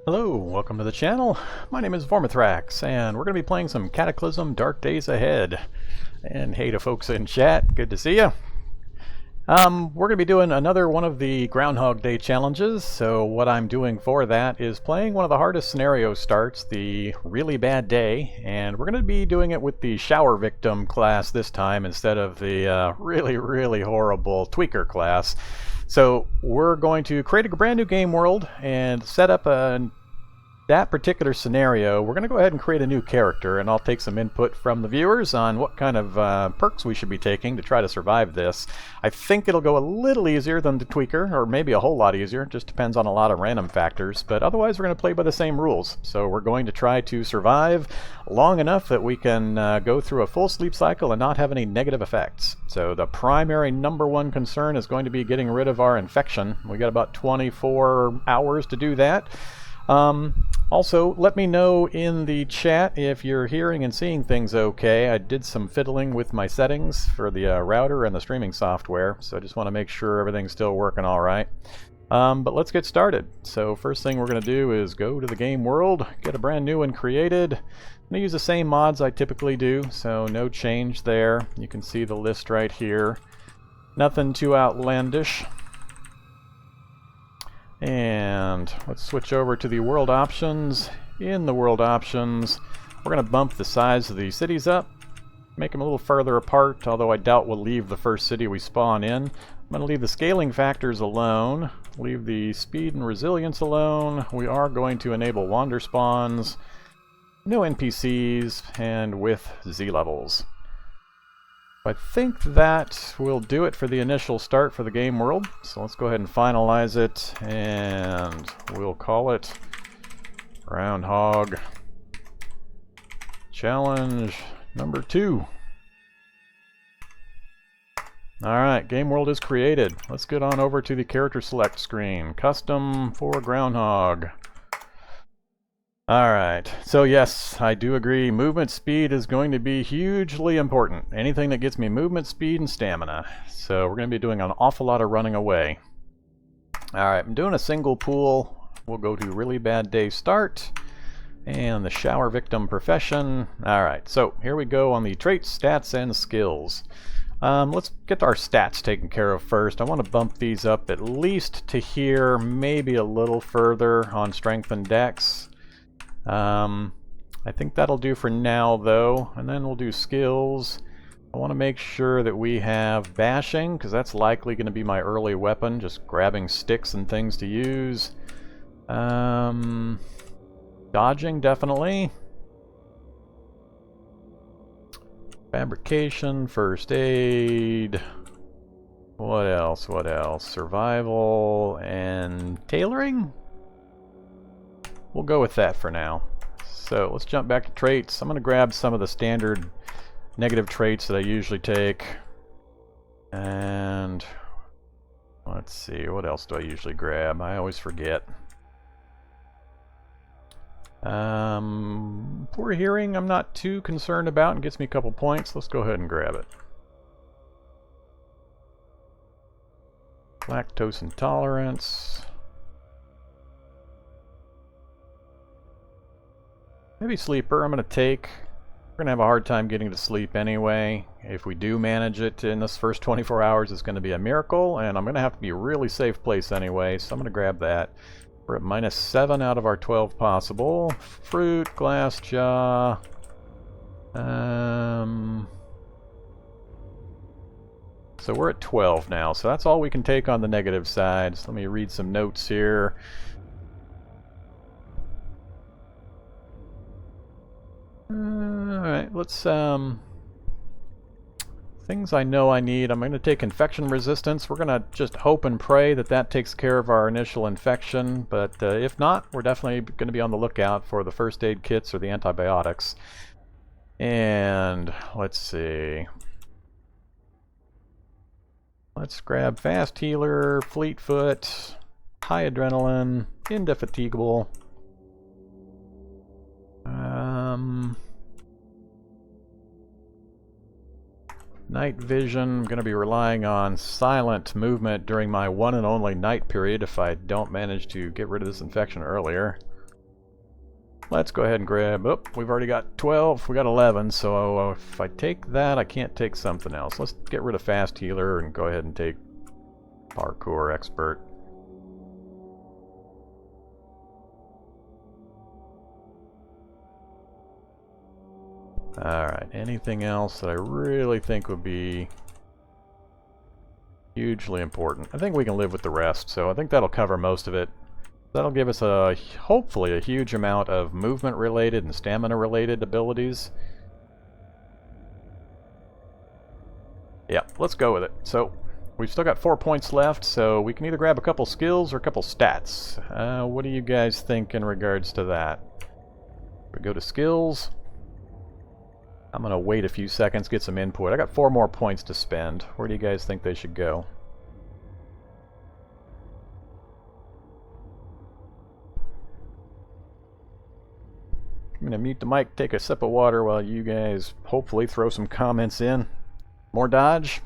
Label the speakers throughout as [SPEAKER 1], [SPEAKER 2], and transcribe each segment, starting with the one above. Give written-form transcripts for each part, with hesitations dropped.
[SPEAKER 1] Hello, welcome to the channel. My name is Vorm, and we're going to be playing some Cataclysm Dark Days Ahead. And hey to folks in chat, good to see you. We're going to be doing another one of the Groundhog Day challenges, so what I'm doing for that is playing one of the hardest scenario starts, the Really Bad Day, and we're going to be doing it with the Shower Victim class this time instead of the really horrible Tweaker class. So we're going to create a brand new game world and set up that particular scenario. We're going to go ahead and create a new character, and I'll take some input from the viewers on what kind of perks we should be taking to try to survive this. I think it'll go a little easier than the Tweaker, or maybe a whole lot easier. It just depends on a lot of random factors, but otherwise we're going to play by the same rules. So we're going to try to survive long enough that we can go through a full sleep cycle and not have any negative effects. So the primary #1 concern is going to be getting rid of our infection. We got about 24 hours to do that. Also, let me know in the chat if you're hearing and seeing things okay. I did some fiddling with my settings for the router and the streaming software, so I just want to make sure everything's still working all right. But let's get started. So first thing we're going to do is go to the game world, get a brand new one created. I'm going to use the same mods I typically do, so no change there. You can see the list right here. Nothing too outlandish. And let's switch over to the world options. In the world options, we're going to bump the size of the cities up, make them a little further apart, although I doubt we'll leave the first city we spawn in. I'm going to leave the scaling factors alone, leave the speed and resilience alone. We are going to enable wander spawns, no NPCs, and with Z levels. I think that will do it for the initial start for the game world. So let's go ahead and finalize it, and we'll call it Groundhog Challenge number 2. Alright, game world is created. Let's get on over to the character select screen. Custom for Groundhog. Alright, so yes, I do agree, movement speed is going to be hugely important. Anything that gets me movement speed and stamina. So we're going to be doing an awful lot of running away. Alright, I'm doing a single pool. We'll go to Really Bad Day Start. And the Shower Victim Profession. Alright, so here we go on the traits, stats, and skills. Let's get our stats taken care of first. I want to bump these up at least to here, maybe a little further on strength and dex. I think that'll do for now though, and then we'll do skills. I want to make sure that we have bashing, because that's likely going to be my early weapon, just grabbing sticks and things to use. Dodging, definitely. Fabrication, first aid. What else? What else? Survival and tailoring? We'll go with that for now. So let's jump back to traits. I'm going to grab some of the standard negative traits that I usually take. And let's see, what else do I usually grab? I always forget. Poor hearing I'm not too concerned about and gets me a couple points. Let's go ahead and grab it. Lactose intolerance. Maybe sleeper I'm going to take. We're going to have a hard time getting to sleep anyway. If we do manage it in this first 24 hours, it's going to be a miracle, and I'm going to have to be a really safe place anyway, so I'm going to grab that. We're at -7 out of our 12 possible. Fruit, glass jaw. So we're at 12 now, so that's all we can take on the negative side. So let me read some notes here. Alright, let's, things I know I need. I'm going to take infection resistance. We're going to just hope and pray that that takes care of our initial infection, but if not, we're definitely going to be on the lookout for the first aid kits or the antibiotics. And let's see. Let's grab fast healer, fleetfoot, high adrenaline, indefatigable. Night vision, I'm going to be relying on silent movement during my one and only night period if I don't manage to get rid of this infection earlier. let's go ahead and grab, oh, we've already got 12, we got 11, so if I take that, I can't take something else. Let's get rid of fast healer and go ahead and take parkour expert. Alright, anything else that I really think would be hugely important? I think we can live with the rest, so I think that'll cover most of it. That'll give us hopefully a huge amount of movement related and stamina related abilities. Yeah, let's go with it. So we've still got 4 points left, so we can either grab a couple skills or a couple stats. What do you guys think in regards to that? We go to skills. I'm going to wait a few seconds, get some input. I got 4 more points to spend. Where do you guys think they should go? I'm going to mute the mic, take a sip of water while you guys hopefully throw some comments in. More dodge?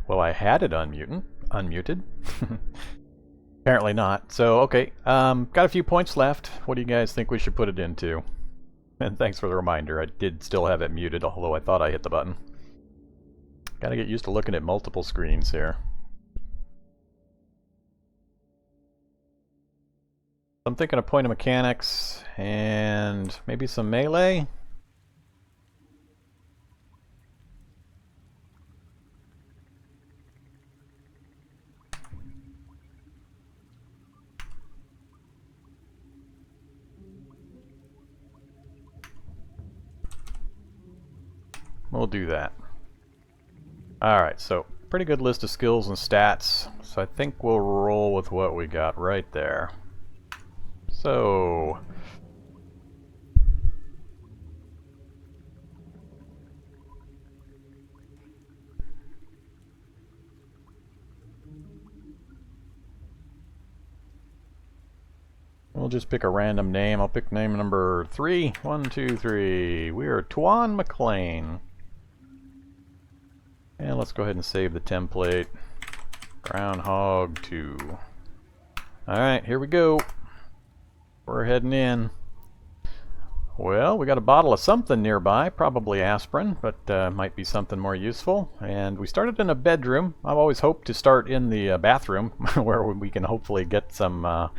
[SPEAKER 1] Well, I had it unmuted. Apparently not. So, okay. Got a few points left. What do you guys think we should put it into? And thanks for the reminder. I did still have it muted, although I thought I hit the button. Gotta get used to looking at multiple screens here. I'm thinking a point of mechanics and maybe some melee. We'll do that. Alright, so pretty good list of skills and stats. So I think we'll roll with what we got right there. So we'll just pick a random name. I'll pick name number 3. 1, 2, 3. We are Tuan McLean. And let's go ahead and save the template. Groundhog 2. Alright, here we go. We're heading in. Well, we got a bottle of something nearby, probably aspirin, but might be something more useful. And we started in a bedroom. I've always hoped to start in the bathroom, where we can hopefully get some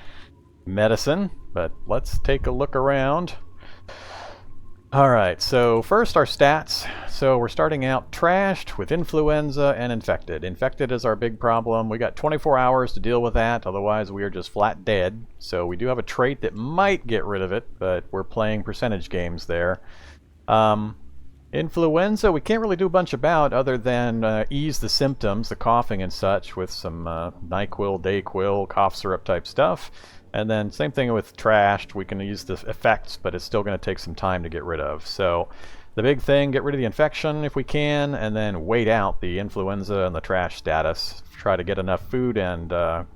[SPEAKER 1] medicine, but let's take a look around. Alright, so first our stats. So we're starting out trashed with influenza and infected. Infected is our big problem. We got 24 hours to deal with that, otherwise we are just flat dead. So we do have a trait that might get rid of it, but we're playing percentage games there. Influenza we can't really do a bunch about other than ease the symptoms, the coughing and such, with some NyQuil, Dayquil, cough syrup type stuff. And then same thing with trashed, we can use the effects, but it's still going to take some time to get rid of. So the big thing, get rid of the infection if we can, and then wait out the influenza and the trash status. Try to get enough food and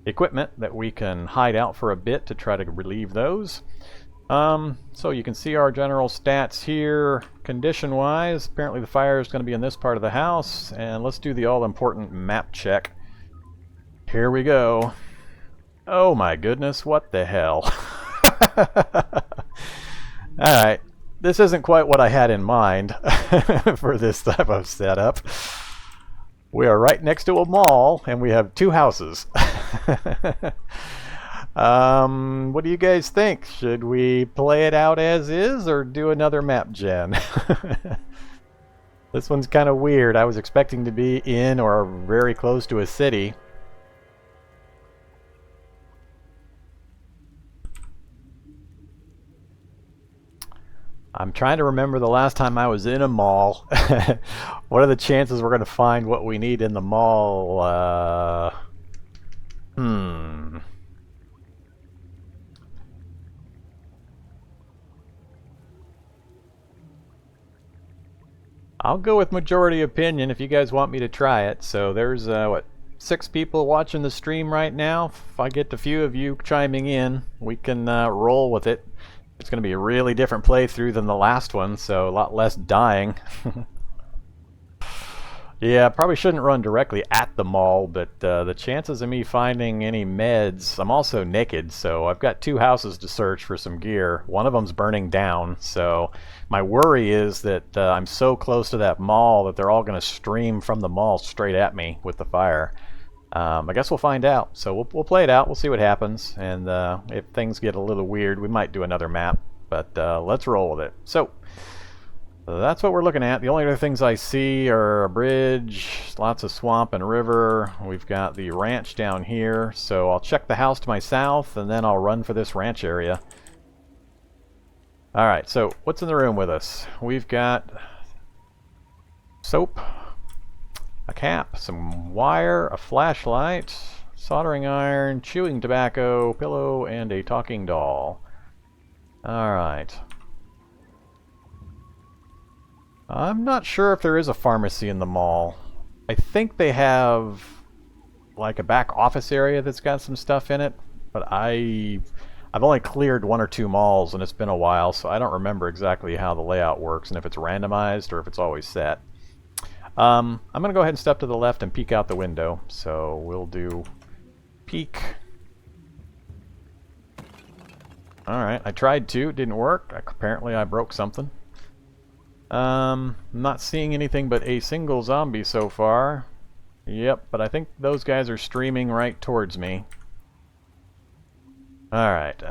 [SPEAKER 1] equipment that we can hide out for a bit to try to relieve those. So you can see our general stats here, condition-wise. Apparently the fire is going to be in this part of the house, and let's do the all-important map check. Here we go. Oh my goodness, what the hell? Alright, this isn't quite what I had in mind for this type of setup. We are right next to a mall, and we have 2 houses. What do you guys think? Should we play it out as is or do another map gen? This one's kind of weird. I was expecting to be in or very close to a city. I'm trying to remember the last time I was in a mall. What are the chances we're going to find what we need in the mall? I'll go with majority opinion if you guys want me to try it. So there's, what, 6 people watching the stream right now. If I get a few of you chiming in, we can roll with it. It's going to be a really different playthrough than the last one, so a lot less dying. Yeah, probably shouldn't run directly at the mall, but the chances of me finding any meds... I'm also naked, so I've got 2 houses to search for some gear. One of them's burning down, so my worry is that I'm so close to that mall that they're all going to stream from the mall straight at me with the fire. I guess we'll find out. So we'll play it out, we'll see what happens, and if things get a little weird, we might do another map, but let's roll with it. So that's what we're looking at. The only other things I see are a bridge, lots of swamp and river. We've got the ranch down here, so I'll check the house to my south, and then I'll run for this ranch area. Alright, so what's in the room with us? We've got soap, a cap, some wire, a flashlight, soldering iron, chewing tobacco, pillow, and a talking doll. Alright. I'm not sure if there is a pharmacy in the mall. I think they have like a back office area that's got some stuff in it, but I've only cleared 1 or 2 malls and it's been a while, so I don't remember exactly how the layout works and if it's randomized or if it's always set. I'm going to go ahead and step to the left and peek out the window. So we'll do peek. Alright, I tried to. It didn't work. Apparently I broke something. Not seeing anything but a single zombie so far. Yep, but I think those guys are streaming right towards me. Alright,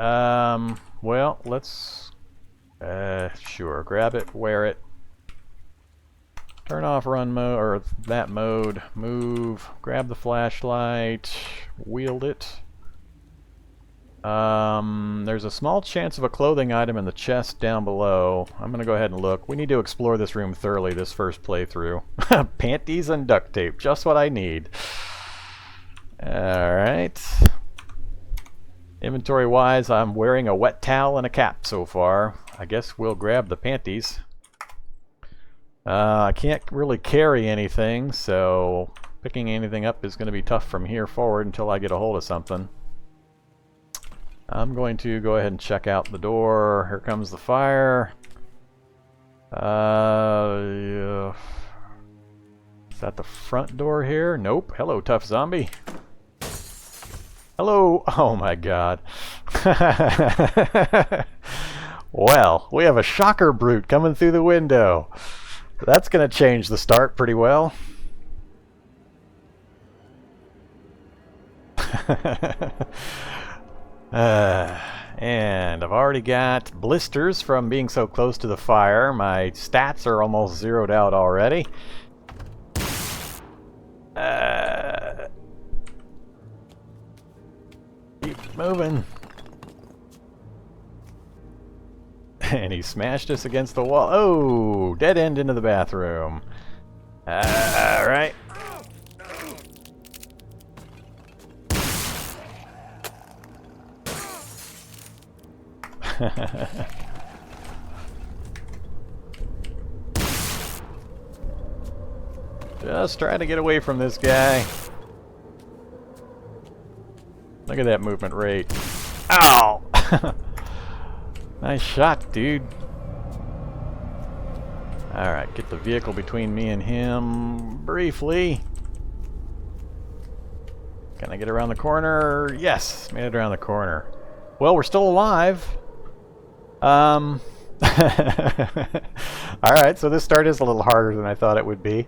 [SPEAKER 1] well, let's... sure, grab it, wear it. Turn off run mode, or that mode, move, grab the flashlight, wield it. There's a small chance of a clothing item in the chest down below. I'm gonna go ahead and look. We need to explore this room thoroughly this first playthrough. Panties and duct tape, just what I need. Alright. Inventory wise, I'm wearing a wet towel and a cap so far. I guess we'll grab the panties. I can't really carry anything, so picking anything up is going to be tough from here forward until I get a hold of something. I'm going to go ahead and check out the door. Here comes the fire. Yeah. Is that the front door here? Nope. Hello, tough zombie. Hello. Oh my god. Well, we have a shocker brute coming through the window. That's going to change the start pretty well. And I've already got blisters from being so close to the fire. My stats are almost zeroed out already. Keep moving. And he smashed us against the wall. Oh, dead end into the bathroom. Alright. Just trying to get away from this guy. Look at that movement rate. Ow! Nice shot, dude. Alright, get the vehicle between me and him briefly. Can I get around the corner? Yes, made it around the corner. Well, we're still alive. Alright, so this start is a little harder than I thought it would be.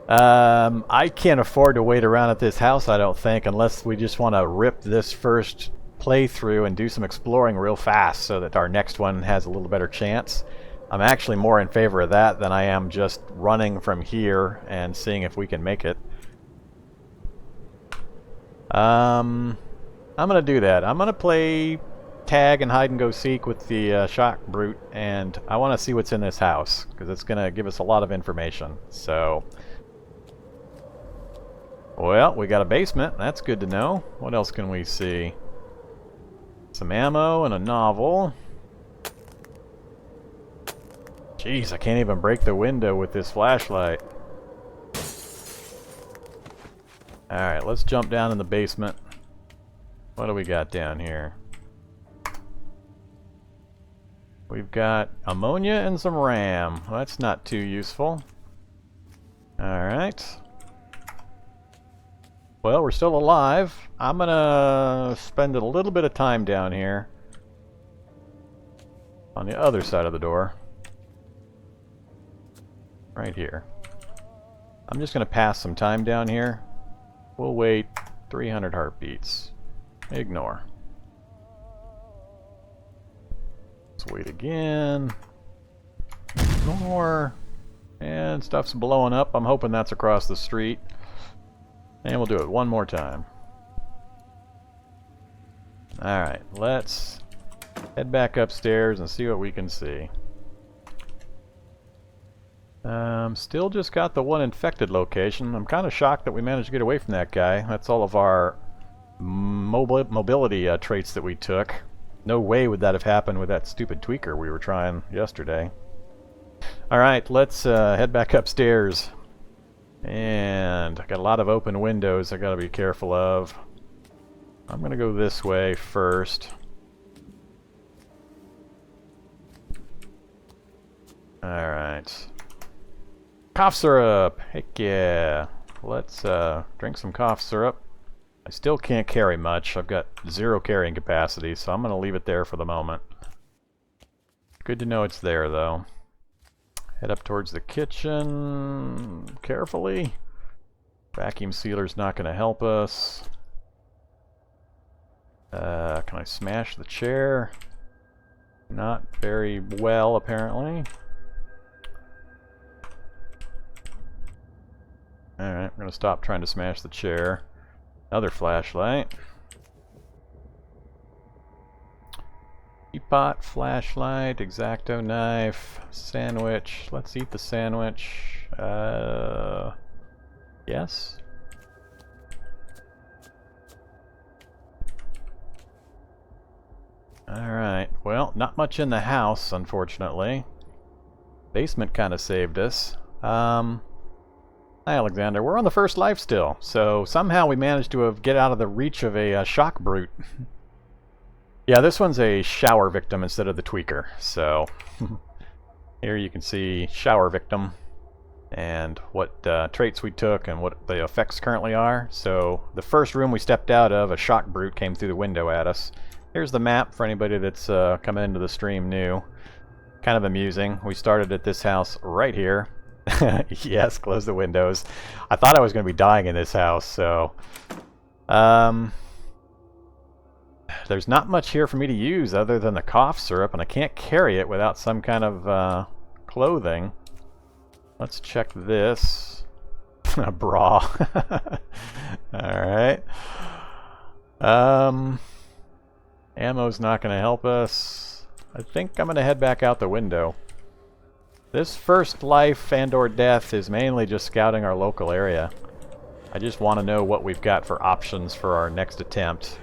[SPEAKER 1] I can't afford to wait around at this house, I don't think, unless we just want to rip this first playthrough and do some exploring real fast so that our next one has a little better chance. I'm actually more in favor of that than I am just running from here and seeing if we can make it. I'm gonna do that. I'm gonna play tag and hide and go seek with the shock brute, and I want to see what's in this house because it's gonna give us a lot of information. So, well, we got a basement. That's good to know. What else can we see? Some ammo and a novel. Jeez, I can't even break the window with this flashlight. Alright, let's jump down in the basement. What do we got down here? We've got ammonia and some RAM. Well, that's not too useful. Alright. Well, we're still alive. I'm gonna spend a little bit of time down here. On the other side of the door. Right here. I'm just gonna pass some time down here. We'll wait 300 heartbeats. Ignore. Let's wait again. Ignore. And stuff's blowing up. I'm hoping that's across the street. And we'll do it one more time. Alright, let's head back upstairs and see what we can see. Still just got the one infected location. I'm kind of shocked that we managed to get away from that guy. That's all of our mobility traits that we took. No way would that have happened with that stupid tweaker we were trying yesterday. Alright, let's head back upstairs. And I got a lot of open windows I gotta be careful of. I'm gonna go this way first. Alright. Cough syrup! Heck yeah! Let's drink some cough syrup. I still can't carry much. I've got 0 carrying capacity, so I'm gonna leave it there for the moment. Good to know it's there, though. Head up towards the kitchen carefully. Vacuum sealer's not gonna help us. Can I smash the chair? Not very well, apparently. Alright, I'm gonna stop trying to smash the chair. Another flashlight. Teapot, flashlight, X-Acto knife, sandwich. Let's eat the sandwich. Yes? Alright, well, not much in the house, unfortunately. Basement kind of saved us. Hi, Alexander. We're on the first life still, so somehow we managed to get out of the reach of a shock brute. Yeah, this one's a shower victim instead of the tweaker, so here you can see shower victim and what traits we took and what the effects currently are. So the first room we stepped out of, a shock brute came through the window at us. Here's the map for anybody that's coming into the stream new. Kind of amusing. We started at this house right here. Yes, close the windows. I thought I was going to be dying in this house, so... there's not much here for me to use other than the cough syrup, and I can't carry it without some kind of clothing. Let's check this. A bra. Alright. Ammo's not going to help us. I think I'm going to head back out the window. This first life and or death is mainly just scouting our local area. I just want to know what we've got for options for our next attempt.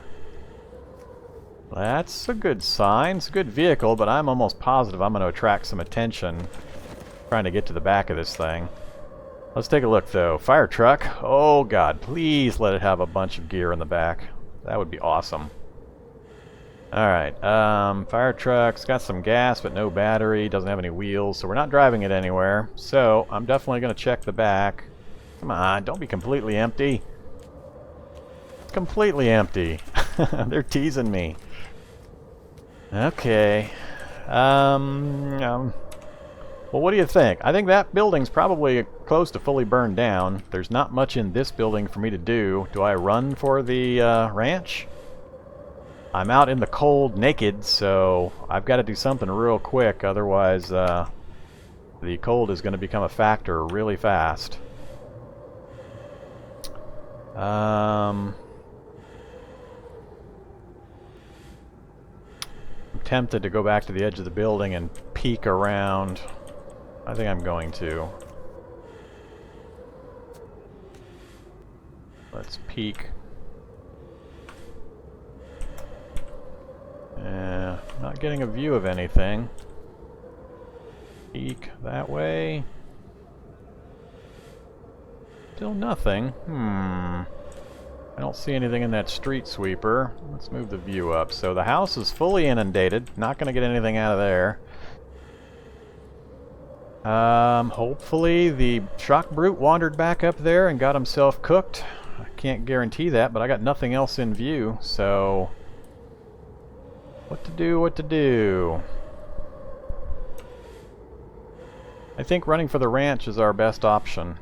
[SPEAKER 1] That's a good sign. It's a good vehicle, but I'm almost positive I'm going to attract some attention trying to get to the back of this thing. Let's take a look, though. Fire truck. Oh, God. Please let it have a bunch of gear in the back. That would be awesome. Alright. Fire truck's got some gas, but no battery. Doesn't have any wheels, so we're not driving it anywhere. So, I'm definitely going to check the back. Come on, don't be completely empty. It's completely empty. They're teasing me. One Well, what do you think? I think that building's probably close to fully burned down. There's not much in this building for me to do. Do I run for the ranch? I'm out in the cold naked, so I've got to do something real quick. Otherwise, the cold is going to become a factor really fast. I'm tempted to go back to the edge of the building and peek around. I think I'm going to. Let's peek. Not getting a view of anything. Peek that way. Still nothing. I don't see anything in that street sweeper. Let's move the view up. So the house is fully inundated. Not going to get anything out of there. Hopefully the shock brute wandered back up there and got himself cooked. I can't guarantee that, but I got nothing else in view, so... What to do? I think running for the ranch is our best option.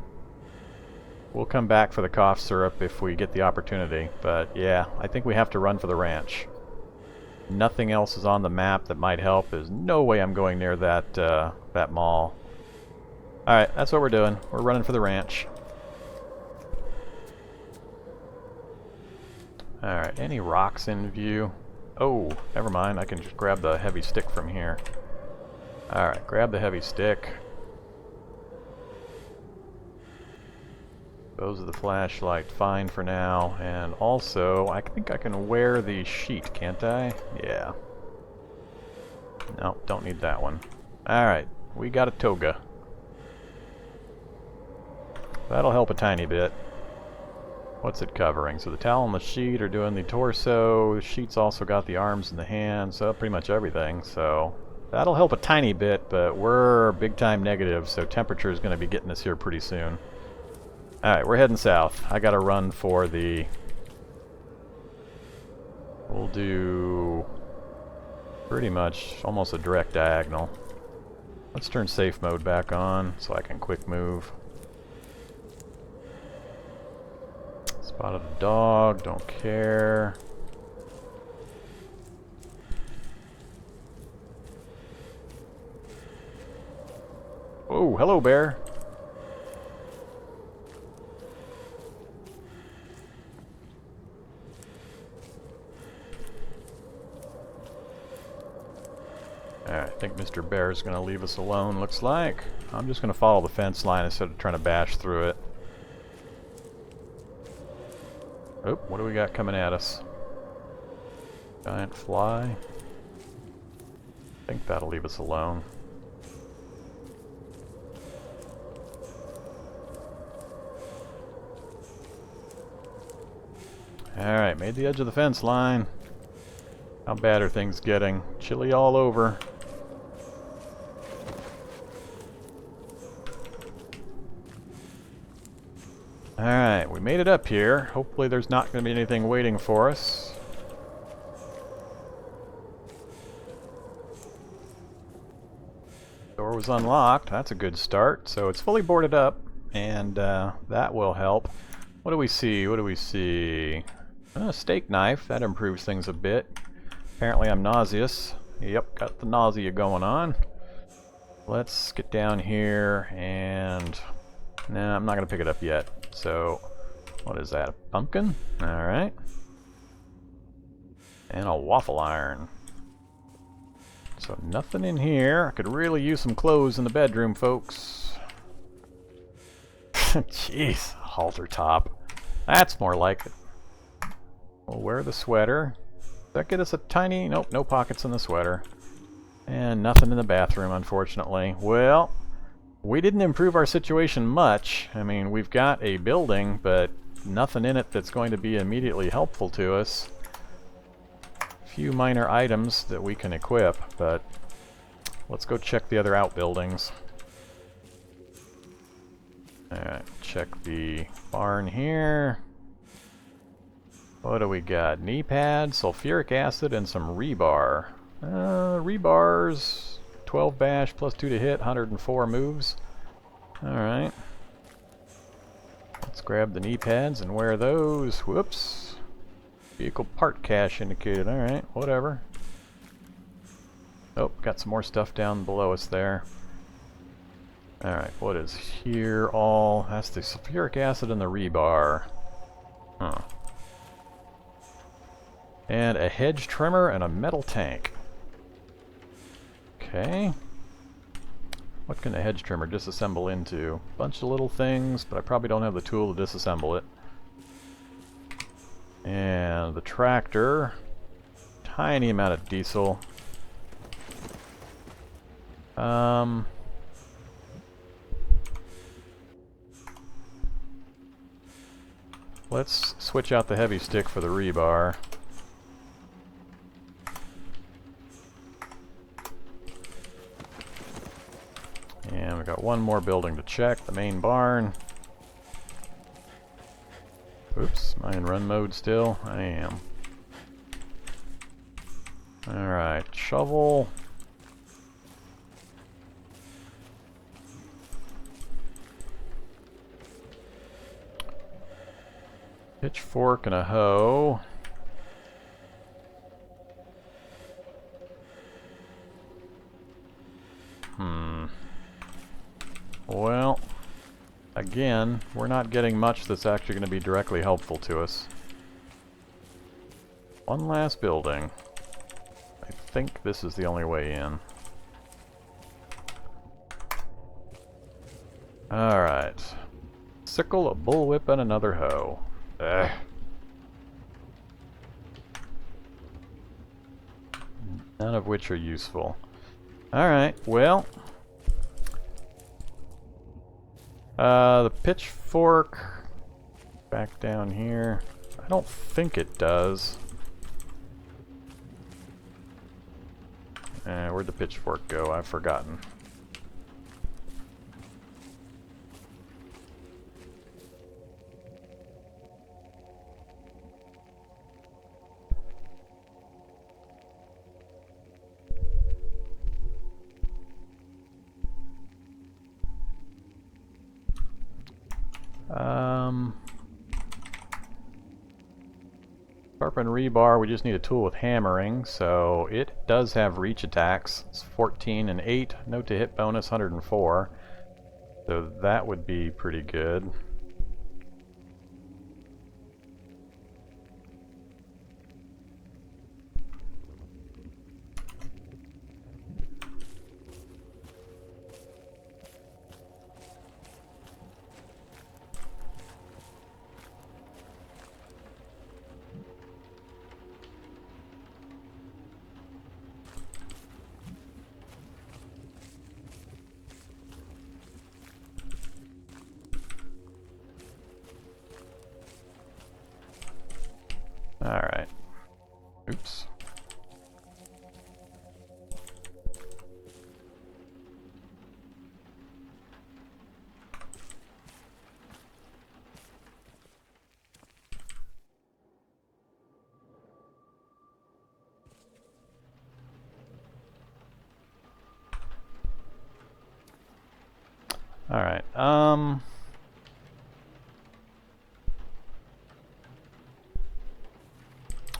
[SPEAKER 1] We'll come back for the cough syrup if we get the opportunity, but yeah, I think we have to run for the ranch. Nothing else is on the map that might help. There's no way I'm going near that, that mall. Alright, that's what we're doing. We're running for the ranch. Alright, any rocks in view? Oh, never mind. I can just grab the heavy stick from here. Alright, grab the heavy stick. Those are the flashlight. Fine for now. And also, I think I can wear the sheet, can't I? Yeah. No, don't need that one. Alright, we got a toga. That'll help a tiny bit. What's it covering? So the towel and the sheet are doing the torso. The sheet's also got the arms and the hands, so pretty much everything. So that'll help a tiny bit, but we're big time negative, so temperature is going to be getting us here pretty soon. Alright, we're heading south. I gotta run for the... We'll do... pretty much almost a direct diagonal. Let's turn safe mode back on so I can quick move. Spotted a dog, don't care. Oh, hello bear. Alright, I think Mr. Bear is going to leave us alone, looks like. I'm just going to follow the fence line instead of trying to bash through it. Oh, what do we got coming at us? Giant fly. I think that'll leave us alone. Alright, made the edge of the fence line. How bad are things getting? Chilly all over. Alright, we made it up here. Hopefully there's not going to be anything waiting for us. Door was unlocked. That's a good start. So it's fully boarded up, and that will help. What do we see? What do we see? A steak knife. That improves things a bit. Apparently I'm nauseous. Yep, got the nausea going on. Let's get down here and... Nah, I'm not going to pick it up yet. So, what is that? A pumpkin? Alright. And a waffle iron. So nothing in here. I could really use some clothes in the bedroom, folks. Jeez, halter top. That's more like it. We'll wear the sweater. Does that get us a tiny... Nope, no pockets in the sweater. And nothing in the bathroom, unfortunately. Well, we didn't improve our situation much. I mean, we've got a building, but nothing in it that's going to be immediately helpful to us. A few minor items that we can equip, but let's go check the other outbuildings. Alright, check the barn here. What do we got? Knee pad, sulfuric acid, and some rebar. Rebar's 12 bash, plus 2 to hit, 104 moves. Alright. Let's grab the knee pads and wear those. Whoops. Vehicle part cache indicated. Alright, whatever. Oh, got some more stuff down below us there. Alright, what is here all? That's the sulfuric acid and the rebar. Huh. And a hedge trimmer and a metal tank. Okay. What can a hedge trimmer disassemble into? Bunch of little things, but I probably don't have the tool to disassemble it. And the tractor. Tiny amount of diesel. Let's switch out the heavy stick for the rebar. And we got one more building to check, the main barn. Oops, am I in run mode still? I am. Alright, shovel. Pitchfork and a hoe. Well, again, we're not getting much that's actually going to be directly helpful to us. One last building. I think this is the only way in. Alright. Sickle, a bullwhip, and another hoe. Ugh. None of which are useful. Alright, well... the pitchfork back down here. I don't think it does. Where'd the pitchfork go? I've forgotten. Sharpen rebar, we just need a tool with hammering, so it does have reach attacks. It's 14 and 8, no to hit bonus 104. So that would be pretty good. Alright. Oops. Alright,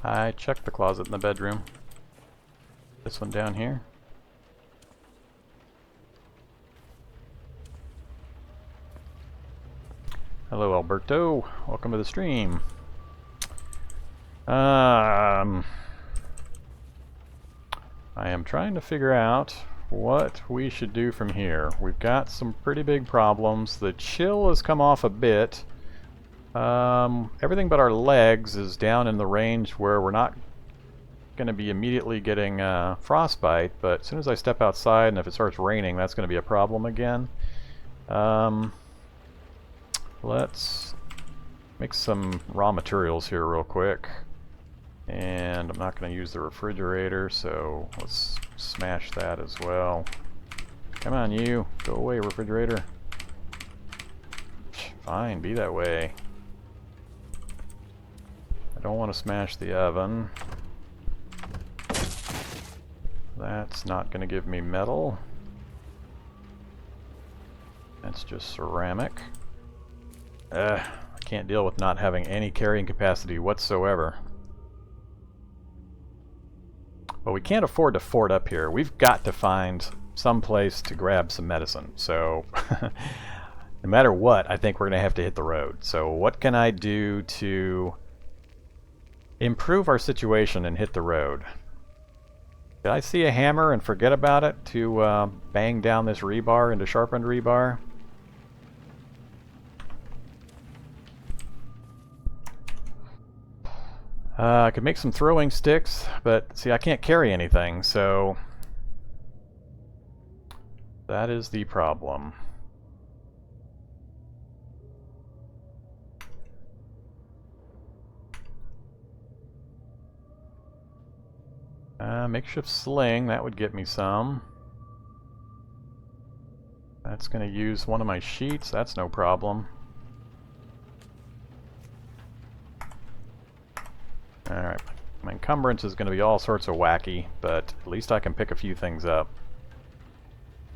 [SPEAKER 1] I checked the closet in the bedroom. This one down here. Hello, Alberto. Welcome to the stream. I am trying to figure out what we should do from here. We've got some pretty big problems. The chill has come off a bit. Everything but our legs is down in the range where we're not going to be immediately getting frostbite, but as soon as I step outside and if it starts raining, that's going to be a problem again. Let's make some raw materials here real quick. And I'm not going to use the refrigerator, so let's smash that as well. Come on, you. Go away, refrigerator. Fine, be that way. I don't want to smash the oven. That's not going to give me metal. That's just ceramic. I can't deal with not having any carrying capacity whatsoever. But we can't afford to fort up here. We've got to find some place to grab some medicine. So no matter what, I think we're going to have to hit the road. So what can I do to improve our situation and hit the road? Did I see a hammer and forget about it to bang down this rebar into sharpened rebar? I could make some throwing sticks, but see, I can't carry anything, so that is the problem. Makeshift sling, that would get me some. That's going to use one of my sheets, that's no problem. Alright, my encumbrance is going to be all sorts of wacky, but at least I can pick a few things up.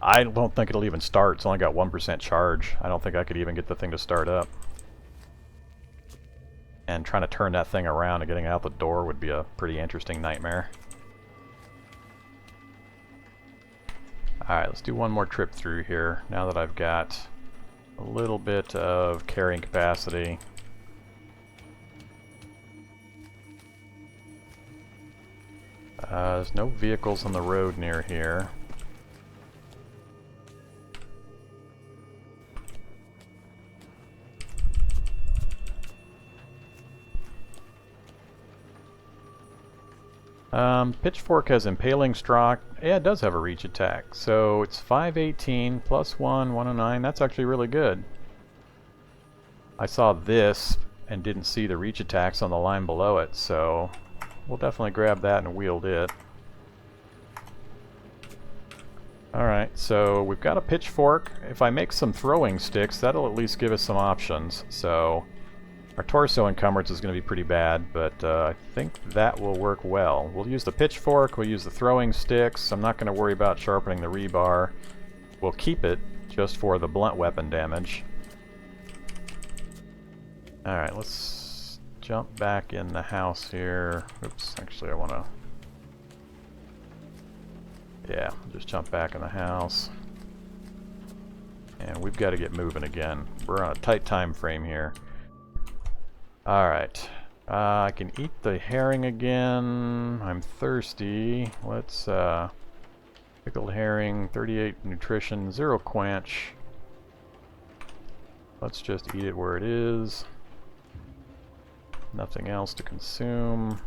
[SPEAKER 1] I don't think it'll even start, it's only got 1% charge. I don't think I could even get the thing to start up. And trying to turn that thing around and getting out the door would be a pretty interesting nightmare. Alright, let's do one more trip through here, now that I've got a little bit of carrying capacity. There's no vehicles on the road near here. Pitchfork has impaling stroke. Yeah, it does have a reach attack. So it's 518 plus 1, 109. That's actually really good. I saw this and didn't see the reach attacks on the line below it, so we'll definitely grab that and wield it. Alright, so we've got a pitchfork. If I make some throwing sticks, that'll at least give us some options. So our torso encumbrance is going to be pretty bad, but I think that will work well. We'll use the pitchfork, we'll use the throwing sticks. I'm not going to worry about sharpening the rebar. We'll keep it just for the blunt weapon damage. Alright, let's jump back in the house here. Oops, actually I want to... Yeah, just jump back in the house. And we've got to get moving again. We're on a tight time frame here. Alright. I can eat the herring again. I'm thirsty. Let's, pickled herring, 38 nutrition, 0 quench. Let's just eat it where it is. Nothing else to consume.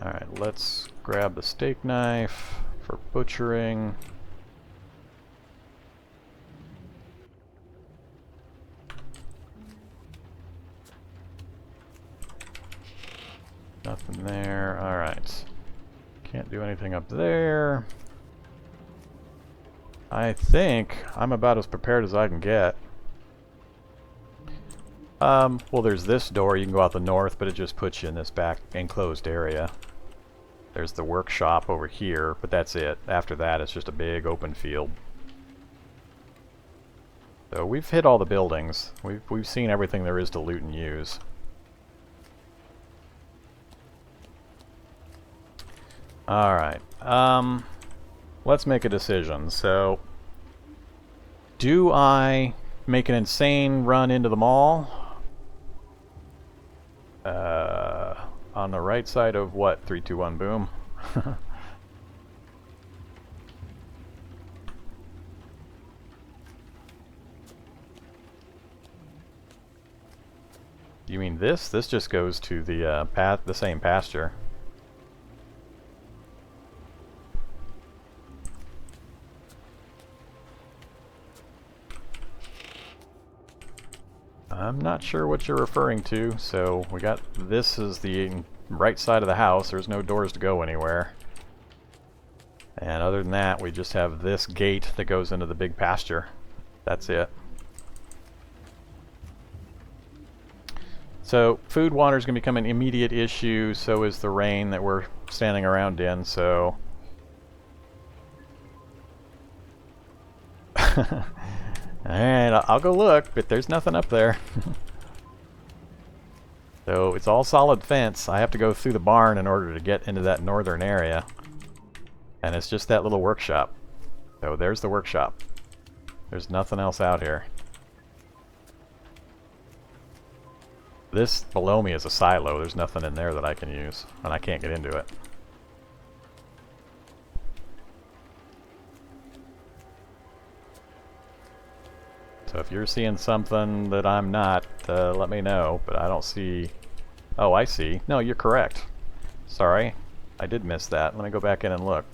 [SPEAKER 1] Alright, let's grab the steak knife for butchering. Nothing there. Alright. Can't do anything up there. I think I'm about as prepared as I can get. Well, there's this door. You can go out the north, but it just puts you in this back enclosed area. There's the workshop over here, but that's it. After that, it's just a big open field. So we've hit all the buildings. We've seen everything there is to loot and use. Alright, let's make a decision. So, do I make an insane run into the mall? On the right side of what? 3, 2, 1, boom. You mean this? This just goes to the the same pasture. I'm not sure what you're referring to, so we got this is the right side of the house. There's no doors to go anywhere. And other than that, we just have this gate that goes into the big pasture. That's it. So food water is going to become an immediate issue, so is the rain that we're standing around in, so... Alright, I'll go look, but there's nothing up there. So it's all solid fence. I have to go through the barn in order to get into that northern area. And it's just that little workshop. So there's the workshop. There's nothing else out here. This below me is a silo. There's nothing in there that I can use, and I can't get into it. So if you're seeing something that I'm not, let me know, but I don't see... Oh, I see. No, you're correct. Sorry, I did miss that. Let me go back in and look.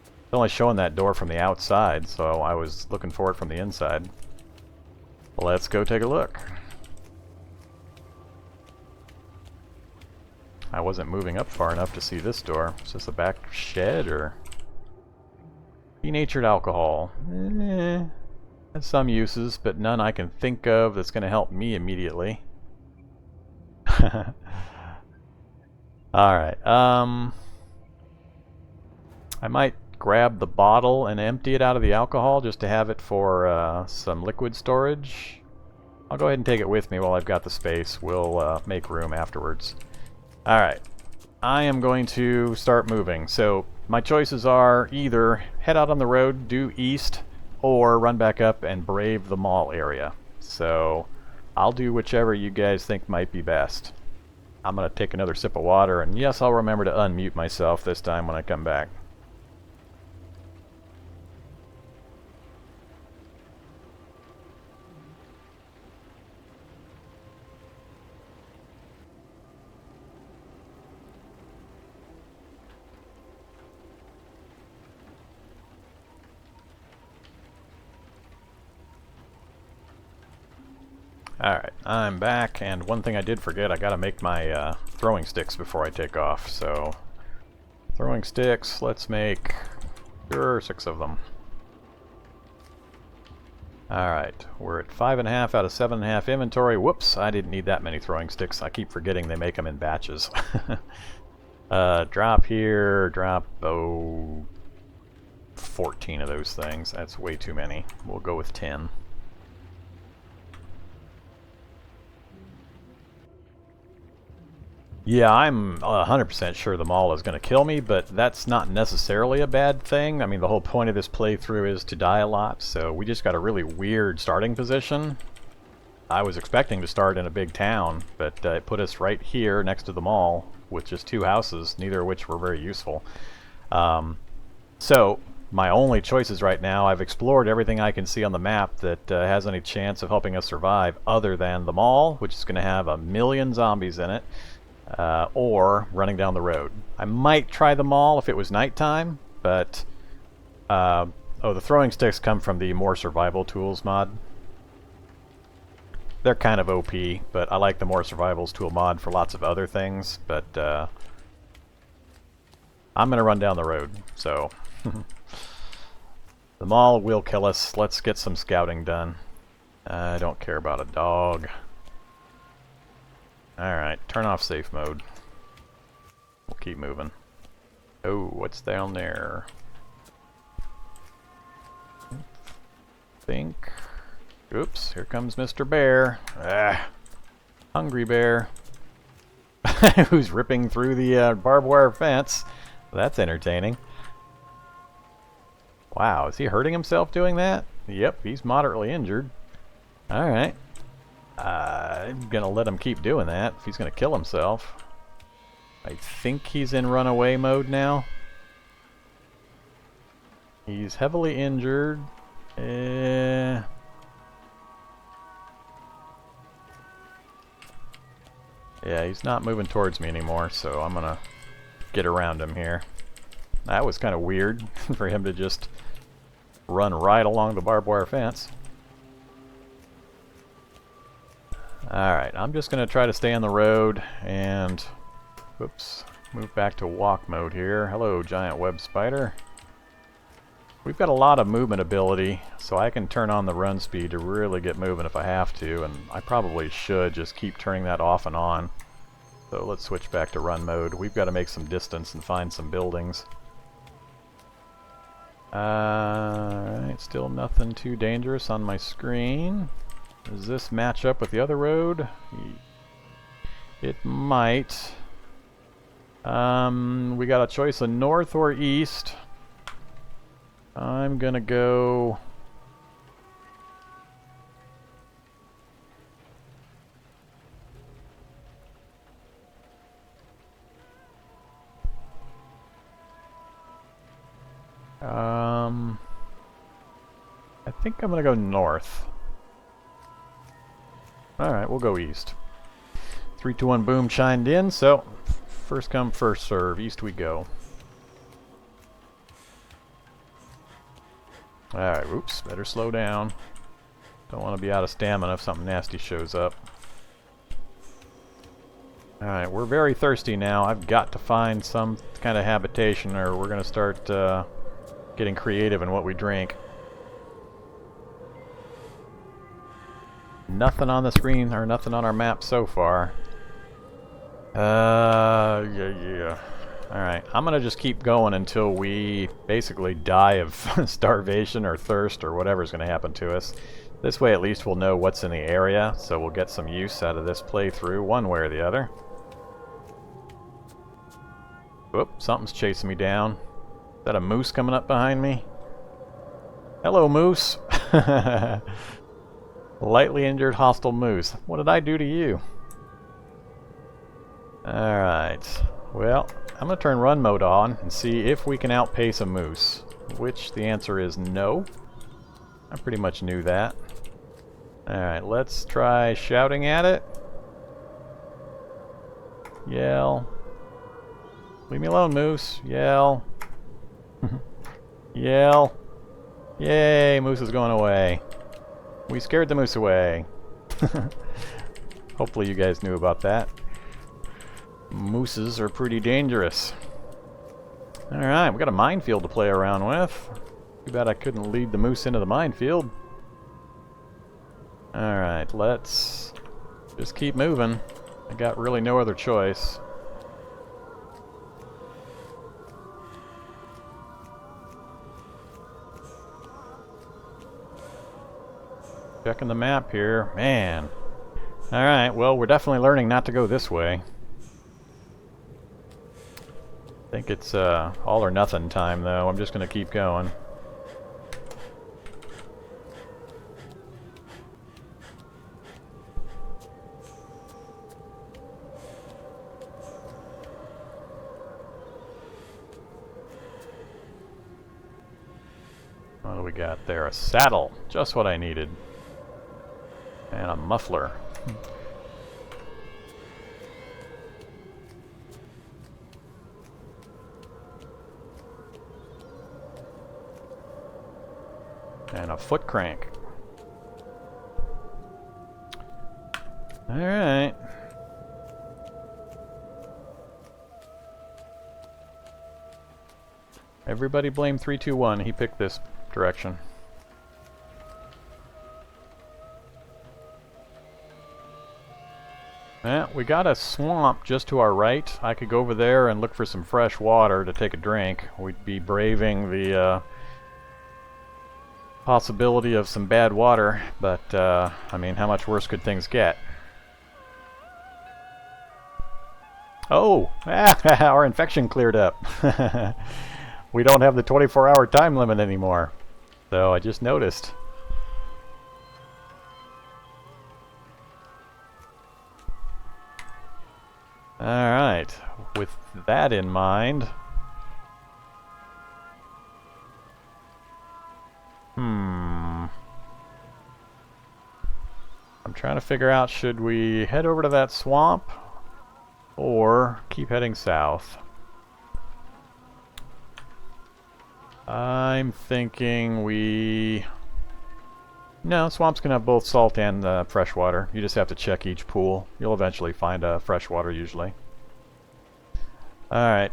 [SPEAKER 1] It's only showing that door from the outside, so I was looking for it from the inside. Let's go take a look. I wasn't moving up far enough to see this door. Is this a back shed, or... Denatured alcohol. Has some uses, but none I can think of that's going to help me immediately. Alright, I might grab the bottle and empty it out of the alcohol just to have it for some liquid storage. I'll go ahead and take it with me while I've got the space. We'll make room afterwards. Alright, I am going to start moving. So my choices are either head out on the road, due east, or run back up and brave the mall area. So I'll do whichever you guys think might be best. I'm going to take another sip of water, and yes, I'll remember to unmute myself this time when I come back. Alright, I'm back, and one thing I did forget, I gotta make my throwing sticks before I take off, so... Throwing sticks, let's make... Sure, 6 of them. Alright, we're at 5.5 out of 7.5 inventory. Whoops, I didn't need that many throwing sticks. I keep forgetting they make them in batches. Drop here, drop, 14 of those things. That's way too many. We'll go with 10. Yeah, I'm 100% sure the mall is going to kill me, but that's not necessarily a bad thing. I mean, the whole point of this playthrough is to die a lot, so we just got a really weird starting position. I was expecting to start in a big town, but it put us right here next to the mall with just 2 houses, neither of which were very useful. So, my only choices right now, I've explored everything I can see on the map that has any chance of helping us survive other than the mall, which is going to have 1 million zombies in it. Or running down the road. I might try the mall if it was nighttime, but oh, the throwing sticks come from the More Survival Tools mod. They're kind of OP, but I like the More Survivals tool mod for lots of other things, but I'm gonna run down the road, so the mall will kill us. Let's get some scouting done. I don't care about a dog. Alright, turn off safe mode. We'll keep moving. Oh, what's down there? Think. Oops, here comes Mr. Bear. Ah, hungry bear. Who's ripping through the barbed wire fence. That's entertaining. Wow, is he hurting himself doing that? Yep, he's moderately injured. Alright. I'm gonna let him keep doing that if he's gonna kill himself. I think he's in runaway mode now. He's heavily injured. Yeah, he's not moving towards me anymore, so I'm gonna get around him here. That was kind of weird for him to just run right along the barbed wire fence. Alright, I'm just going to try to stay on the road and, whoops, move back to walk mode here. Hello, giant web spider. We've got a lot of movement ability, so I can turn on the run speed to really get moving if I have to, and I probably should just keep turning that off and on. So let's switch back to run mode. We've got to make some distance and find some buildings. Alright, still nothing too dangerous on my screen. Does this match up with the other road? It might. We got a choice of north or east. I'm gonna go... I think I'm gonna go north. Alright, we'll go east. 3, 2, 1, boom, chimed in, so first come, first serve. East we go. Alright, oops, better slow down. Don't want to be out of stamina if something nasty shows up. Alright, we're very thirsty now. I've got to find some kind of habitation or we're going to start getting creative in what we drink. Nothing on the screen or nothing on our map so far. Yeah. Alright, I'm gonna just keep going until we basically die of starvation or thirst or whatever's gonna happen to us. This way at least we'll know what's in the area, so we'll get some use out of this playthrough one way or the other. Whoop, something's chasing me down. Is that a moose coming up behind me? Hello, moose! Lightly injured hostile moose. What did I do to you? Alright. Well, I'm going to turn run mode on and see if we can outpace a moose. Which the answer is no. I pretty much knew that. Alright, let's try shouting at it. Yell. Leave me alone, moose. Yell. Yell. Yay, moose is going away. We scared the moose away. Hopefully you guys knew about that. Mooses are pretty dangerous. Alright, we got a minefield to play around with. Too bad I couldn't lead the moose into the minefield. Alright, let's just keep moving. I got really no other choice. Checking the map here. Man. Alright, well, we're definitely learning not to go this way. I think it's all or nothing time, though. I'm just going to keep going. What do we got there? A saddle. Just what I needed. And a muffler. And a foot crank. Alright. Everybody blame 321. He picked this direction. Yeah, we got a swamp just to our right. I could go over there and look for some fresh water to take a drink. We'd be braving the possibility of some bad water, but I mean, how much worse could things get? Oh! Our infection cleared up. We don't have the 24-hour time limit anymore. So I just noticed. Alright, with that in mind... I'm trying to figure out, should we head over to that swamp or keep heading south? I'm thinking we... No, swamps can have both salt and fresh water. You just have to check each pool. You'll eventually find fresh water usually. Alright,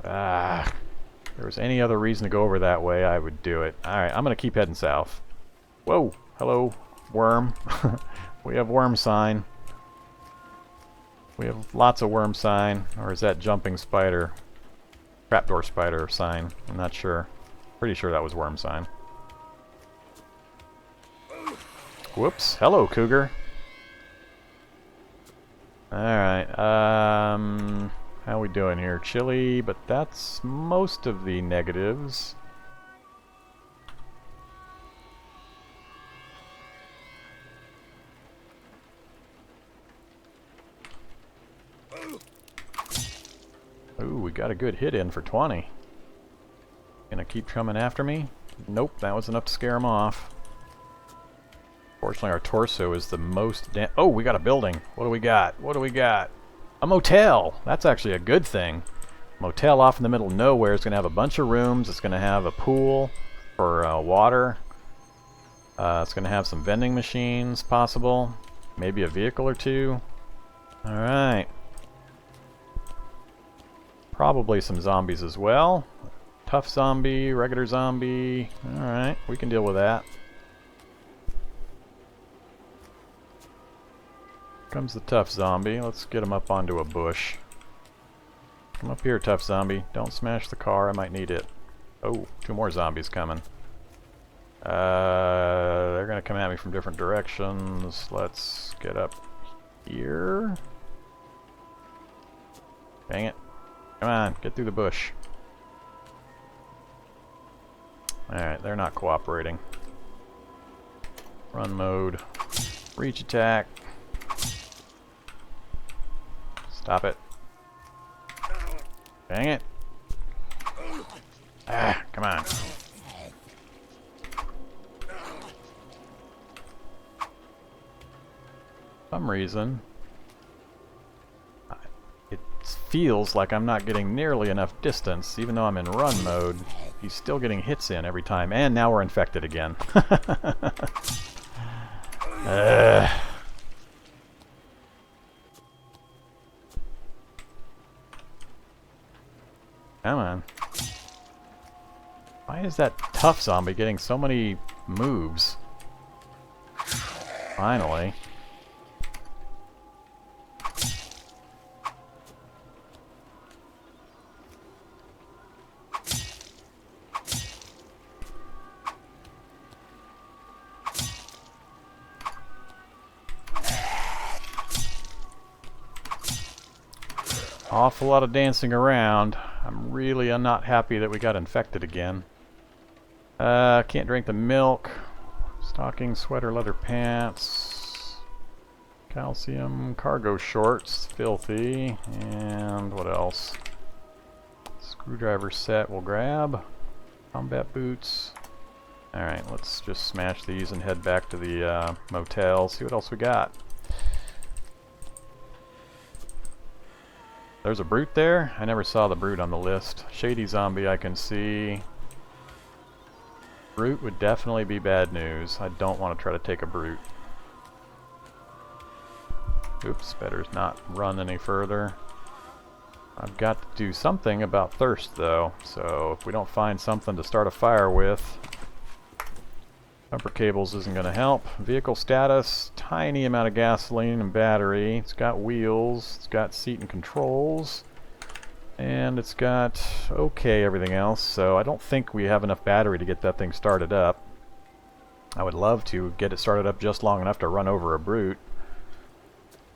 [SPEAKER 1] If there was any other reason to go over that way, I would do it. Alright, I'm going to keep heading south. Whoa! Hello, worm. We have worm sign. We have lots of worm sign. Or is that jumping spider? Trapdoor spider sign. I'm not sure. Pretty sure that was worm sign. Whoops. Hello, cougar. Alright, how we doing here? Chilly, but that's most of the negatives. Ooh, we got a good hit in for 20. Gonna keep coming after me? Nope, that was enough to scare him off. Fortunately, our torso is the most oh, we got a building. What do we got? What do we got? A motel! That's actually a good thing. Motel off in the middle of nowhere is going to have a bunch of rooms. It's going to have a pool for water. It's going to have some vending machines, possible. Maybe a vehicle or two. Alright. Probably some zombies as well. Tough zombie, regular zombie. Alright, we can deal with that. Comes the tough zombie. Let's get him up onto a bush. Come up here, tough zombie. Don't smash the car. I might need it. Oh, 2 more zombies coming. They're gonna come at me from different directions. Let's get up here. Dang it. Come on, get through the bush. Alright, they're not cooperating. Run mode. Reach attack. Stop it. Dang it. Come on. For some reason, it feels like I'm not getting nearly enough distance, even though I'm in run mode. He's still getting hits in every time, and now we're infected again. Come on. Why is that tough zombie getting so many moves? Finally. Awful lot of dancing around. I'm really not happy that we got infected again. Can't drink the milk. Stocking, sweater, leather pants. Calcium, cargo shorts, filthy. And what else? Screwdriver set we'll grab. Combat boots. Alright, let's just smash these and head back to the motel. See what else we got. There's a brute there? I never saw the brute on the list. Shady zombie I can see. Brute would definitely be bad news. I don't want to try to take a brute. Oops, better not run any further. I've got to do something about thirst though, so if we don't find something to start a fire with, jumper cables isn't going to help. Vehicle status, tiny amount of gasoline and battery. It's got wheels, it's got seat and controls, and it's got okay everything else, so I don't think we have enough battery to get that thing started up. I would love to get it started up just long enough to run over a brute.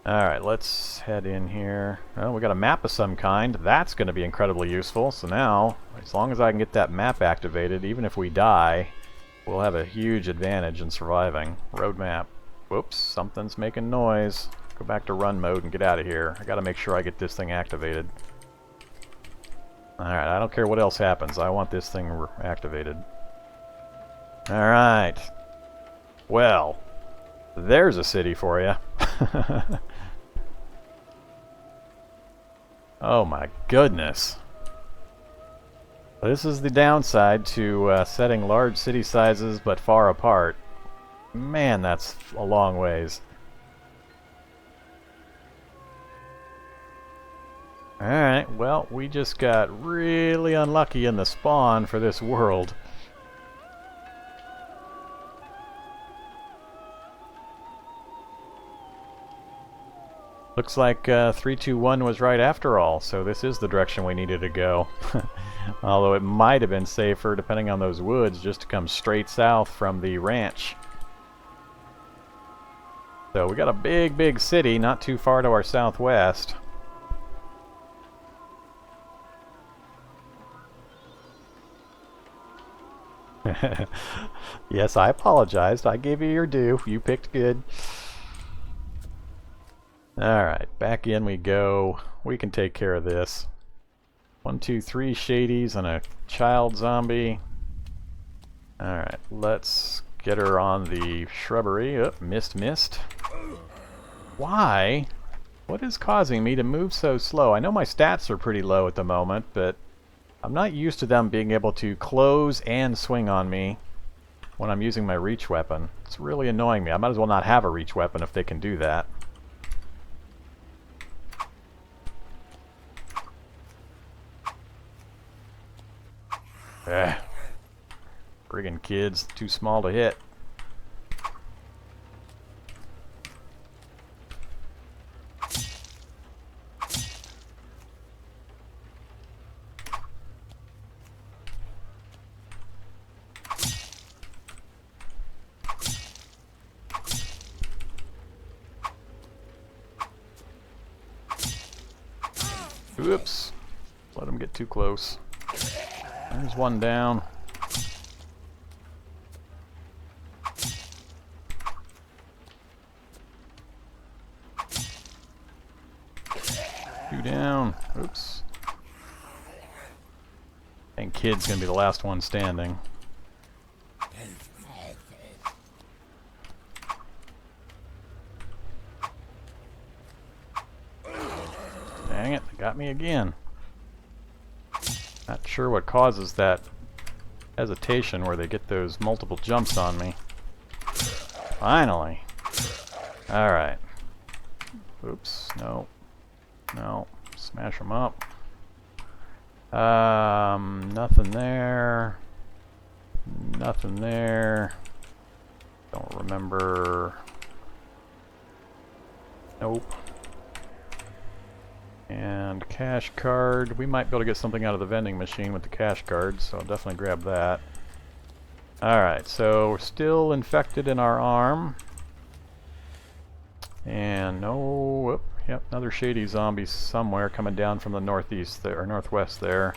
[SPEAKER 1] Alright, let's head in here. Well, we got a map of some kind. That's going to be incredibly useful, so now, as long as I can get that map activated, even if we die, we'll have a huge advantage in surviving. Road map. Whoops, something's making noise. Go back to run mode and get out of here. I gotta make sure I get this thing activated. Alright, I don't care what else happens. I want this thing activated. Alright. Well, there's a city for you. Oh my goodness. This is the downside to setting large city sizes but far apart. Man, that's a long ways. Alright, well, we just got really unlucky in the spawn for this world. Looks like 321 was right after all, so this is the direction we needed to go. Although it might have been safer, depending on those woods, just to come straight south from the ranch. So we got a big city not too far to our southwest. Yes, I apologized. I gave you your due. You picked good. Alright, back in we go. We can take care of this. 1, 2, 3 shadies and a child zombie. Alright, let's get her on the shrubbery. Oh, missed. Why? What is causing me to move so slow? I know my stats are pretty low at the moment, but I'm not used to them being able to close and swing on me when I'm using my reach weapon. It's really annoying me. I might as well not have a reach weapon if they can do that. Friggin' kids, too small to hit. Oops. Let them get too close. There's one down. Two down. Oops. And kid's gonna be the last one standing. Dang it, they got me again. Not sure what causes that hesitation where they get those multiple jumps on me. Finally. Alright. Oops, no. No. Smash them up. Nothing there. Nothing there. Don't remember. Nope. And cash card. We might be able to get something out of the vending machine with the cash card, so I'll definitely grab that. Alright, so we're still infected in our arm. And no, whoop, yep, another shady zombie somewhere coming down from the northeast there, or northwest there.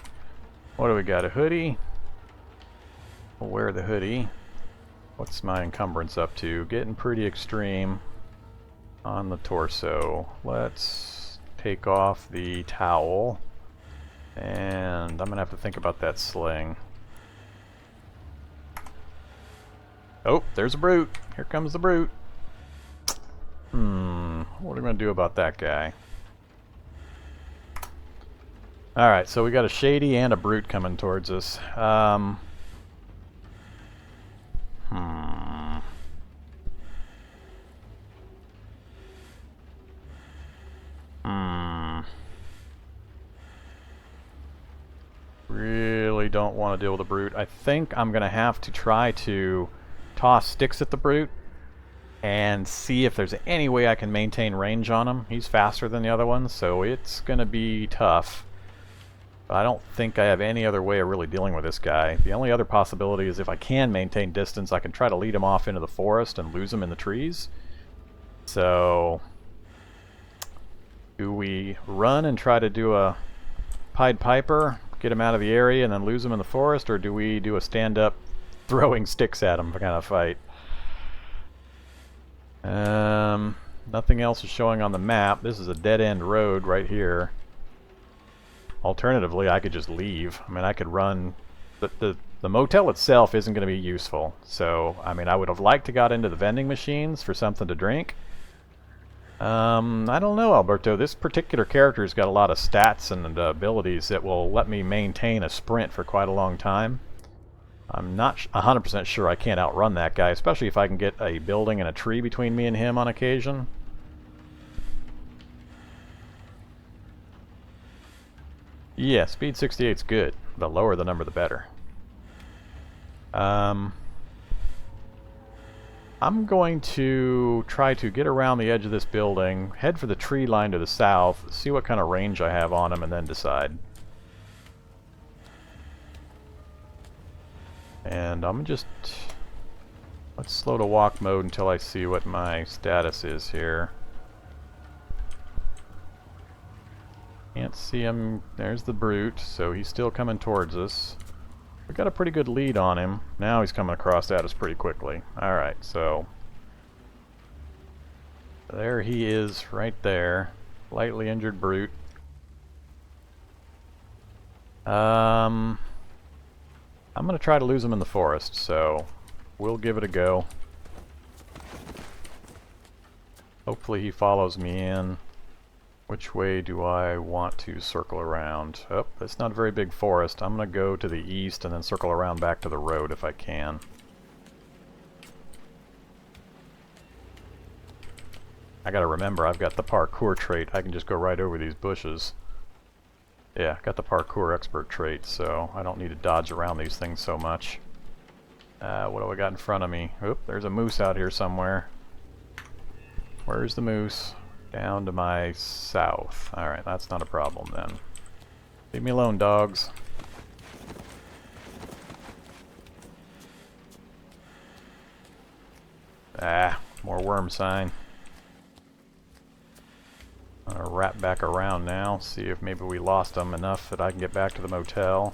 [SPEAKER 1] What do we got, a hoodie? We'll wear the hoodie. What's my encumbrance up to? Getting pretty extreme on the torso. Let's take off the towel, and I'm gonna have to think about that sling. Oh, there's a brute. Here comes the brute. What are we gonna do about that guy? Alright, so we got a shady and a brute coming towards us. Really don't want to deal with a brute. I think I'm gonna have to try to toss sticks at the brute and see if there's any way I can maintain range on him. He's faster than the other ones, so it's gonna be tough. But I don't think I have any other way of really dealing with this guy. The only other possibility is if I can maintain distance, I can try to lead him off into the forest and lose him in the trees. So do we run and try to do a Pied Piper, get him out of the area and then lose him in the forest, or do we do a stand-up throwing sticks at him kind of fight? Nothing else is showing on the map. This is a dead-end road right here. Alternatively, I could just leave. I mean, I could run. The motel itself isn't going to be useful. So, I mean, I would have liked to got into the vending machines for something to drink. I don't know, Alberto. This particular character's got a lot of stats and abilities that will let me maintain a sprint for quite a long time. I'm not 100% sure I can't outrun that guy, especially if I can get a building and a tree between me and him on occasion. Yeah, speed 68's good. The lower the number, the better. I'm going to try to get around the edge of this building, head for the tree line to the south, see what kind of range I have on him, and then decide. And I'm just... let's slow to walk mode until I see what my status is here. Can't see him. There's the brute, so he's still coming towards us. We got a pretty good lead on him. Now he's coming across at us pretty quickly. Alright, so... there he is, right there. Lightly injured brute. I'm going to try to lose him in the forest, so we'll give it a go. Hopefully he follows me in. Which way do I want to circle around? Oh, it's not a very big forest. I'm going to go to the east and then circle around back to the road if I can. I gotta remember, I've got the parkour trait. I can just go right over these bushes. Yeah, got the parkour expert trait, so I don't need to dodge around these things so much. What do I got in front of me? Oop, there's a moose out here somewhere. Where's the moose? Down to my south. Alright, that's not a problem then. Leave me alone, dogs. Ah, more worm sign. I'm gonna wrap back around now, see if maybe we lost them enough that I can get back to the motel.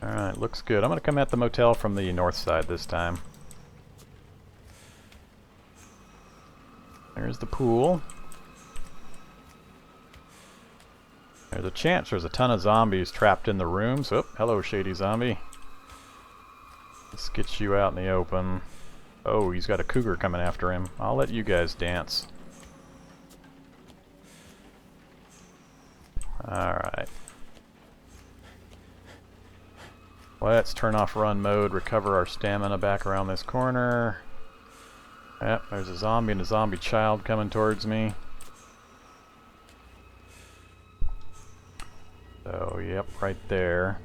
[SPEAKER 1] Alright, looks good. I'm gonna come at the motel from the north side this time. There's the pool. There's a chance there's a ton of zombies trapped in the rooms. Oh, hello, shady zombie. Let's get you out in the open. Oh, he's got a cougar coming after him. I'll let you guys dance. Alright. Let's turn off run mode, recover our stamina back around this corner. Yep, there's a zombie and a zombie child coming towards me. So, yep, right there.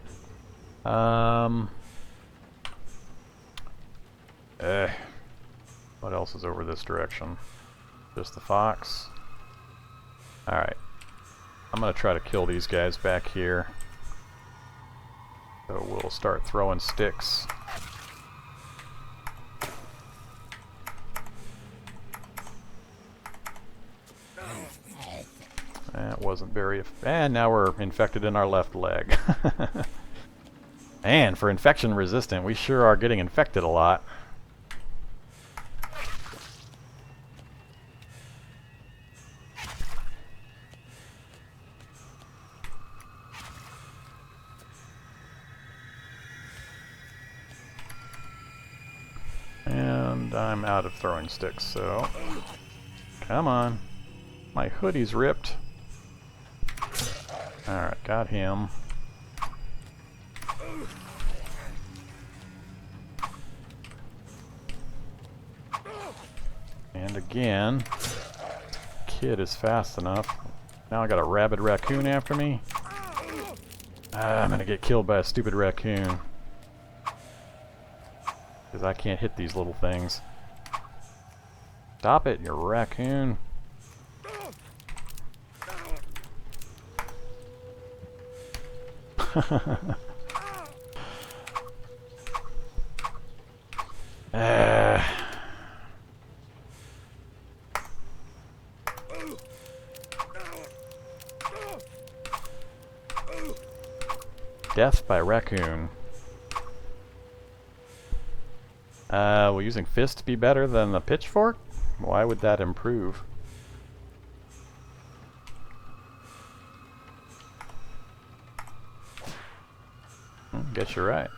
[SPEAKER 1] What else is over this direction? Just the fox. Alright. I'm gonna try to kill these guys back here. So we'll start throwing sticks. That wasn't very... and now we're infected in our left leg. And for infection resistant, we sure are getting infected a lot. And I'm out of throwing sticks, so... come on. My hoodie's ripped. Alright, got him. And again, kid is fast enough. Now I got a rabid raccoon after me. I'm gonna get killed by a stupid raccoon. Because I can't hit these little things. Stop it, you raccoon. Death by raccoon. Will using fist be better than the pitchfork? Why would that improve? Guess you're right.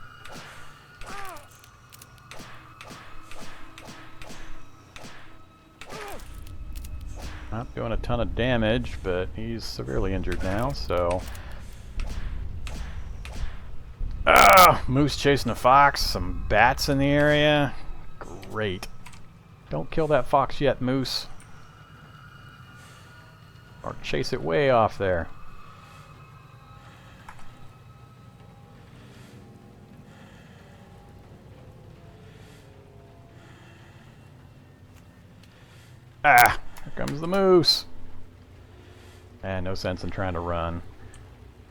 [SPEAKER 1] Not doing a ton of damage, but he's severely injured now, so... ah! Moose chasing a fox, some bats in the area. Great. Don't kill that fox yet, Moose. Or chase it way off there. Ah! Here comes the moose! And no sense in trying to run.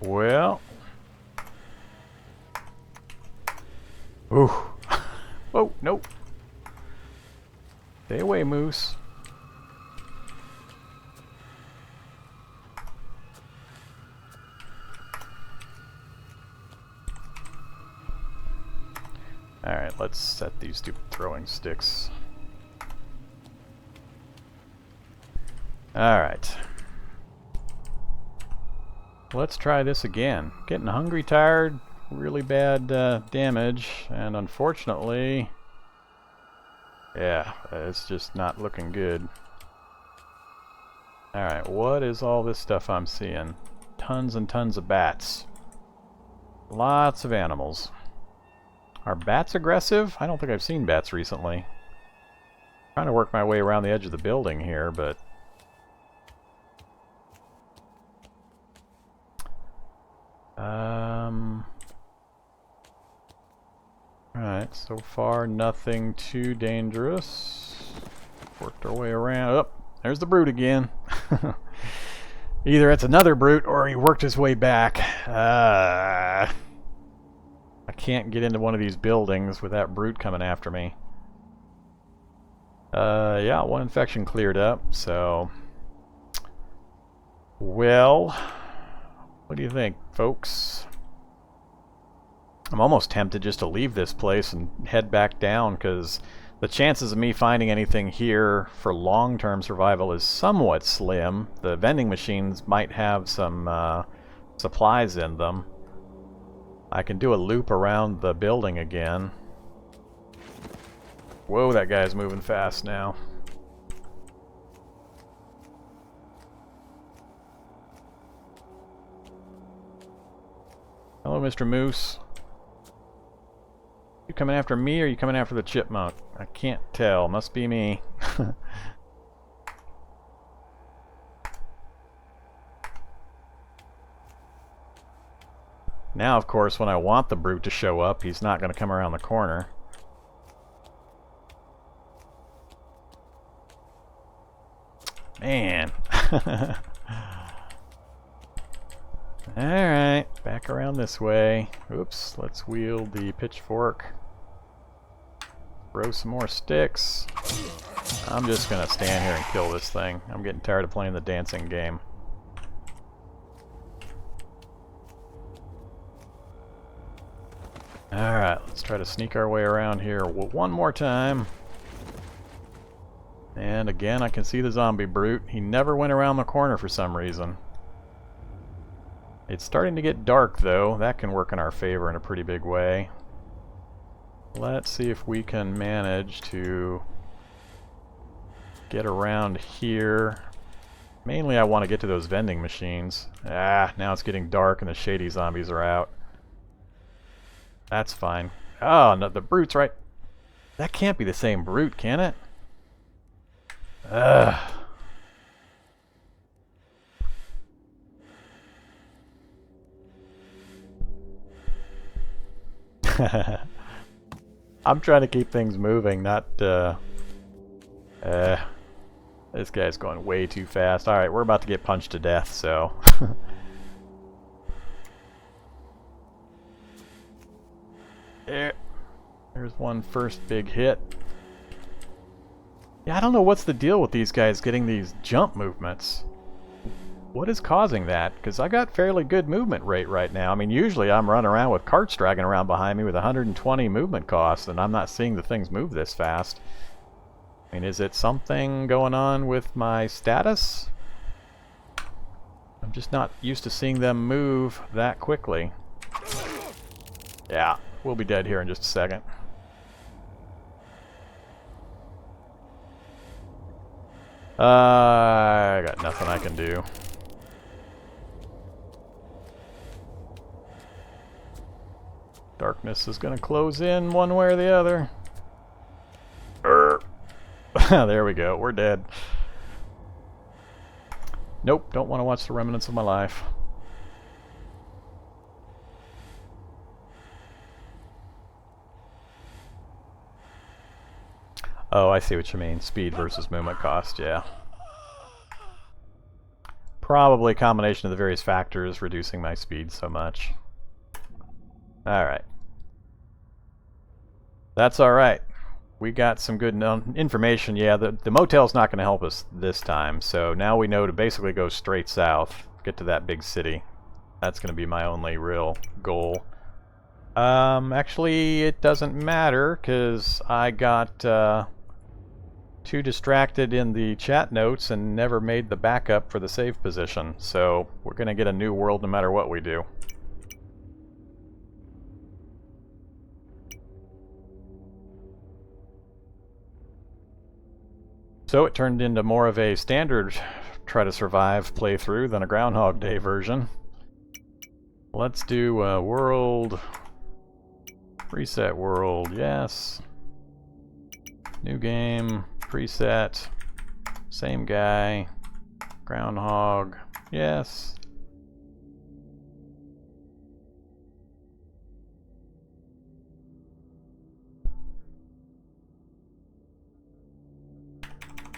[SPEAKER 1] Well... Ooh! Oh, nope! Stay away, moose. Alright, let's set these stupid throwing sticks. Alright. Let's try this again. Getting hungry, tired, really bad damage, and unfortunately... yeah, it's just not looking good. Alright, what is all this stuff I'm seeing? Tons and tons of bats. Lots of animals. Are bats aggressive? I don't think I've seen bats recently. Trying to work my way around the edge of the building here, but... Alright, so far nothing too dangerous. Worked our way around. Oh, there's the brute again. Either it's another brute or he worked his way back. I can't get into one of these buildings with that brute coming after me. Yeah, one infection cleared up, so... well... what do you think, folks? I'm almost tempted just to leave this place and head back down, because the chances of me finding anything here for long-term survival is somewhat slim. The vending machines might have some supplies in them. I can do a loop around the building again. Whoa, that guy's moving fast now. Hello, Mr. Moose. You coming after me or are you coming after the chipmunk? I can't tell. Must be me. Now, of course, when I want the brute to show up, he's not going to come around the corner. Man. Alright, back around this way. Oops, let's wield the pitchfork. Throw some more sticks. I'm just gonna stand here and kill this thing. I'm getting tired of playing the dancing game. Alright, let's try to sneak our way around here one more time. And again, I can see the zombie brute. He never went around the corner for some reason. It's starting to get dark, though. That can work in our favor in a pretty big way. Let's see if we can manage to get around here. Mainly I want to get to those vending machines. Ah, now it's getting dark and the shady zombies are out. That's fine. Oh, no, the brute's right. That can't be the same brute, can it? Ugh. I'm trying to keep things moving, not, this guy's going way too fast. Alright, we're about to get punched to death, so... There's one first big hit. Yeah, I don't know what's the deal with these guys getting these jump movements. What is causing that? Because I got fairly good movement rate right now. I mean, usually I'm running around with carts dragging around behind me with 120 movement cost, and I'm not seeing the things move this fast. I mean, is it something going on with my status? I'm just not used to seeing them move that quickly. Yeah, we'll be dead here in just a second. I got nothing I can do. Darkness is going to close in one way or the other. There we go. We're dead. Nope, don't want to watch the remnants of my life. Oh, I see what you mean. Speed versus movement cost, yeah. Probably a combination of the various factors reducing my speed so much. Alright. That's alright. We got some good information. Yeah, the motel's not going to help us this time, so now we know to basically go straight south, get to that big city. That's going to be my only real goal. Actually, it doesn't matter, because I got too distracted in the chat notes and never made the backup for the save position, so we're going to get a new world no matter what we do. So it turned into more of a standard try to survive playthrough than a Groundhog Day version. Let's do a world, reset world, yes. New game, preset, same guy, Groundhog, yes.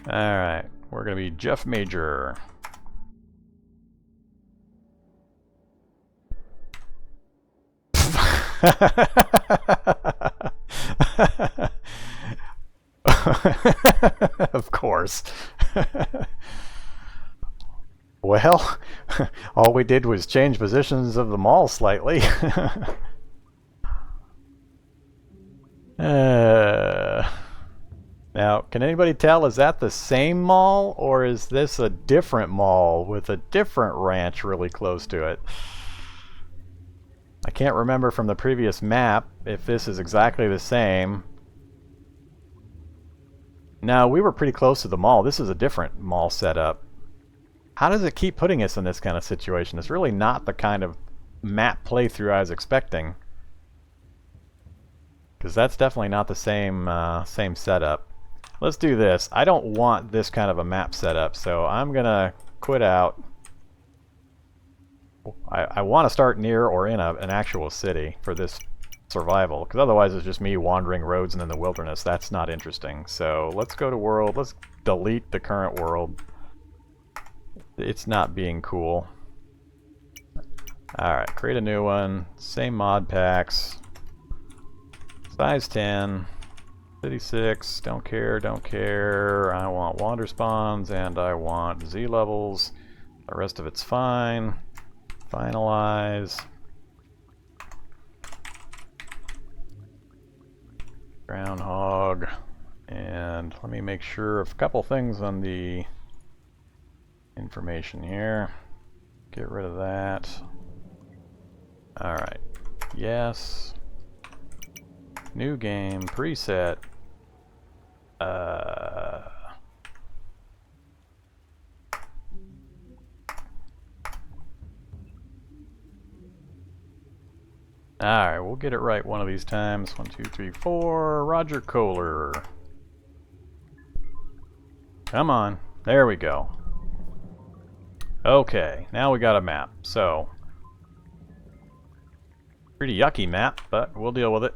[SPEAKER 1] Alright, we're going to be Jeff Major. Of course. Well, all we did was change positions of the mall slightly. Now, can anybody tell, is that the same mall, or is this a different mall with a different ranch really close to it? I can't remember from the previous map if this is exactly the same. No, we were pretty close to the mall. This is a different mall setup. How does it keep putting us in this kind of situation? It's really not the kind of map playthrough I was expecting. Because that's definitely not the same same setup. Let's do this. I don't want this kind of a map setup, so I'm going to quit out. I want to start near or in an actual city for this survival, because otherwise it's just me wandering roads and in the wilderness. That's not interesting. So let's go to world. Let's delete the current world. It's not being cool. Alright, create a new one. Same mod packs. Size 10. City 6. Don't care, don't care. I want wander spawns and I want Z levels. The rest of it's fine. Finalize. Groundhog. And let me make sure of a couple things on the information here. Get rid of that. Alright. Yes. New game. Preset. Alright, we'll get it right one of these times. 1, 2, 3, 4. Roger Kohler. Come on. There we go. Okay, now we got a map. So, pretty yucky map, but we'll deal with it.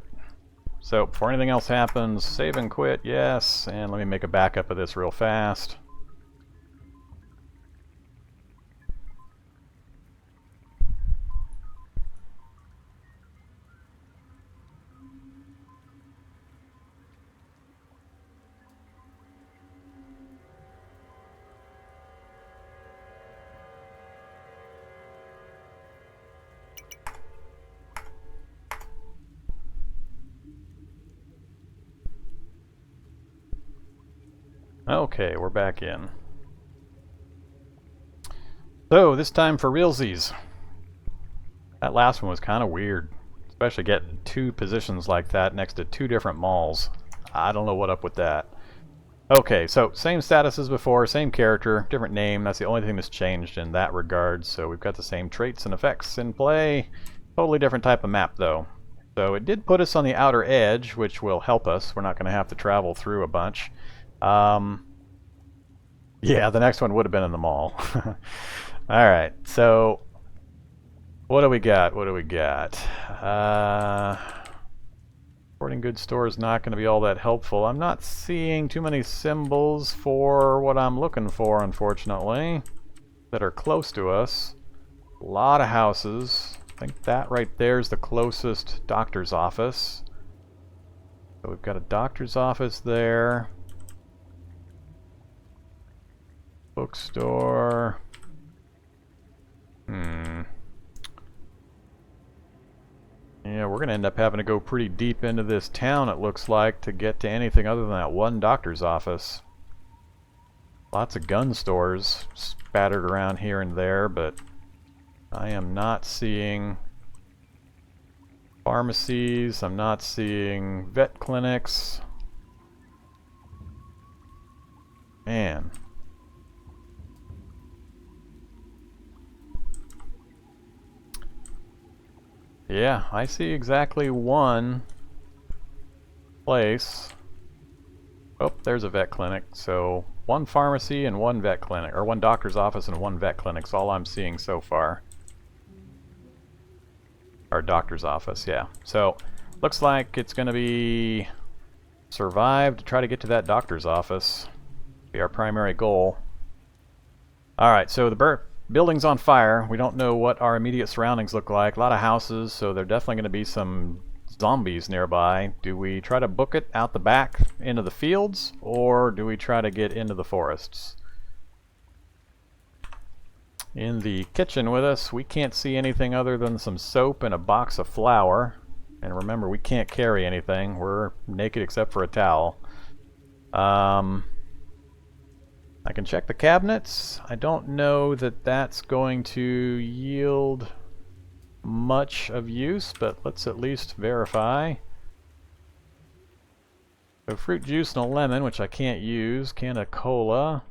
[SPEAKER 1] So, before anything else happens, save and quit, yes. And let me make a backup of this real fast. Okay, we're back in. So, this time for realsies. That last one was kind of weird. Especially getting two positions like that next to two different malls. I don't know what up with that. Okay, so same status as before, same character, different name. That's the only thing that's changed in that regard. So we've got the same traits and effects in play. Totally different type of map though. So it did put us on the outer edge, which will help us. We're not going to have to travel through a bunch. Yeah, the next one would have been in the mall. Alright, so what do we got? What do we got? Sporting goods store is not going to be all that helpful. I'm not seeing too many symbols for what I'm looking for, unfortunately, that are close to us. A lot of houses. I think that right there is the closest doctor's office. So we've got a doctor's office there. Bookstore. Yeah, we're going to end up having to go pretty deep into this town, it looks like, to get to anything other than that one doctor's office. Lots of gun stores spattered around here and there, but I am not seeing pharmacies. I'm not seeing vet clinics. Man. Yeah, I see exactly one place. Oh, there's a vet clinic. So one pharmacy and one vet clinic, or one doctor's office and one vet clinic's all I'm seeing so far. Or doctor's office, yeah. So looks like it's going to be survive to try to get to that doctor's office. Be our primary goal. Alright, so the building's on fire. We don't know what our immediate surroundings look like. A lot of houses, so there are definitely going to be some zombies nearby. Do we try to book it out the back into the fields, or do we try to get into the forests? In the kitchen with us, we can't see anything other than some soap and a box of flour. And remember, we can't carry anything. We're naked except for a towel. I can check the cabinets. I don't know that that's going to yield much of use, but let's at least verify. So fruit juice and a lemon, which I can't use. Can of cola.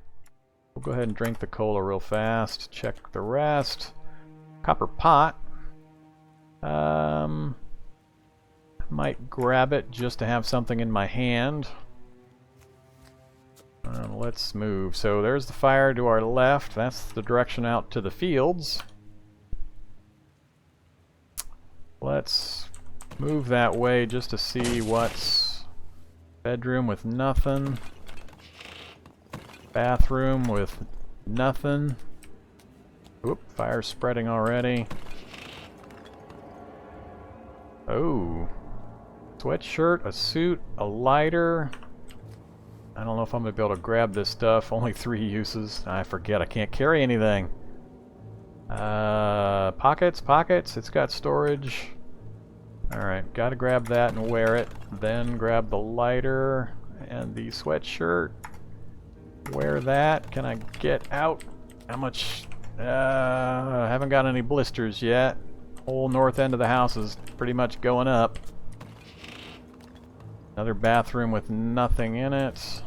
[SPEAKER 1] We'll go ahead and drink the cola real fast. Check the rest. Copper pot. Might grab it just to have something in my hand. Let's move. So there's the fire to our left. That's the direction out to the fields. Let's move that way just to see what's bedroom with nothing. Bathroom with nothing. Oop, fire's spreading already. Oh. Sweatshirt, a suit, a lighter. I don't know if I'm going to be able to grab this stuff. Only 3 uses. I forget. I can't carry anything. Pockets, pockets. It's got storage. Alright, got to grab that and wear it. Then grab the lighter and the sweatshirt. Wear that. Can I get out? How much? I haven't got any blisters yet. Whole north end of the house is pretty much going up. Another bathroom with nothing in it.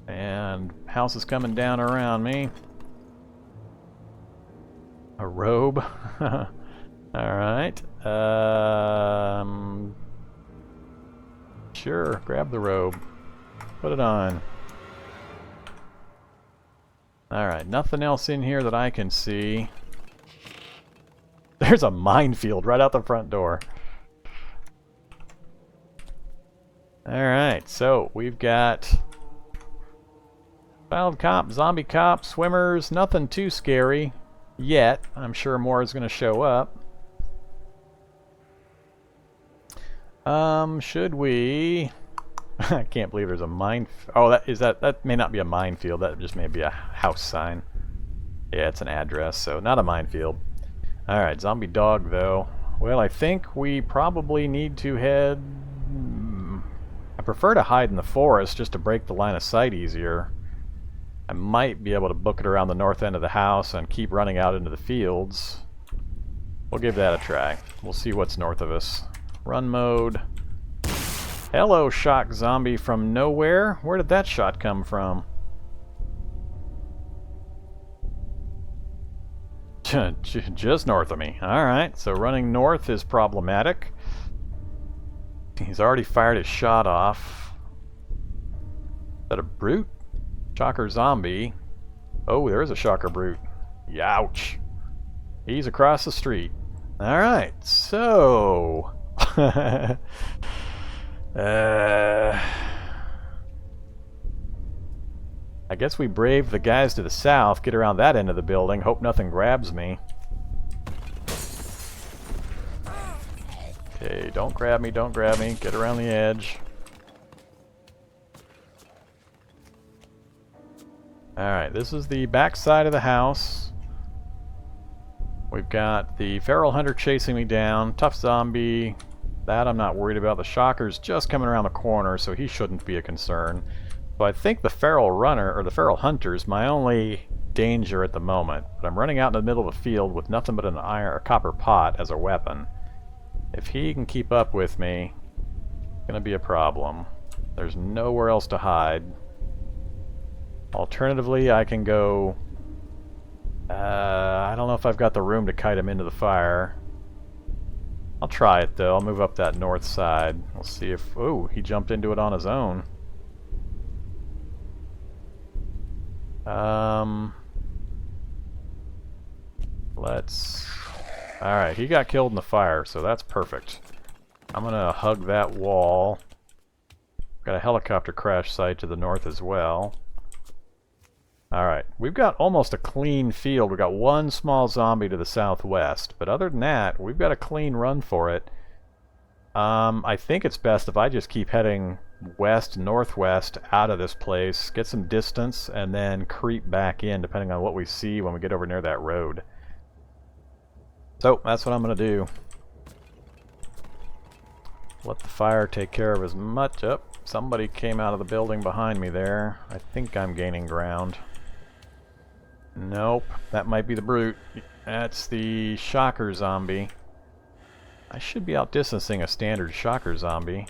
[SPEAKER 1] And house is coming down around me. A robe. Alright. Sure, grab the robe. Put it on. Alright, nothing else in here that I can see. There's a minefield right out the front door. Alright, so we've got wild cop, zombie cop, swimmers, nothing too scary yet. I'm sure more is going to show up. Should we... I can't believe there's a mine... Oh, that may not be a minefield. That just may be a house sign. Yeah, it's an address, so not a minefield. Alright, zombie dog, though. Well, I think we probably need to head... I prefer to hide in the forest just to break the line of sight easier. I might be able to book it around the north end of the house and keep running out into the fields. We'll give that a try. We'll see what's north of us. Run mode. Hello, shock zombie from nowhere. Where did that shot come from? Just north of me. Alright, so running north is problematic. He's already fired his shot off. that a brute? Shocker zombie. Oh, there is a shocker brute. Youch. He's across the street. Alright, so... I guess we brave the guys to the south, get around that end of the building, hope nothing grabs me. Okay, don't grab me, don't grab me. Get around the edge. Alright, this is the back side of the house. We've got the feral hunter chasing me down. Tough zombie. That I'm not worried about. The shocker's just coming around the corner, so he shouldn't be a concern. So I think the feral runner, or the feral hunter's my only danger at the moment. But I'm running out in the middle of the field with nothing but an iron or copper pot as a weapon. If he can keep up with me, it's gonna be a problem. There's nowhere else to hide. Alternatively, I can go... I don't know if I've got the room to kite him into the fire. I'll try it though. I'll move up that north side. We'll see if... Oh, he jumped into it on his own. Let's... Alright, he got killed in the fire, so that's perfect. I'm gonna hug that wall. Got a helicopter crash site to the north as well. Alright, we've got almost a clean field. We've got one small zombie to the southwest, but other than that, we've got a clean run for it. I think it's best if I just keep heading west, northwest, out of this place, get some distance, and then creep back in, depending on what we see when we get over near that road. So, that's what I'm going to do. Let the fire take care of as much... Oh, somebody came out of the building behind me there. I think I'm gaining ground. Nope, that might be the brute. That's the shocker zombie. I should be outdistancing a standard shocker zombie.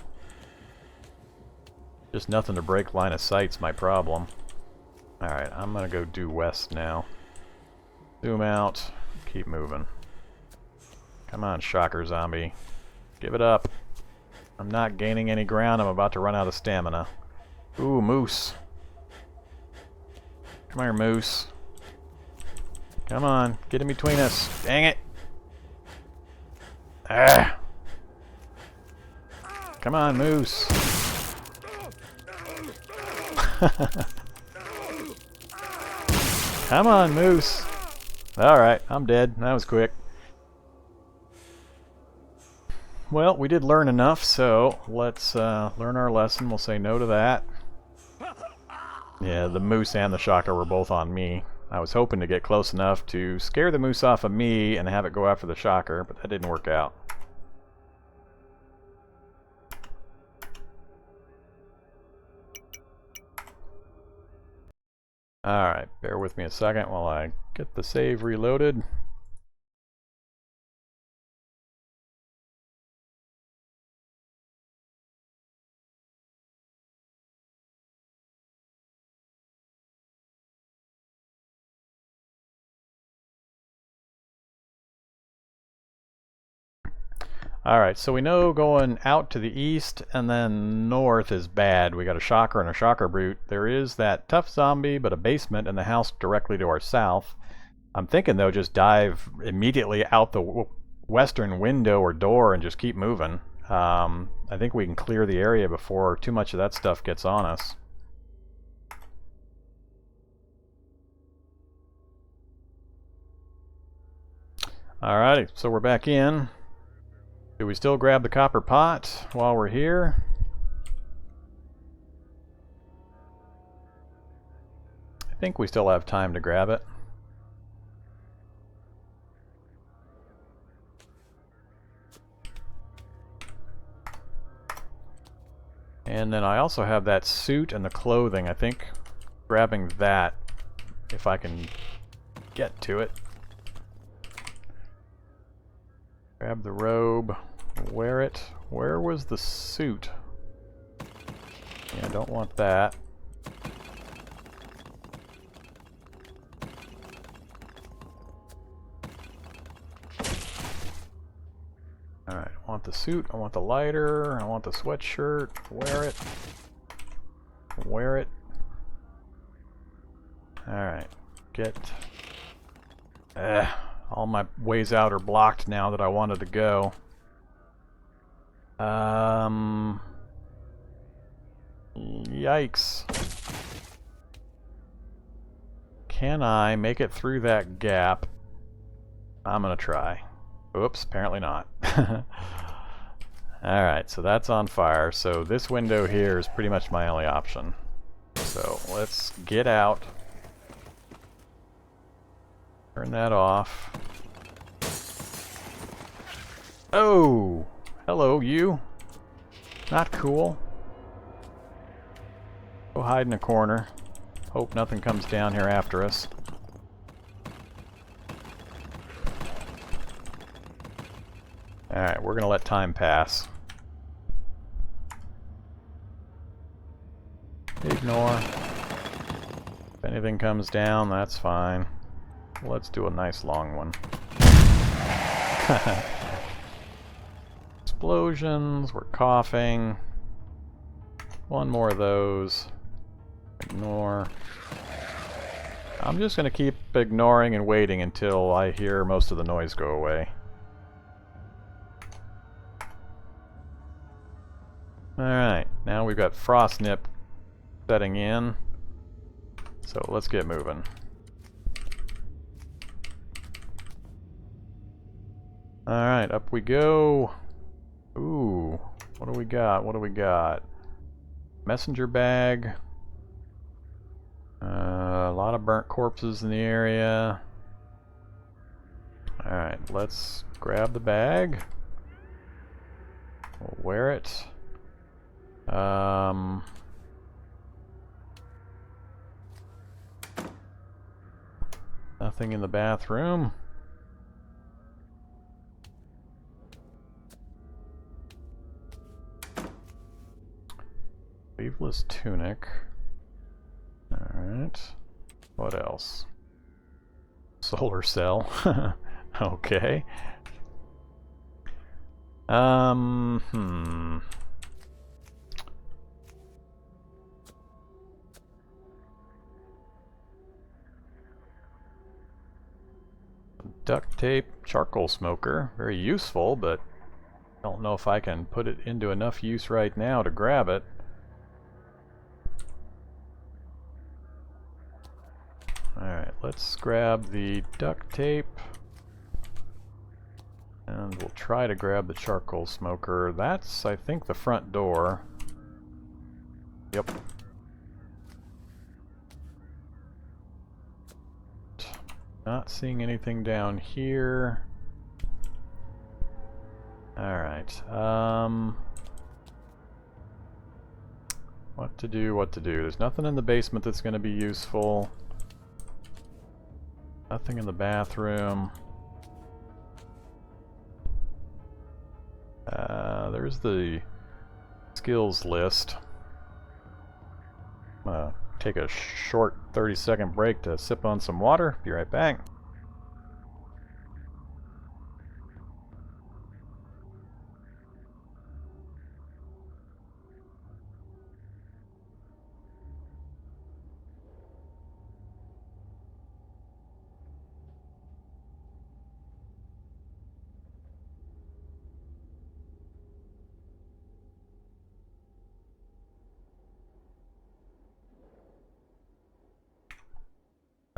[SPEAKER 1] Just nothing to break line of sight's my problem. Alright, I'm gonna go due west now. Zoom out, keep moving. Come on, shocker zombie. Give it up. I'm not gaining any ground, I'm about to run out of stamina. Ooh, moose. Come here, moose. Come on, get in between us. Dang it! Ah! Come on, moose. Come on, moose. Alright, I'm dead. That was quick. Well, we did learn enough, so let's learn our lesson. We'll say no to that. Yeah, the moose and the shocker were both on me. I was hoping to get close enough to scare the moose off of me and have it go after the shocker, but that didn't work out. Alright, bear with me a second while I get the save reloaded. Alright, so we know going out to the east and then north is bad. We got a shocker and a shocker brute. There is that tough zombie, but a basement in the house directly to our south. I'm thinking though, just dive immediately out the western window or door and just keep moving. I think we can clear the area before too much of that stuff gets on us. Alrighty, so we're back in. Do we still grab the copper pot while we're here? I think we still have time to grab it. And then I also have that suit and the clothing. I think grabbing that, if I can get to it. Grab the robe, wear it. Where was the suit? Yeah, I don't want that. Alright, I want the suit, I want the lighter, I want the sweatshirt. Wear it. Wear it. Alright, get... all my ways out are blocked now that I wanted to go. Yikes. Can I make it through that gap? I'm gonna try. Oops, apparently not. Alright, so that's on fire. So this window here is pretty much my only option. So let's get out. Turn that off. Oh! Hello, you. Not cool. Go hide in a corner. Hope nothing comes down here after us. Alright, we're gonna let time pass. Ignore. If anything comes down, that's fine. Let's do a nice long one. Explosions, we're coughing. One more of those. Ignore. I'm just gonna keep ignoring and waiting until I hear most of the noise go away. Alright, now we've got frost nip setting in. So let's get moving. Alright, up we go. Ooh, what do we got? What do we got? Messenger bag. A lot of burnt corpses in the area. Alright, let's grab the bag. We'll wear it. Nothing in the bathroom. Sleeveless tunic. Alright. What else? Solar cell. Okay. Duct tape, charcoal smoker. Very useful, but I don't know if I can put it into enough use right now to grab it. Alright, let's grab the duct tape. And we'll try to grab the charcoal smoker. That's, I think, the front door. Yep. Not seeing anything down here. Alright, what to do, what to do. There's nothing in the basement that's going to be useful. Nothing in the bathroom. There's the skills list. I'm gonna take a short 30-second break to sip on some water. Be right back.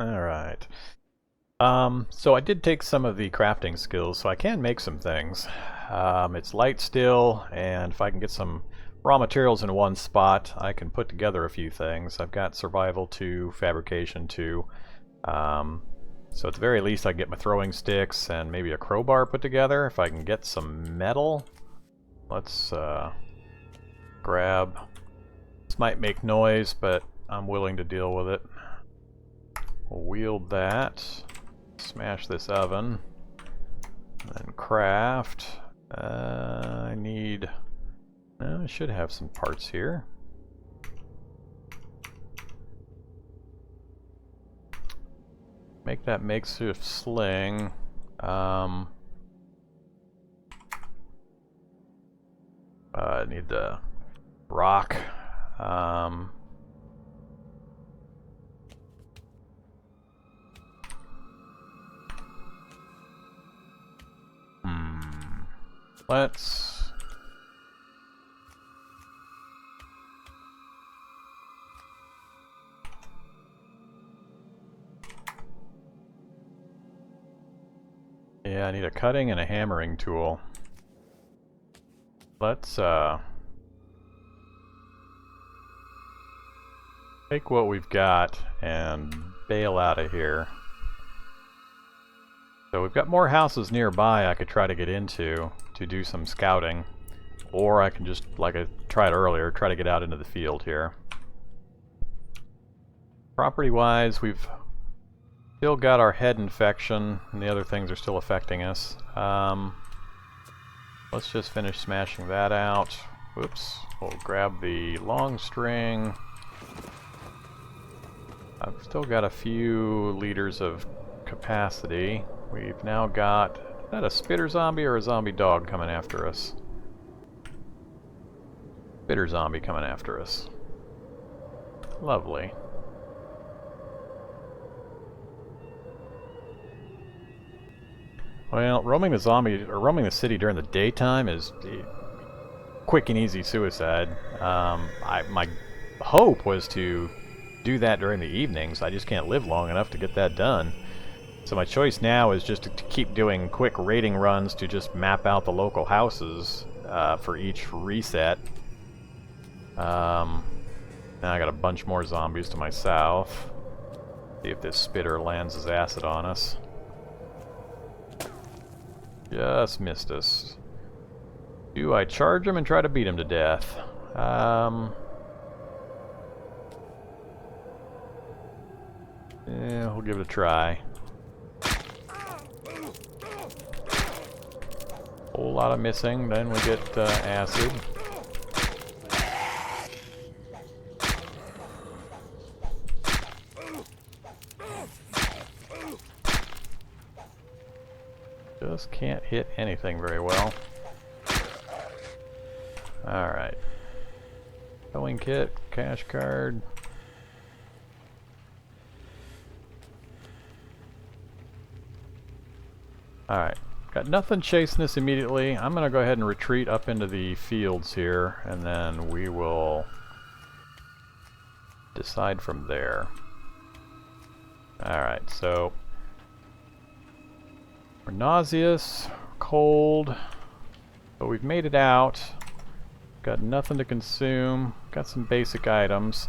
[SPEAKER 1] Alright. So I did take some of the crafting skills, so I can make some things. It's light still, and if I can get some raw materials in one spot, I can put together a few things. I've got survival 2, fabrication 2. So at the very least I can get my throwing sticks and maybe a crowbar put together. If I can get some metal, let's grab. This might make noise, but I'm willing to deal with it. We'll wield that, smash this oven, then craft. I need... I should have some parts here. Make that makeshift sling. I need the rock. Let's... Yeah, I need a cutting and a hammering tool. Let's take what we've got and bail out of here. So we've got more houses nearby I could try to get into to do some scouting. Or I can just, like I tried earlier, try to get out into the field here. Property-wise, we've still got our head infection, and the other things are still affecting us. Let's just finish smashing that out. Whoops. We'll grab the long string. I've still got a few liters of capacity. We've now got... Is that a spitter zombie or a zombie dog coming after us? Spitter zombie coming after us. Lovely. Well, roaming the city during the daytime is quick and easy suicide. My hope was to do that during the evenings. I just can't live long enough to get that done. So my choice now is just to keep doing quick raiding runs to just map out the local houses for each reset. Now I got a bunch more zombies to my south. See if this spitter lands his acid on us. Just missed us. Do I charge him and try to beat him to death? Yeah, we'll give it a try. Whole lot of missing, then we get acid. Just can't hit anything very well. Alright. Towing kit, cash card. Alright. Got nothing chasing us immediately. I'm going to go ahead and retreat up into the fields here, and then we will decide from there. Alright, so we're nauseous, cold, but we've made it out. Got nothing to consume. Got some basic items.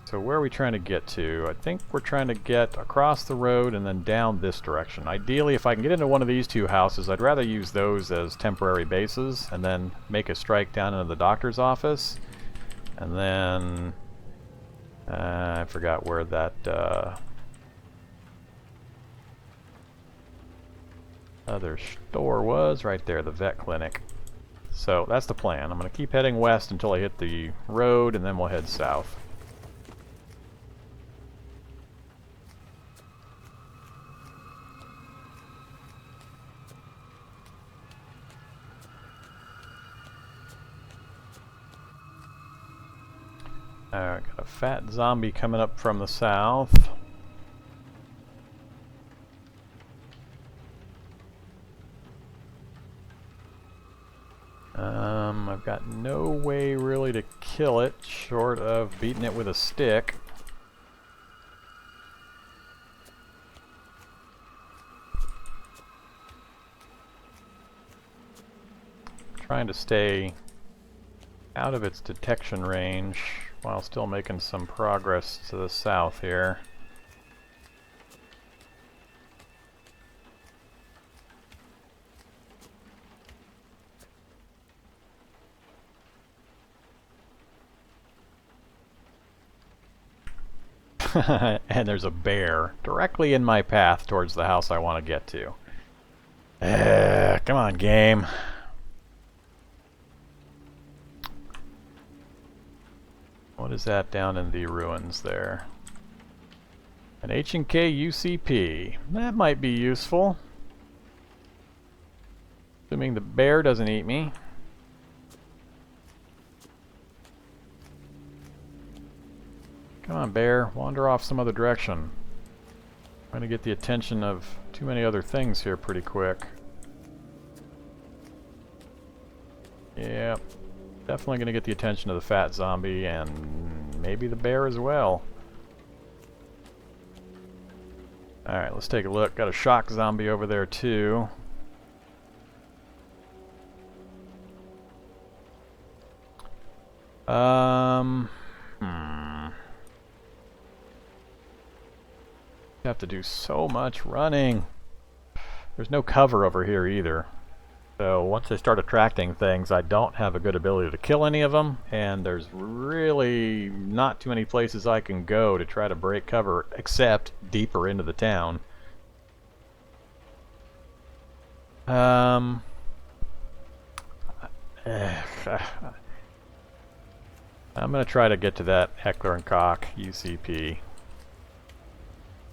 [SPEAKER 1] So where are we trying to get to? I think we're trying to get across the road and then down this direction. Ideally, if I can get into one of these two houses, I'd rather use those as temporary bases and then make a strike down into the doctor's office. And then... I forgot where that... other store was. Right there, the vet clinic. So that's the plan. I'm going to keep heading west until I hit the road, and then we'll head south. Alright, got a fat zombie coming up from the south. I've got no way really to kill it, short of beating it with a stick. Trying to stay out of its detection range while still making some progress to the south here. And there's a bear directly in my path towards the house I want to get to. Come on, game. What is that down in the ruins there? An H&K UCP. That might be useful. Assuming the bear doesn't eat me. Come on, bear. Wander off some other direction. I'm going to get the attention of too many other things here pretty quick. Yeah, definitely going to get the attention of the fat zombie and maybe the bear as well. Alright, let's take a look. Got a shock zombie over there too. Have to do so much running. There's no cover over here either. So once they start attracting things, I don't have a good ability to kill any of them, and there's really not too many places I can go to try to break cover except deeper into the town. I'm gonna try to get to that Heckler and Koch UCP.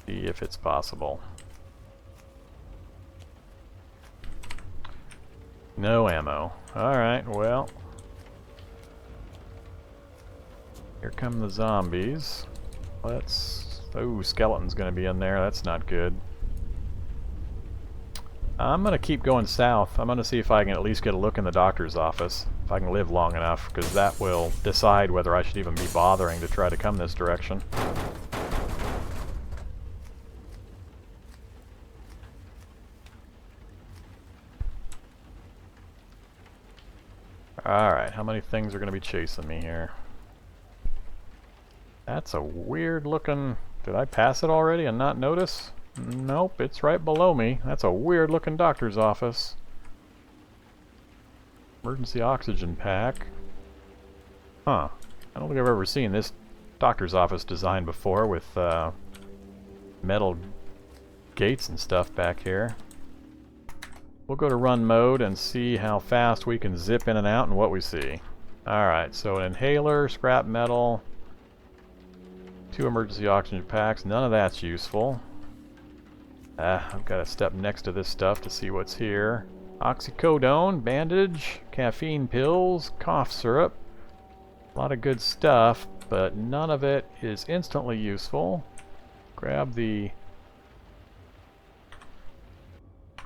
[SPEAKER 1] See if it's possible. No ammo. Alright, well. Here come the zombies. Let's... Oh, skeleton's gonna be in there. That's not good. I'm gonna keep going south. I'm gonna see if I can at least get a look in the doctor's office. If I can live long enough, because that will decide whether I should even be bothering to try to come this direction. Alright, how many things are going to be chasing me here? That's a weird looking... Did I pass it already and not notice? Nope, it's right below me. That's a weird looking doctor's office. Emergency oxygen pack. Huh. I don't think I've ever seen this doctor's office design before with metal gates and stuff back here. We'll go to run mode and see how fast we can zip in and out and what we see. Alright, so an inhaler, scrap metal, 2 emergency oxygen packs, none of that's useful. I've got to step next to this stuff to see what's here. Oxycodone, bandage, caffeine pills, cough syrup. A lot of good stuff, but none of it is instantly useful. Grab the...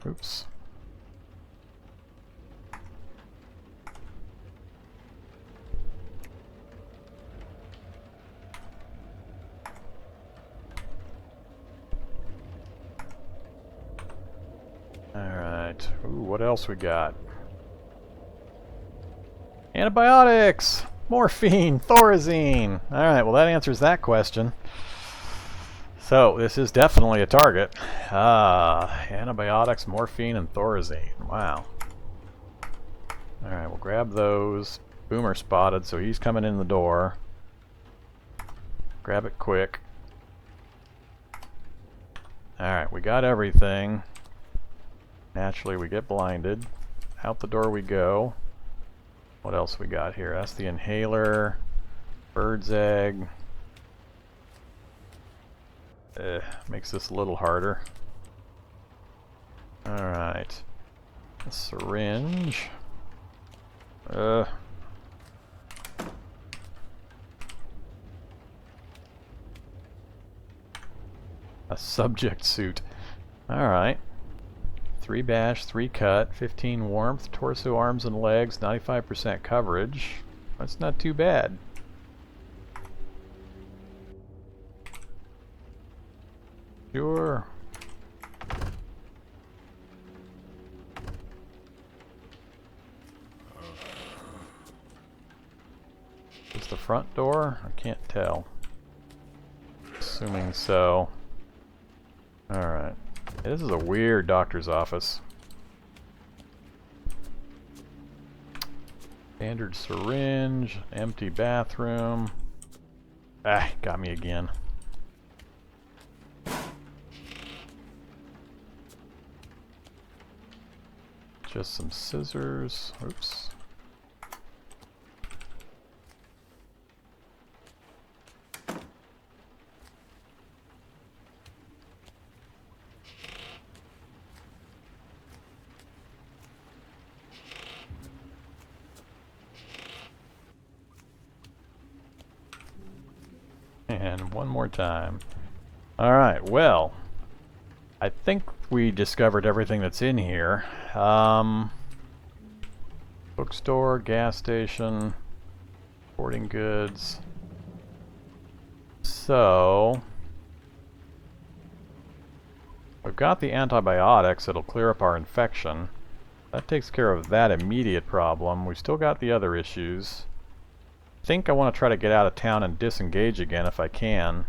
[SPEAKER 1] Oops. Alright, ooh, what else we got? Antibiotics! Morphine! Thorazine! Alright, well that answers that question. So, this is definitely a target. Antibiotics, morphine, and Thorazine. Wow. Alright, we'll grab those. Boomer spotted, so he's coming in the door. Grab it quick. Alright, we got everything. Naturally, we get blinded. Out the door we go. What else we got here? That's the inhaler. Bird's egg. Makes this a little harder. Alright. A syringe. A subject suit. Alright. 3 bash, 3 cut, 15 warmth, torso, arms, and legs, 95% coverage. That's not too bad. Sure. Is the front door? I can't tell. Assuming so. Alright. This is a weird doctor's office. Standard syringe, empty bathroom. Got me again. Just some scissors. Oops. And one more time. Alright, well, I think we discovered everything that's in here. Bookstore, gas station, sporting goods. So we've got the antibiotics that'll clear up our infection. That takes care of that immediate problem. We've still got the other issues. I think I want to try to get out of town and disengage again if I can.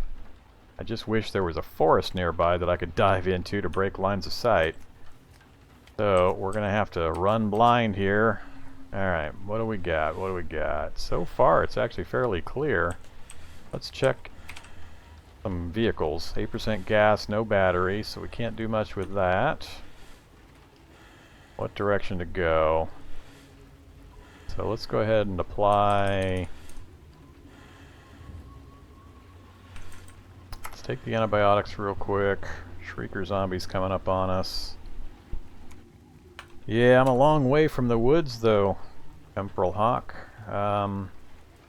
[SPEAKER 1] I just wish there was a forest nearby that I could dive into to break lines of sight. So we're going to have to run blind here. Alright, what do we got? What do we got? So far it's actually fairly clear. Let's check some vehicles. 8% gas, no battery, so we can't do much with that. What direction to go? So let's go ahead and apply. Let's take the antibiotics real quick. Shrieker zombies coming up on us. Yeah, I'm a long way from the woods though, Temporal Hawk. I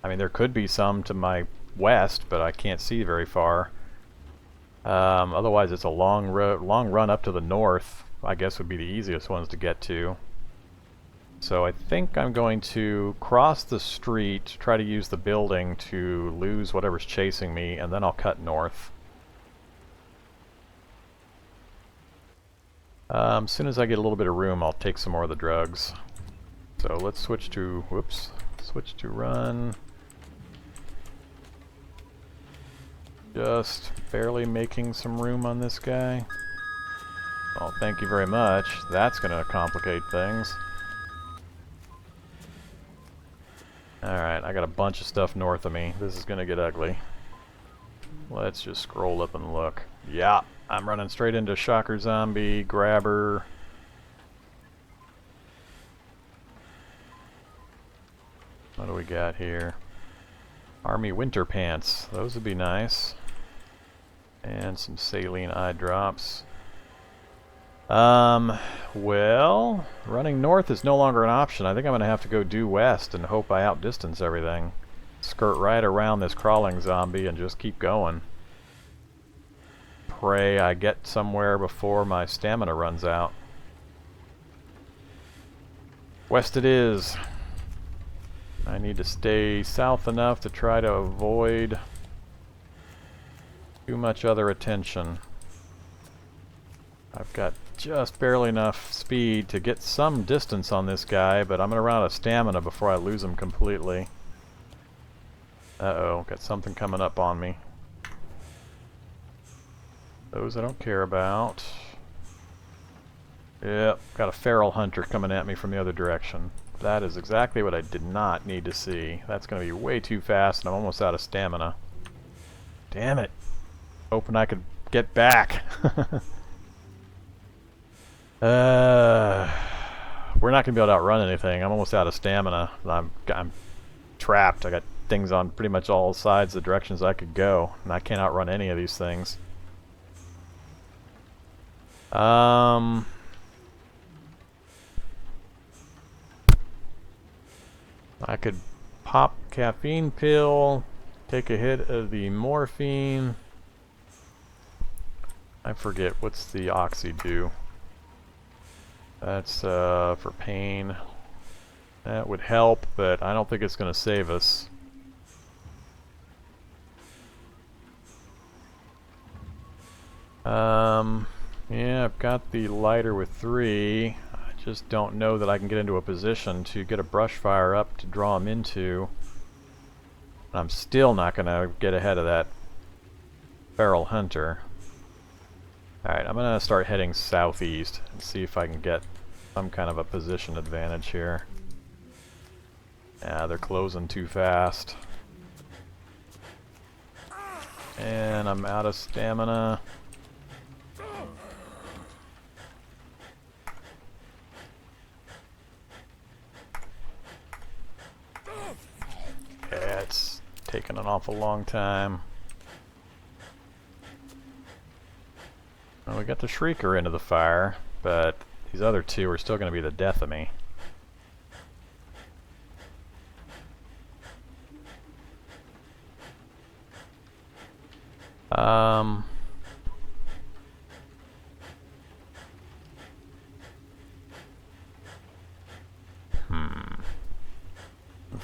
[SPEAKER 1] mean, there could be some to my west, but I can't see very far. Otherwise it's a long run up to the north. I guess would be the easiest ones to get to. So I think I'm going to cross the street, try to use the building to lose whatever's chasing me, and then I'll cut north. As soon as I get a little bit of room, I'll take some more of the drugs. So let's switch to, whoops, switch to run. Just barely making some room on this guy. Well, thank you very much. That's going to complicate things. Alright, I got a bunch of stuff north of me. This is going to get ugly. Let's just scroll up and look. Yeah, I'm running straight into Shocker Zombie, Grabber. What do we got here? Army Winter Pants. Those would be nice. And some saline eye drops. Well, running north is no longer an option. I think I'm going to have to go due west and hope I outdistance everything. Skirt right around this crawling zombie and just keep going. Pray I get somewhere before my stamina runs out. West it is. I need to stay south enough to try to avoid too much other attention. I've got just barely enough speed to get some distance on this guy, but I'm going to run out of stamina before I lose him completely. Uh-oh, got something coming up on me. Those I don't care about. Yep, got a feral hunter coming at me from the other direction. That is exactly what I did not need to see. That's going to be way too fast and I'm almost out of stamina. Damn it. Hoping I could get back. We're not going to be able to outrun anything. I'm almost out of stamina. I'm trapped. I got things on pretty much all sides, the directions I could go, and I can't outrun any of these things. I could pop caffeine pill, take a hit of the morphine. I forget, what's the oxy do? That's for pain. That would help, but I don't think it's going to save us. Yeah, I've got the lighter with 3. I just don't know that I can get into a position to get a brush fire up to draw them into. I'm still not going to get ahead of that feral hunter. Alright, I'm going to start heading southeast and see if I can get some kind of a position advantage here. Yeah, they're closing too fast. And I'm out of stamina. Yeah, it's taking an awful long time. Well, we got the Shrieker into the fire, but these other two are still going to be the death of me.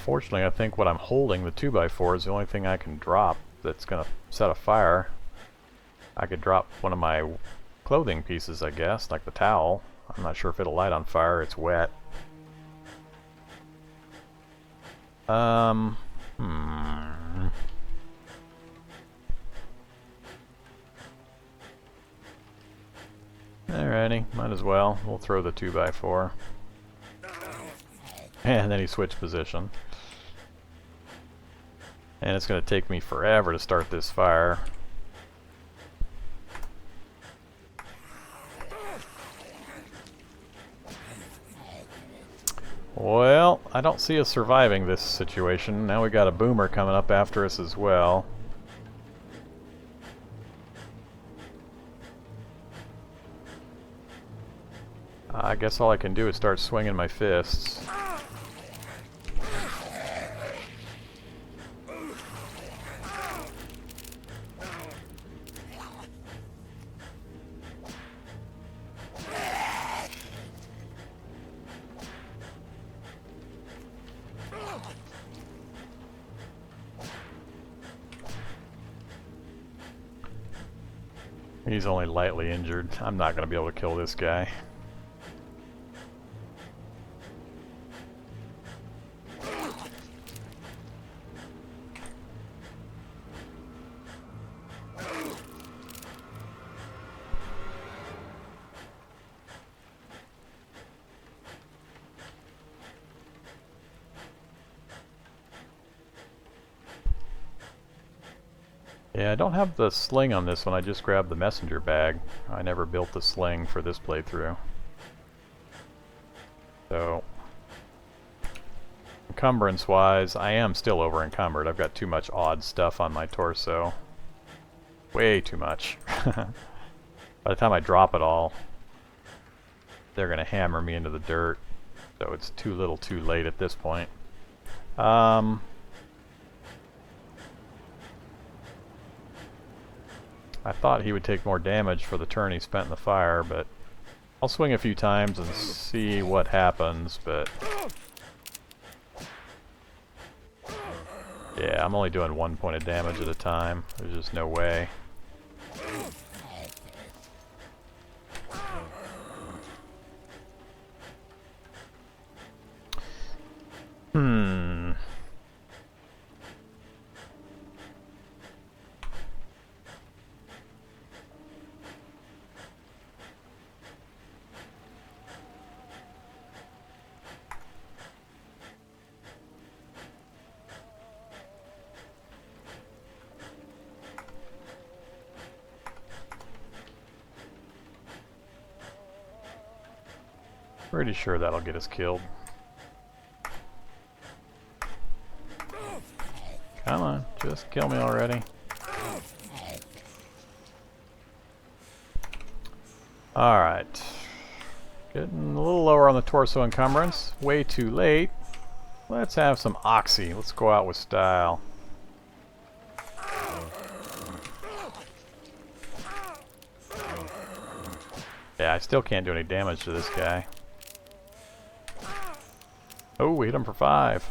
[SPEAKER 1] Unfortunately, I think what I'm holding, the 2x4, is the only thing I can drop that's going to set a fire. I could drop one of my clothing pieces, I guess, like the towel. I'm not sure if it'll light on fire. It's wet. Alrighty, might as well. We'll throw the 2x4. And then he switched position. And it's going to take me forever to start this fire. Well, I don't see us surviving this situation. Now we got a boomer coming up after us as well. I guess all I can do is start swinging my fists. He's only lightly injured. I'm not going to be able to kill this guy. Yeah, I don't have the sling on this one. I just grabbed the messenger bag. I never built the sling for this playthrough. So, encumbrance-wise, I am still over encumbered. I've got too much odd stuff on my torso. Way too much. By the time I drop it all, they're going to hammer me into the dirt. So it's too little too late at this point. I thought he would take more damage for the turn he spent in the fire, but I'll swing a few times and see what happens, but yeah, I'm only doing 1 point of damage at a time. There's just no way. Pretty sure that'll get us killed. Come on, just kill me already. Alright. Getting a little lower on the torso encumbrance. Way too late. Let's have some oxy. Let's go out with style. Yeah, I still can't do any damage to this guy. Oh, we hit him for 5.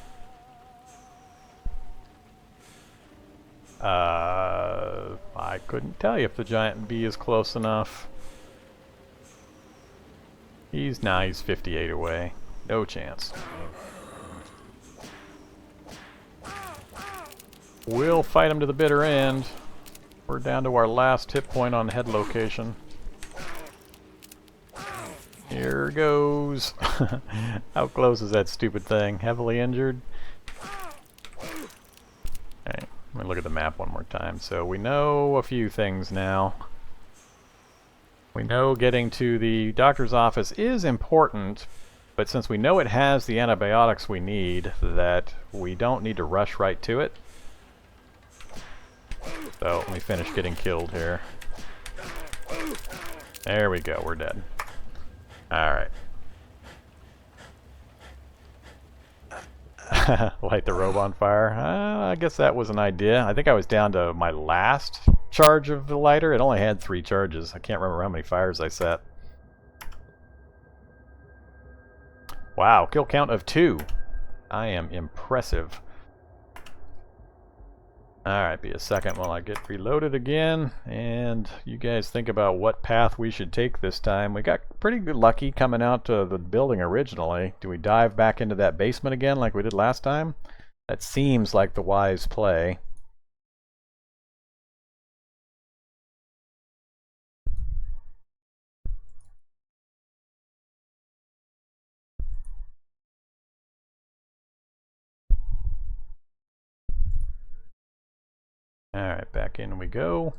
[SPEAKER 1] I couldn't tell you if the giant bee is close enough. He's 58 away. No chance. We'll fight him to the bitter end. We're down to our last hit point on head location. Here goes. How close is that stupid thing? Heavily injured? Okay, let me look at the map one more time. So we know a few things now. We know getting to the doctor's office is important, but since we know it has the antibiotics we need, that we don't need to rush right to it. So let me finish getting killed here. There we go, we're dead. Alright. Light the robe on fire. I guess that was an idea. I think I was down to my last charge of the lighter. It only had 3 charges. I can't remember how many fires I set. Wow, kill count of 2. I am impressive. Alright, be a second while I get reloaded again, and you guys think about what path we should take this time. We got pretty good lucky coming out to the building originally. Do we dive back into that basement again like we did last time? That seems like the wise play. Alright, back in we go.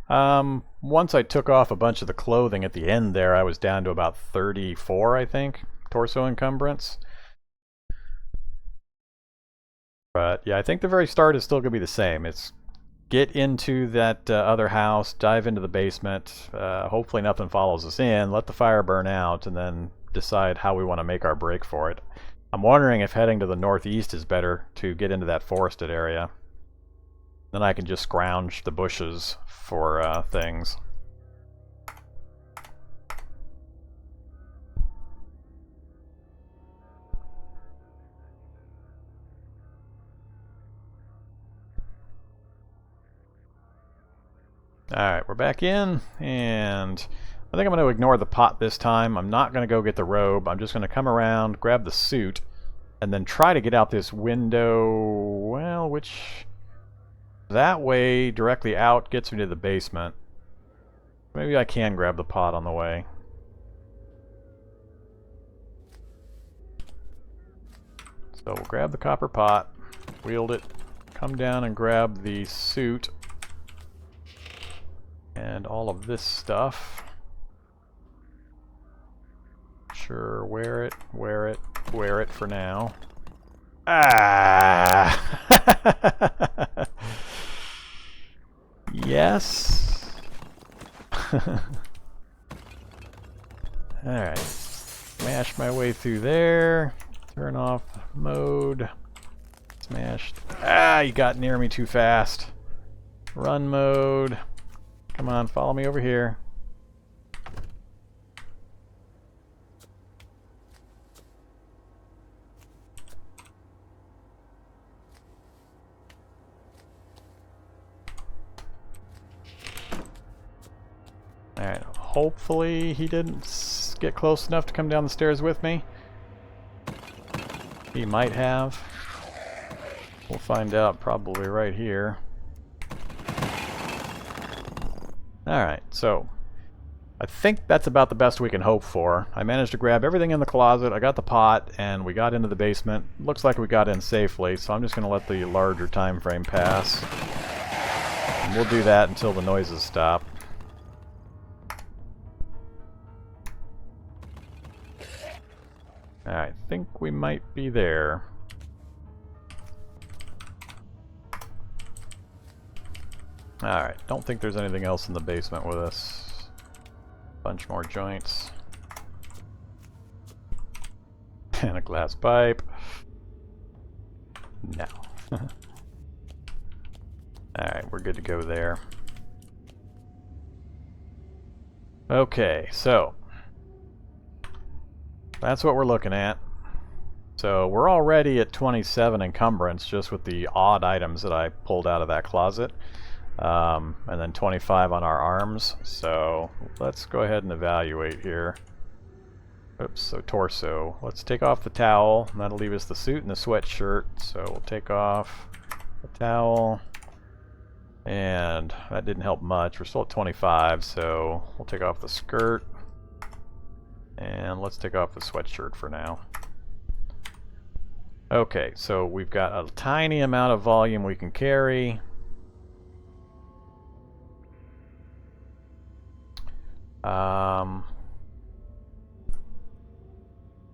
[SPEAKER 1] Once I took off a bunch of the clothing at the end there, I was down to about 34, I think, torso encumbrance. But yeah, I think the very start is still going to be the same. It's get into that other house, dive into the basement, hopefully nothing follows us in, let the fire burn out, and then decide how we want to make our break for it. I'm wondering if heading to the northeast is better to get into that forested area. Then I can just scrounge the bushes for things. Alright, we're back in, and I think I'm going to ignore the pot this time. I'm not going to go get the robe. I'm just going to come around, grab the suit, and then try to get out this window, well, which that way directly out gets me to the basement. Maybe I can grab the pot on the way. So we'll grab the copper pot, wield it, come down and grab the suit and all of this stuff. Sure, wear it, wear it, wear it for now. Ah! Yes. Alright. Smash my way through there. Turn off mode. Smashed. Ah, you got near me too fast. Run mode. Come on, follow me over here. Alright, hopefully he didn't get close enough to come down the stairs with me. He might have. We'll find out probably right here. Alright, so I think that's about the best we can hope for. I managed to grab everything in the closet, I got the pot, and we got into the basement. Looks like we got in safely, so I'm just going to let the larger time frame pass. And we'll do that until the noises stop. I think we might be there. Alright, don't think there's anything else in the basement with us. Bunch more joints. And a glass pipe. No. Alright, we're good to go there. Okay, so that's what we're looking at. So we're already at 27 encumbrance just with the odd items that I pulled out of that closet. And then 25 on our arms. So let's go ahead and evaluate here. Oops, so torso. Let's take off the towel, and that'll leave us the suit and the sweatshirt. So we'll take off the towel. And that didn't help much. We're still at 25, so we'll take off the skirt. And let's take off the sweatshirt for now. Okay, so we've got a tiny amount of volume we can carry.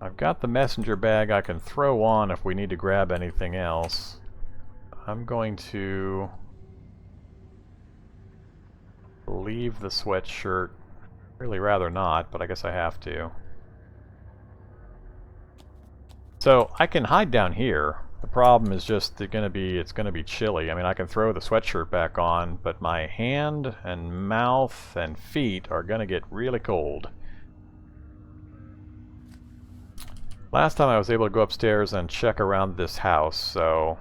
[SPEAKER 1] I've got the messenger bag I can throw on if we need to grab anything else. I'm going to leave the sweatshirt. Really rather not, but I guess I have to. So I can hide down here. The problem is just it's gonna be chilly. I mean, I can throw the sweatshirt back on, but my hand and mouth and feet are gonna get really cold. Last time I was able to go upstairs and check around this house, so...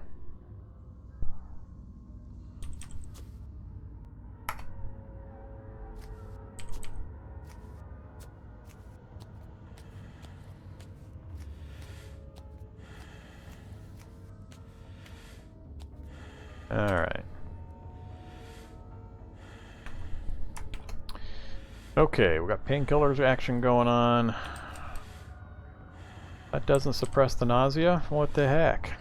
[SPEAKER 1] Alright. Okay, we got painkillers action going on. That doesn't suppress the nausea? What the heck?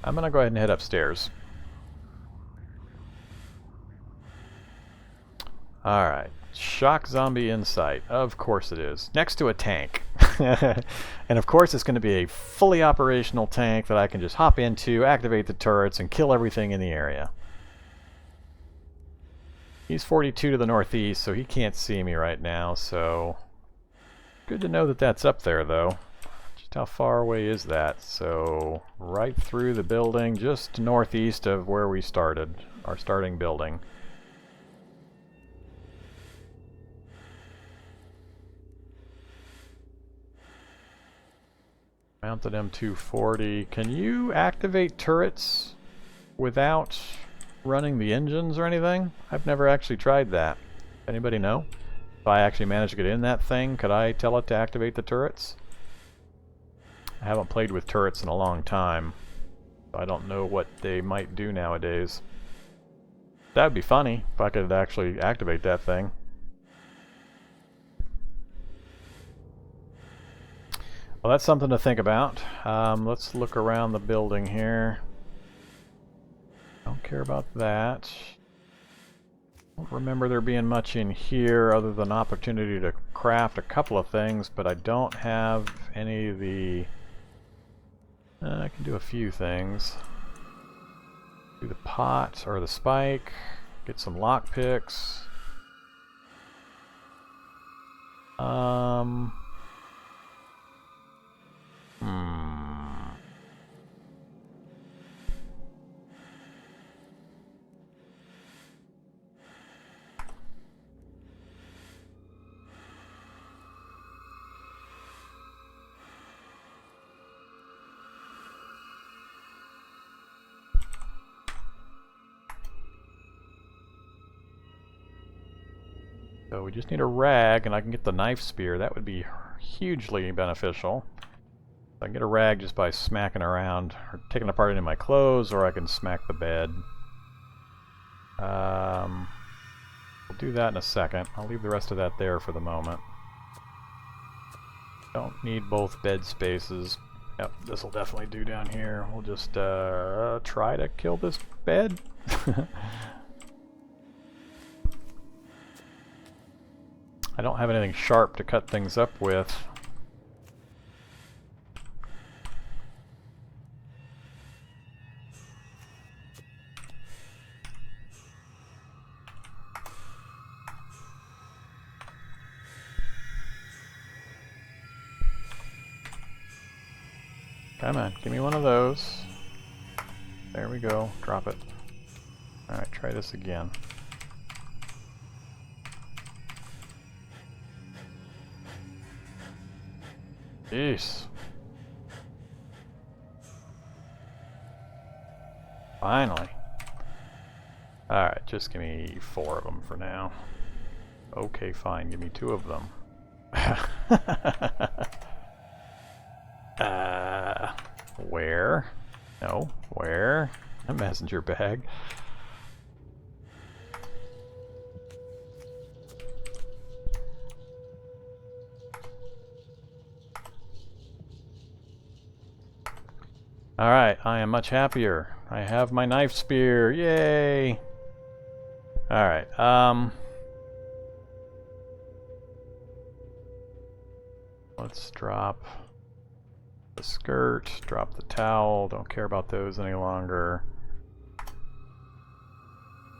[SPEAKER 1] I'm gonna go ahead and head upstairs. Alright. Shock zombie insight. Of course it is. Next to a tank. And of course it's going to be a fully operational tank that I can just hop into, activate the turrets, and kill everything in the area. He's 42 to the northeast, so he can't see me right now, so... Good to know that that's up there, though. Just how far away is that? So, right through the building, just northeast of where we started, our starting building. Mounted M240. Can you activate turrets without running the engines or anything? I've never actually tried that. Anybody know? If I actually manage to get in that thing, could I tell it to activate the turrets? I haven't played with turrets in a long time. So I don't know what they might do nowadays. That would be funny if I could actually activate that thing. Well, that's something to think about. Let's look around the building here. Don't care about that. Don't remember there being much in here other than opportunity to craft a couple of things, but I don't have any of the... I can do a few things. Do the pot or the spike. Get some lockpicks. So we just need a rag, and I can get the knife spear. That would be hugely beneficial. I can get a rag just by smacking around, or taking apart any of my clothes, or I can smack the bed. We'll do that in a second. I'll leave the rest of that there for the moment. Don't need both bed spaces. Yep, this will definitely do down here. We'll just try to kill this bed. I don't have anything sharp to cut things up with. Come on, give me one of those. There we go, drop it. Alright, try this again. Jeez. Finally. Alright, just give me 4 of them for now. Okay, fine, give me 2 of them. Where? No, where? A messenger bag. Alright, I am much happier. I have my knife spear. Yay! Alright, let's drop the skirt, drop the towel, don't care about those any longer.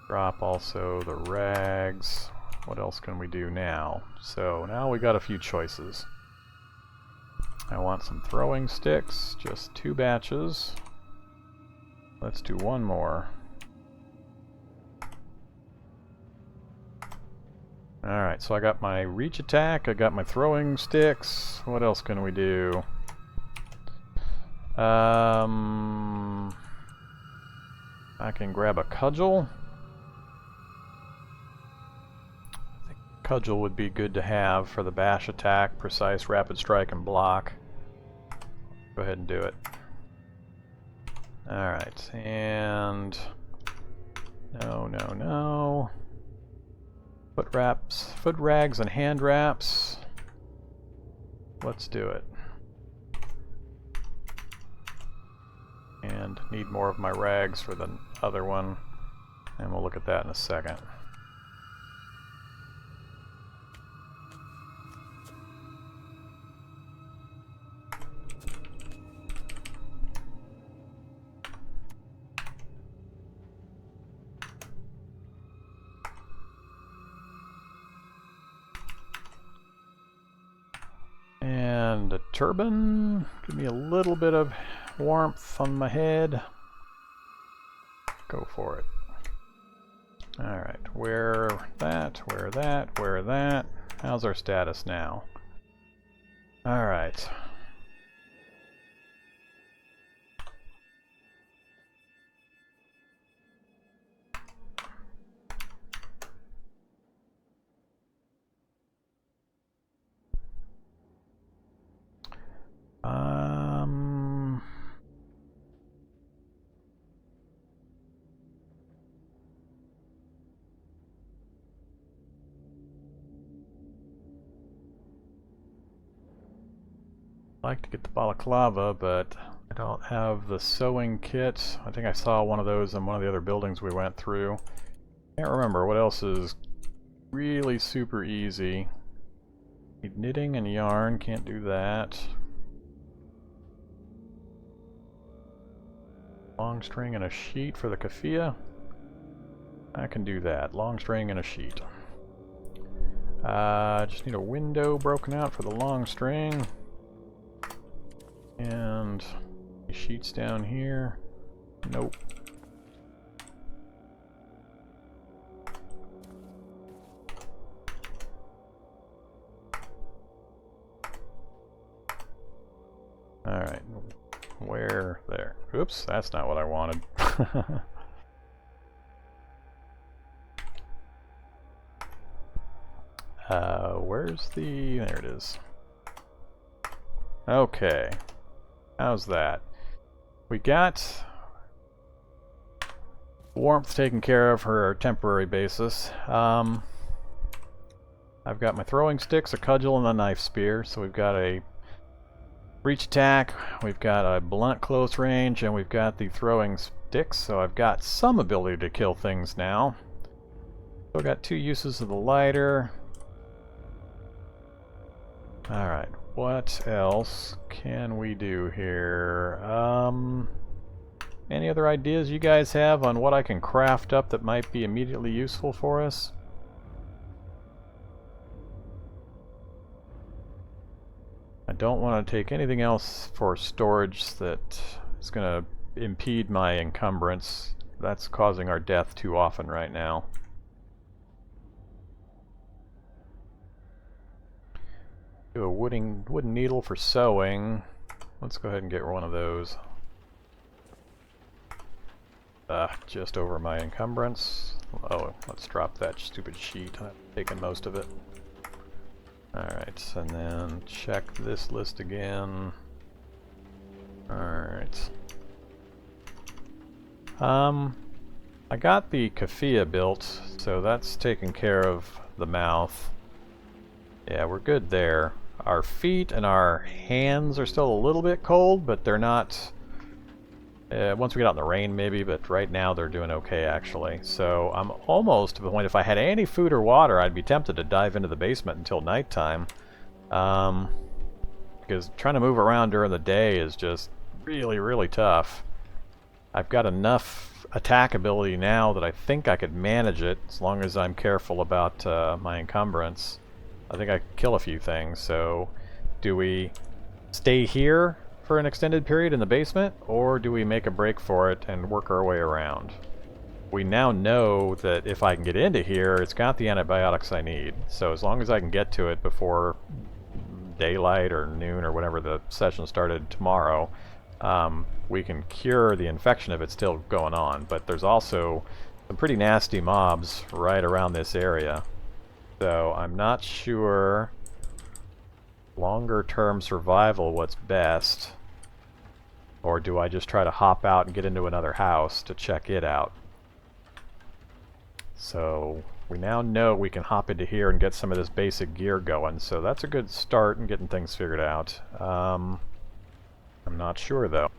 [SPEAKER 1] Drop also the rags. What else can we do now? So now we got a few choices. I want some throwing sticks, just 2 batches. Let's do 1 more. Alright, so I got my reach attack, I got my throwing sticks. What else can we do? I can grab a cudgel. I think cudgel would be good to have for the bash attack, precise, rapid strike, and block. Go ahead and do it. Alright, and... No. Foot rags and hand wraps. Let's do it. And need more of my rags for the other one, and we'll look at that in a second. And a turban, give me a little bit of warmth on my head. Go for it. Alright, wear that. How's our status now? Alright. I'd like to get the balaclava, but I don't have the sewing kit. I think I saw one of those in one of the other buildings we went through. Can't remember what else is really super easy. Need knitting and yarn, can't do that. Long string and a sheet for the keffiyeh. I can do that. Long string and a sheet. Just need a window broken out for the long string. And sheets down here. Nope. Alright. Where? There. Oops, that's not what I wanted. Where's the... There it is. Okay. How's that? We got warmth taken care of for our temporary basis. I've got my throwing sticks, a cudgel, and a knife spear. So we've got a reach attack, we've got a blunt close range, and we've got the throwing sticks. So I've got some ability to kill things now. So I've got 2 uses of the lighter. Alright. What else can we do here? Any other ideas you guys have on what I can craft up that might be immediately useful for us? I don't want to take anything else for storage that is going to impede my encumbrance. That's causing our death too often right now. Do a wooden needle for sewing. Let's go ahead and get one of those. Just over my encumbrance. Oh, let's drop that stupid sheet. I've taken most of it. Alright, and then check this list again. Alright. I got the keffiyeh built, so that's taking care of the mouth. Yeah, we're good there. Our feet and our hands are still a little bit cold, but they're not... once we get out in the rain, maybe, but right now they're doing okay, actually. So I'm almost to the point, if I had any food or water, I'd be tempted to dive into the basement until nighttime. Because trying to move around during the day is just really, really tough. I've got enough attack ability now that I think I could manage it, as long as I'm careful about my encumbrance. I think I could kill a few things, so do we stay here for an extended period in the basement, or do we make a break for it and work our way around? we now know that if I can get into here, it's got the antibiotics I need. So as long as I can get to it before daylight or noon or whenever the session started tomorrow, we can cure the infection if it's still going on. But there's also some pretty nasty mobs right around this area. So I'm not sure longer term survival what's best. Or do I just try to hop out and get into another house to check it out? So we now know we can hop into here and get some of this basic gear going. So that's a good start in getting things figured out. I'm not sure though.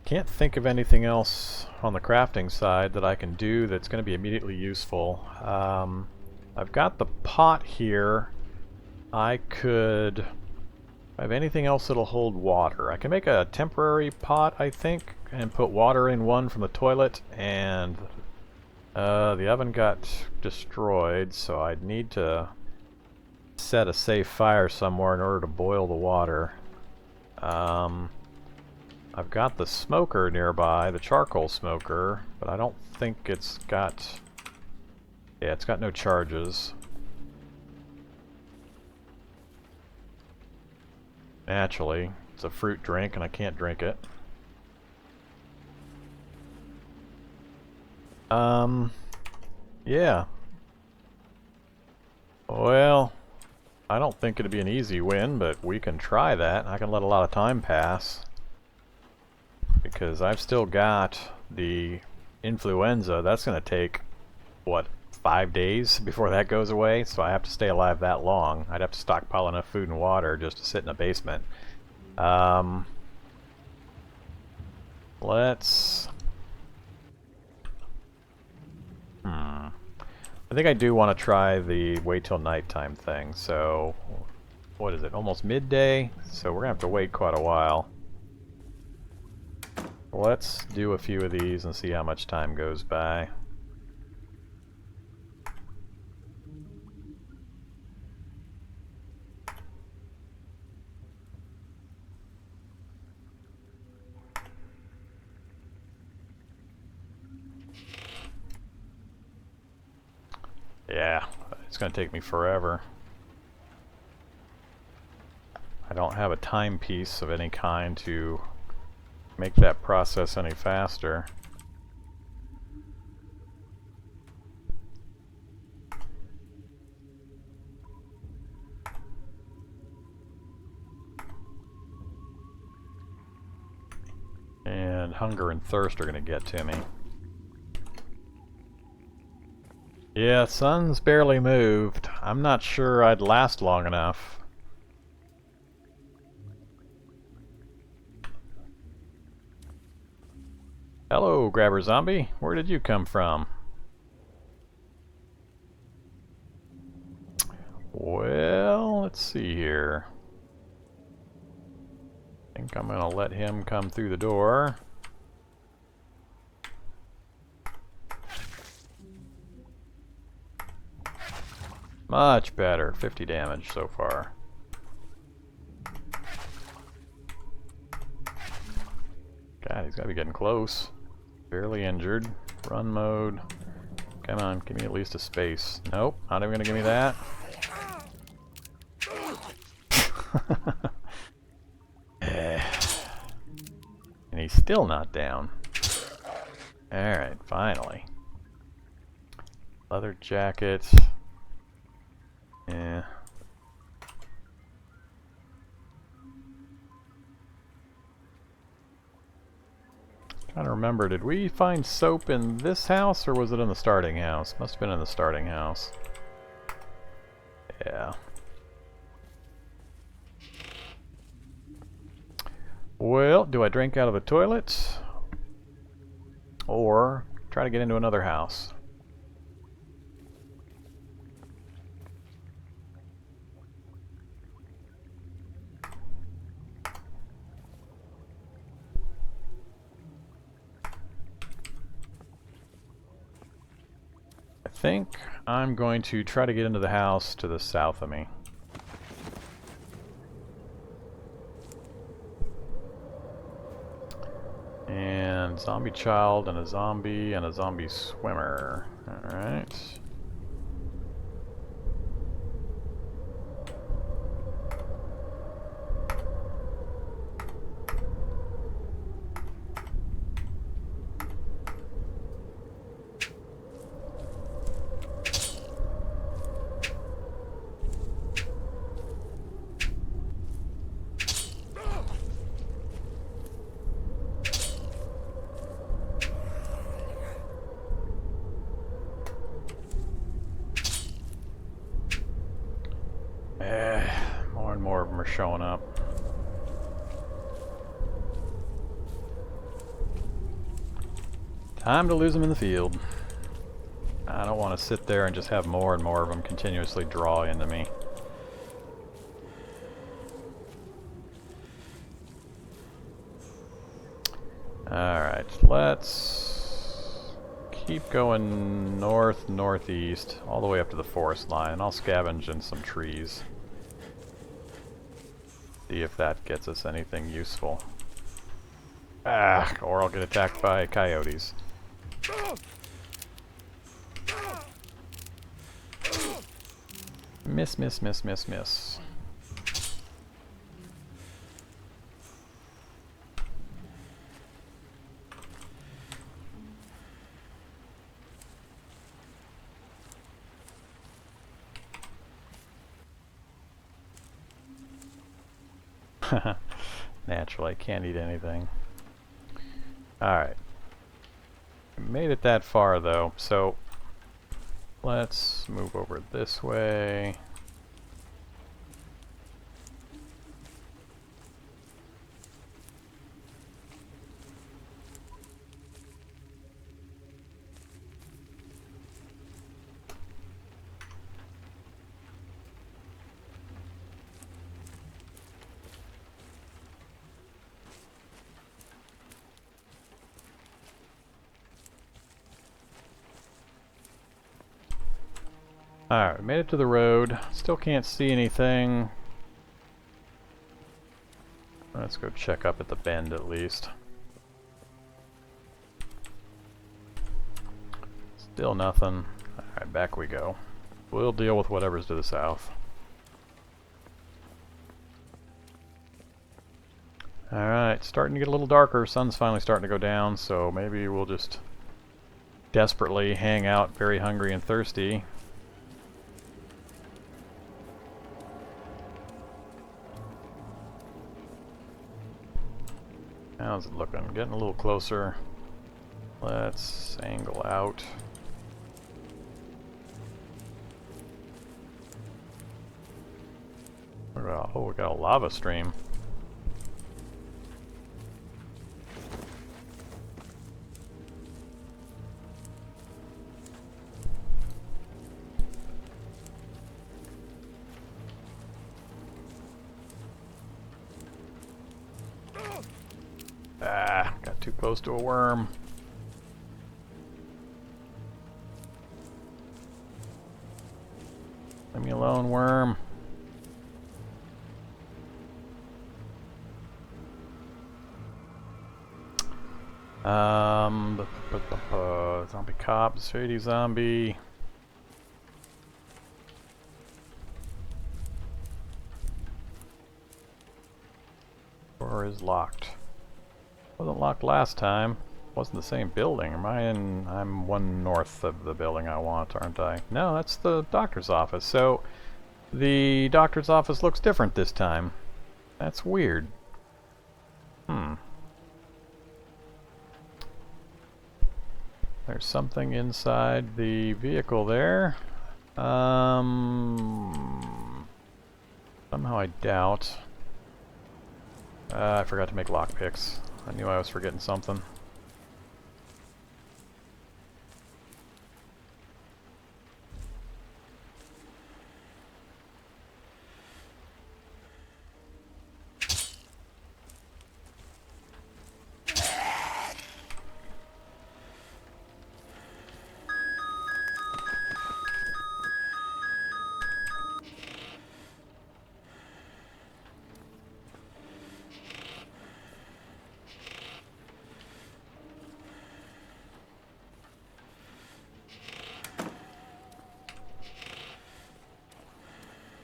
[SPEAKER 1] Can't think of anything else on the crafting side that I can do that's going to be immediately useful. I've got the pot here. I could... I have anything else that'll hold water. I can make a temporary pot, I think, and put water in one from the toilet, and the oven got destroyed, so I'd need to set a safe fire somewhere in order to boil the water. I've got the smoker nearby, the charcoal smoker, but I don't think it's got... Yeah, it's got no charges. Naturally, it's a fruit drink and I can't drink it. Yeah. Well, I don't think it'd be an easy win, but we can try that. I can let a lot of time pass. Because I've still got the influenza. That's going to take, what, 5 days before that goes away? So I have to stay alive that long. I'd have to stockpile enough food and water just to sit in a basement. Let's... I think I do want to try the wait till nighttime thing. So, what is it? Almost midday? So we're going to have to wait quite a while. Let's do a few of these and see how much time goes by. Yeah, it's going to take me forever. I don't have a timepiece of any kind to make that process any faster. And hunger and thirst are going to get to me. Yeah, sun's barely moved. I'm not sure I'd last long enough. Hello, Grabber Zombie. Where did you come from? Well, let's see here. I think I'm gonna let him come through the door. Much better. 50 damage so far. God, he's gotta be getting close. Barely injured. Run mode. Come on, give me at least a space. Nope, not even gonna give me that. And he's still not down. Alright, finally. Leather jacket. Yeah. Trying to remember, did we find soap in this house or was it in the starting house? Must have been in the starting house. Yeah. Well, do I drink out of the toilet? Or try to get into another house? I think I'm going to try to get into the house to the south of me. And zombie child and a zombie swimmer. Alright. More and more of them are showing up. Time to lose them in the field. I don't want to sit there and just have more and more of them continuously draw into me. Alright, let's keep going north-northeast all the way up to the forest line. I'll scavenge in some trees. See if that gets us anything useful. Or I'll get attacked by coyotes. Miss, miss, miss, miss, miss. Naturally, I can't eat anything. Alright. Made it that far though, so let's move over this way. Alright, we made it to the road. Still can't see anything. Let's go check up at the bend at least. Still nothing. Alright, back we go. We'll deal with whatever's to the south. Alright, starting to get a little darker. Sun's finally starting to go down, so maybe we'll just desperately hang out very hungry and thirsty. How's it looking? Getting a little closer. Let's angle out. Oh, we got a lava stream. Got too close to a worm. Leave me alone, worm. Zombie cops, shady zombie. Door is locked. Wasn't locked last time. Wasn't the same building. I'm one north of the building I want, aren't I? No, that's the doctor's office. So the doctor's office looks different this time. That's weird. There's something inside the vehicle there. Somehow I doubt. I forgot to make lockpicks. I knew I was forgetting something.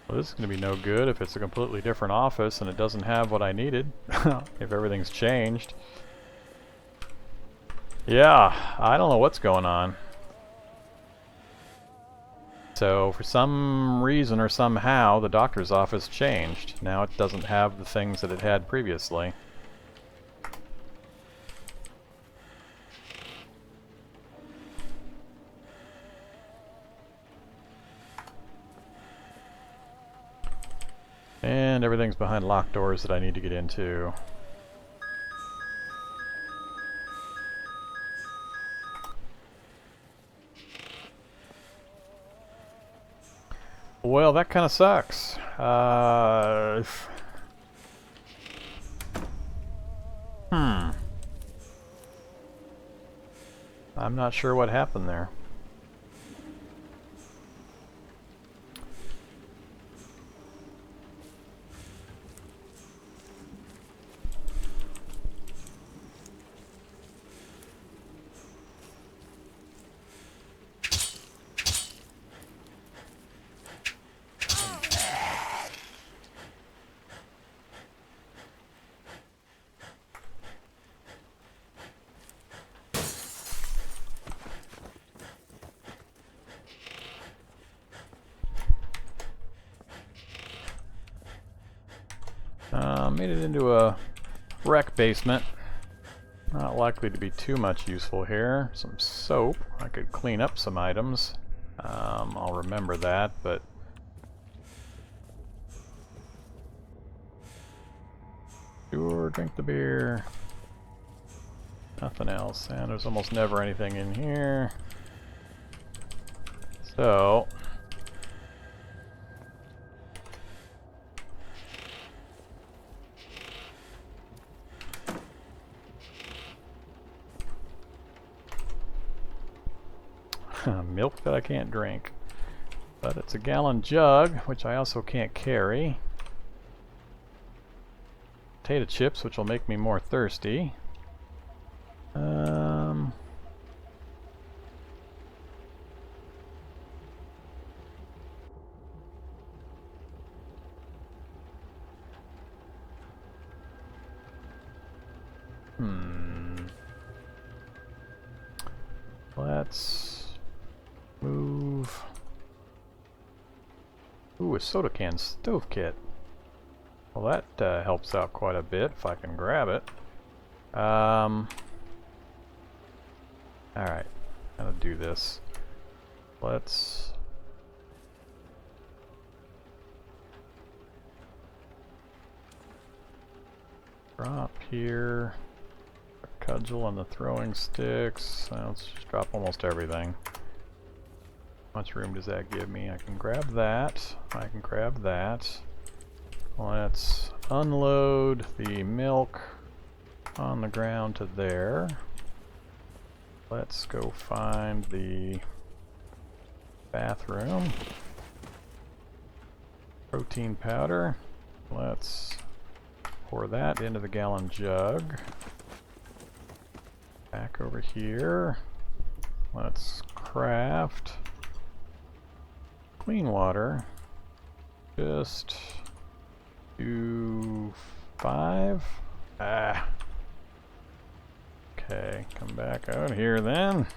[SPEAKER 1] Well, this is going to be no good if it's a completely different office and it doesn't have what I needed. If everything's changed. Yeah, I don't know what's going on. So for some reason or somehow the doctor's office changed. Now it doesn't have the things that it had previously. And everything's behind locked doors that I need to get into. Well, that kind of sucks. I'm not sure what happened there. Made it into a wreck basement. Not likely to be too much useful here. Some soap. I could clean up some items. I'll remember that, but... Sure, drink the beer. Nothing else. And there's almost never anything in here. So... milk that I can't drink. But it's a gallon jug, which I also can't carry. Potato chips, which will make me more thirsty. Let's move. Ooh, a soda can stove kit. Well, that helps out quite a bit if I can grab it. Alright, gotta do this. Let's... drop here. A cudgel and the throwing sticks. Let's just drop almost everything. How much room does that give me? I can grab that. I can grab that. Let's unload the milk on the ground to there. Let's go find the bathroom. Protein powder. Let's pour that into the gallon jug. Back over here. Let's craft clean water. Just do 5. Okay, come back out here then.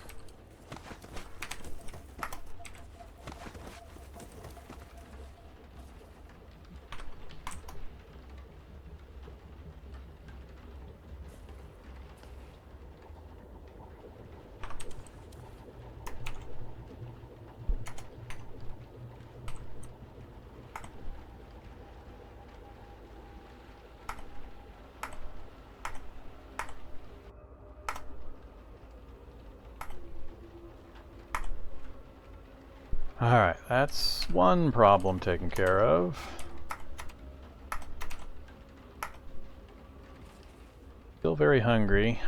[SPEAKER 1] Alright, that's one problem taken care of. Still very hungry.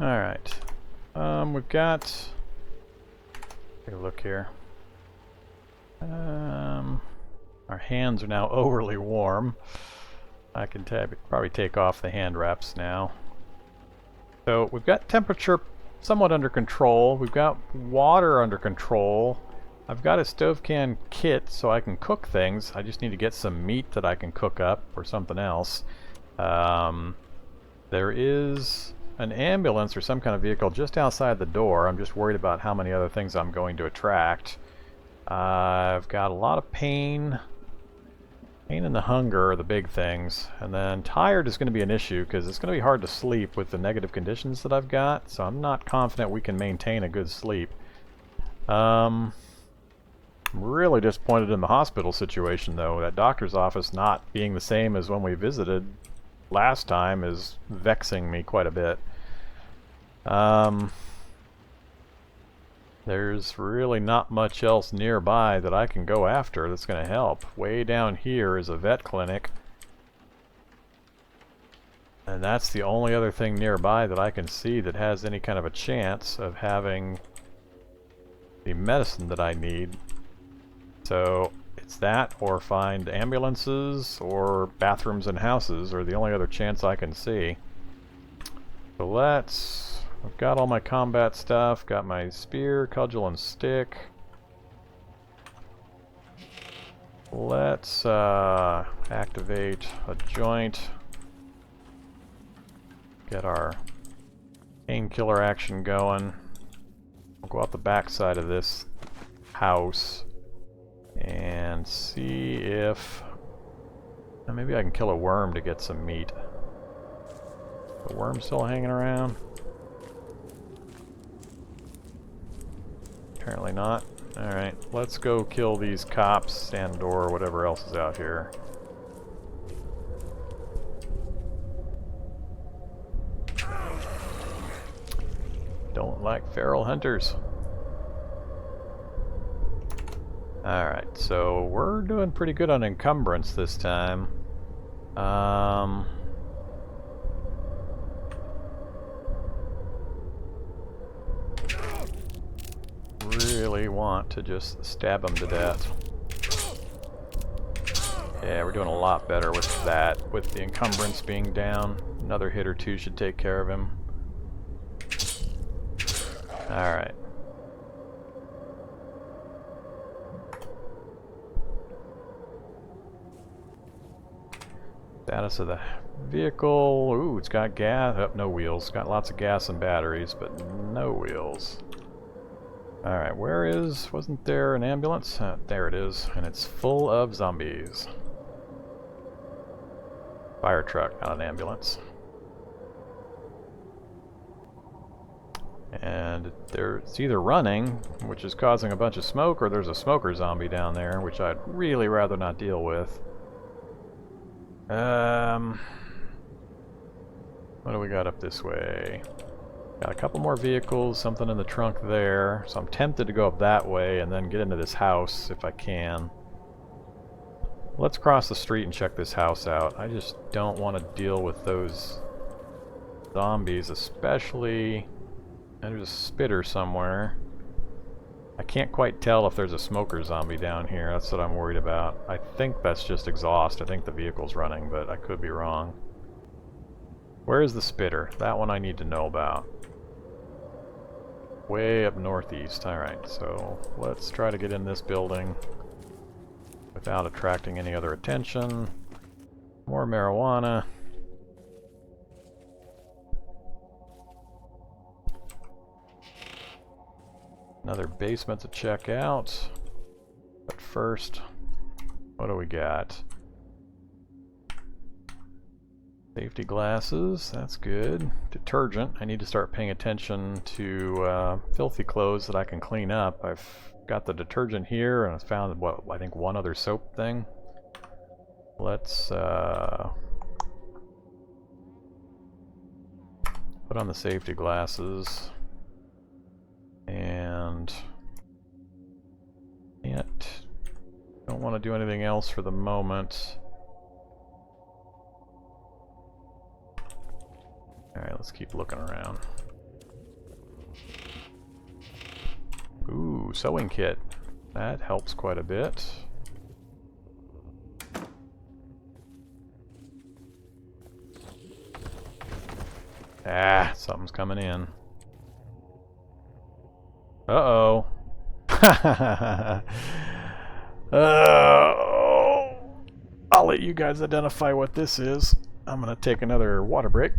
[SPEAKER 1] Alright. We've got... Take a look here. Our hands are now overly warm. I can probably take off the hand wraps now. So we've got temperature somewhat under control. We've got water under control. I've got a stove can kit so I can cook things. I just need to get some meat that I can cook up or something else. There is an ambulance or some kind of vehicle just outside the door. I'm just worried about how many other things I'm going to attract. I've got a lot of pain. Pain and the hunger are the big things. And then tired is going to be an issue because it's going to be hard to sleep with the negative conditions that I've got. So I'm not confident we can maintain a good sleep. I'm really disappointed in the hospital situation though. That doctor's office not being the same as when we visited last time is vexing me quite a bit. There's really not much else nearby that I can go after that's going to help. Way down here is a vet clinic. And that's the only other thing nearby that I can see that has any kind of a chance of having the medicine that I need. So it's that, or find ambulances, or bathrooms and houses are the only other chance I can see. So I've got all my combat stuff, got my spear, cudgel, and stick. Let's activate a joint. Get our painkiller action going. We'll go out the back side of this house and see if maybe I can kill a worm to get some meat. The worm still hanging around? Apparently not. Alright, let's go kill these cops and or whatever else is out here. Don't like feral hunters. Alright, so we're doing pretty good on encumbrance this time. Really want to just stab him to death. Yeah, we're doing a lot better with that, with the encumbrance being down. Another hit or two should take care of him. Alright. Status of the vehicle. Ooh, it's got gas. Oh, no wheels. It's got lots of gas and batteries, but no wheels. Alright, wasn't there an ambulance? There it is, and it's full of zombies. Fire truck, not an ambulance. And it's either running, which is causing a bunch of smoke, or there's a smoker zombie down there, which I'd really rather not deal with. What do we got up this way? Got a couple more vehicles, something in the trunk there, so I'm tempted to go up that way and then get into this house if I can. Let's cross the street and check this house out. I just don't want to deal with those zombies, especially... There's a spitter somewhere. I can't quite tell if there's a smoker zombie down here. That's what I'm worried about. I think that's just exhaust. I think the vehicle's running, but I could be wrong. Where is the spitter? That one I need to know about. Way up northeast. Alright, so let's try to get in this building without attracting any other attention. More marijuana. Another basement to check out. But first, what do we got? Safety glasses, that's good. Detergent, I need to start paying attention to filthy clothes that I can clean up. I've got the detergent here and I found, what, I think one other soap thing. Let's put on the safety glasses. And don't want to do anything else for the moment. Alright, let's keep looking around. sewing kit. That helps quite a bit. Ah, something's coming in. Uh-oh. I'll let you guys identify what this is. I'm gonna take another water break.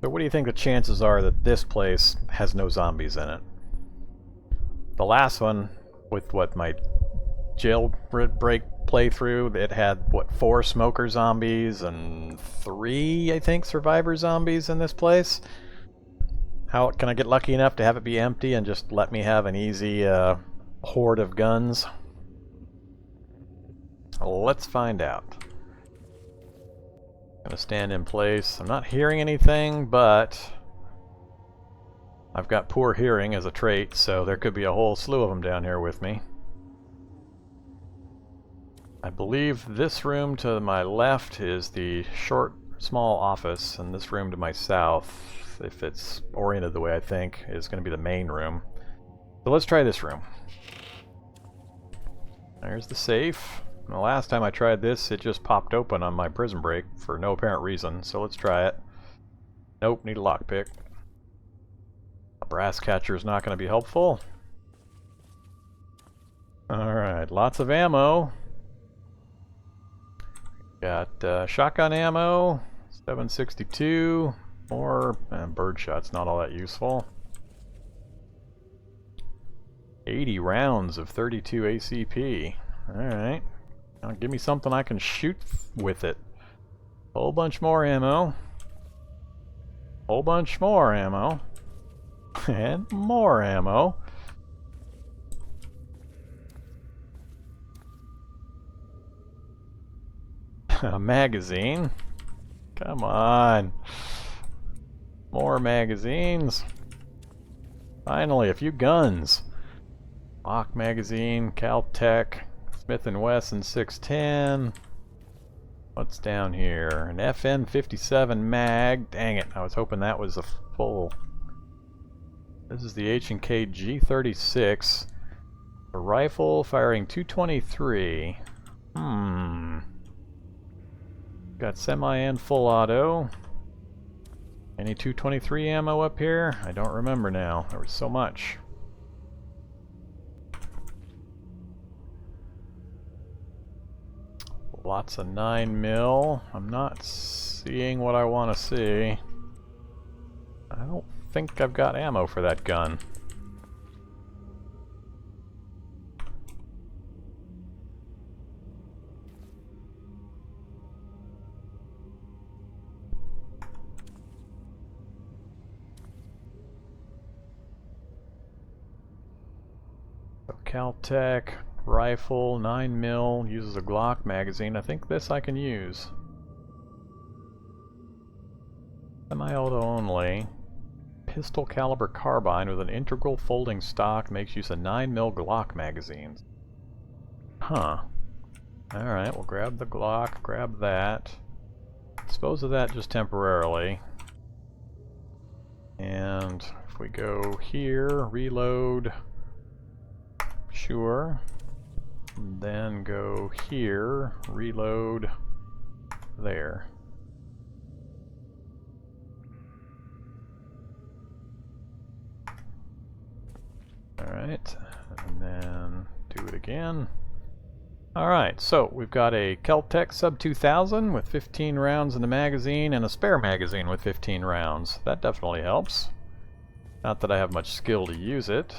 [SPEAKER 1] So what do you think the chances are that this place has no zombies in it? The last one, with what my jailbreak playthrough, it had, what, 4 smoker zombies and 3, I think, survivor zombies in this place? How can I get lucky enough to have it be empty and just let me have an easy horde of guns? Let's find out. Gonna stand in place. I'm not hearing anything, but I've got poor hearing as a trait, so there could be a whole slew of them down here with me. I believe this room to my left is the short, small office, and this room to my south, if it's oriented the way I think, is going to be the main room. So let's try this room. There's the safe. The last time I tried this, it just popped open on my prison break for no apparent reason, so let's try it. Nope, need a lockpick. A brass catcher is not going to be helpful. Alright, lots of ammo. Got shotgun ammo, 762, more birdshot's not all that useful. 80 rounds of 32 ACP. Alright. Now give me something I can shoot with it. Whole bunch more ammo. Whole bunch more ammo. And more ammo. A magazine. Come on. More magazines. Finally, a few guns. Mock magazine, Caltech, Smith & Wesson 610. What's down here? An FN57 mag. Dang it, I was hoping that was a full. This is the H&K G36. A rifle firing 223. Got semi and full auto. Any 223 ammo up here? I don't remember now. There was so much. Lots of 9mm. I'm not seeing what I want to see. I don't think I've got ammo for that gun. Caltech Rifle 9mm uses a Glock magazine. I think this I can use. Semi-auto only. Pistol caliber carbine with an integral folding stock makes use of 9mm Glock magazines. Huh. Alright, we'll grab the Glock, grab that. Dispose of that just temporarily. And if we go here, reload. Sure. And then go here, reload there. Alright, and then do it again. Alright, so we've got a Caltech Sub 2000 with 15 rounds in the magazine and a spare magazine with 15 rounds. That definitely helps. Not that I have much skill to use it.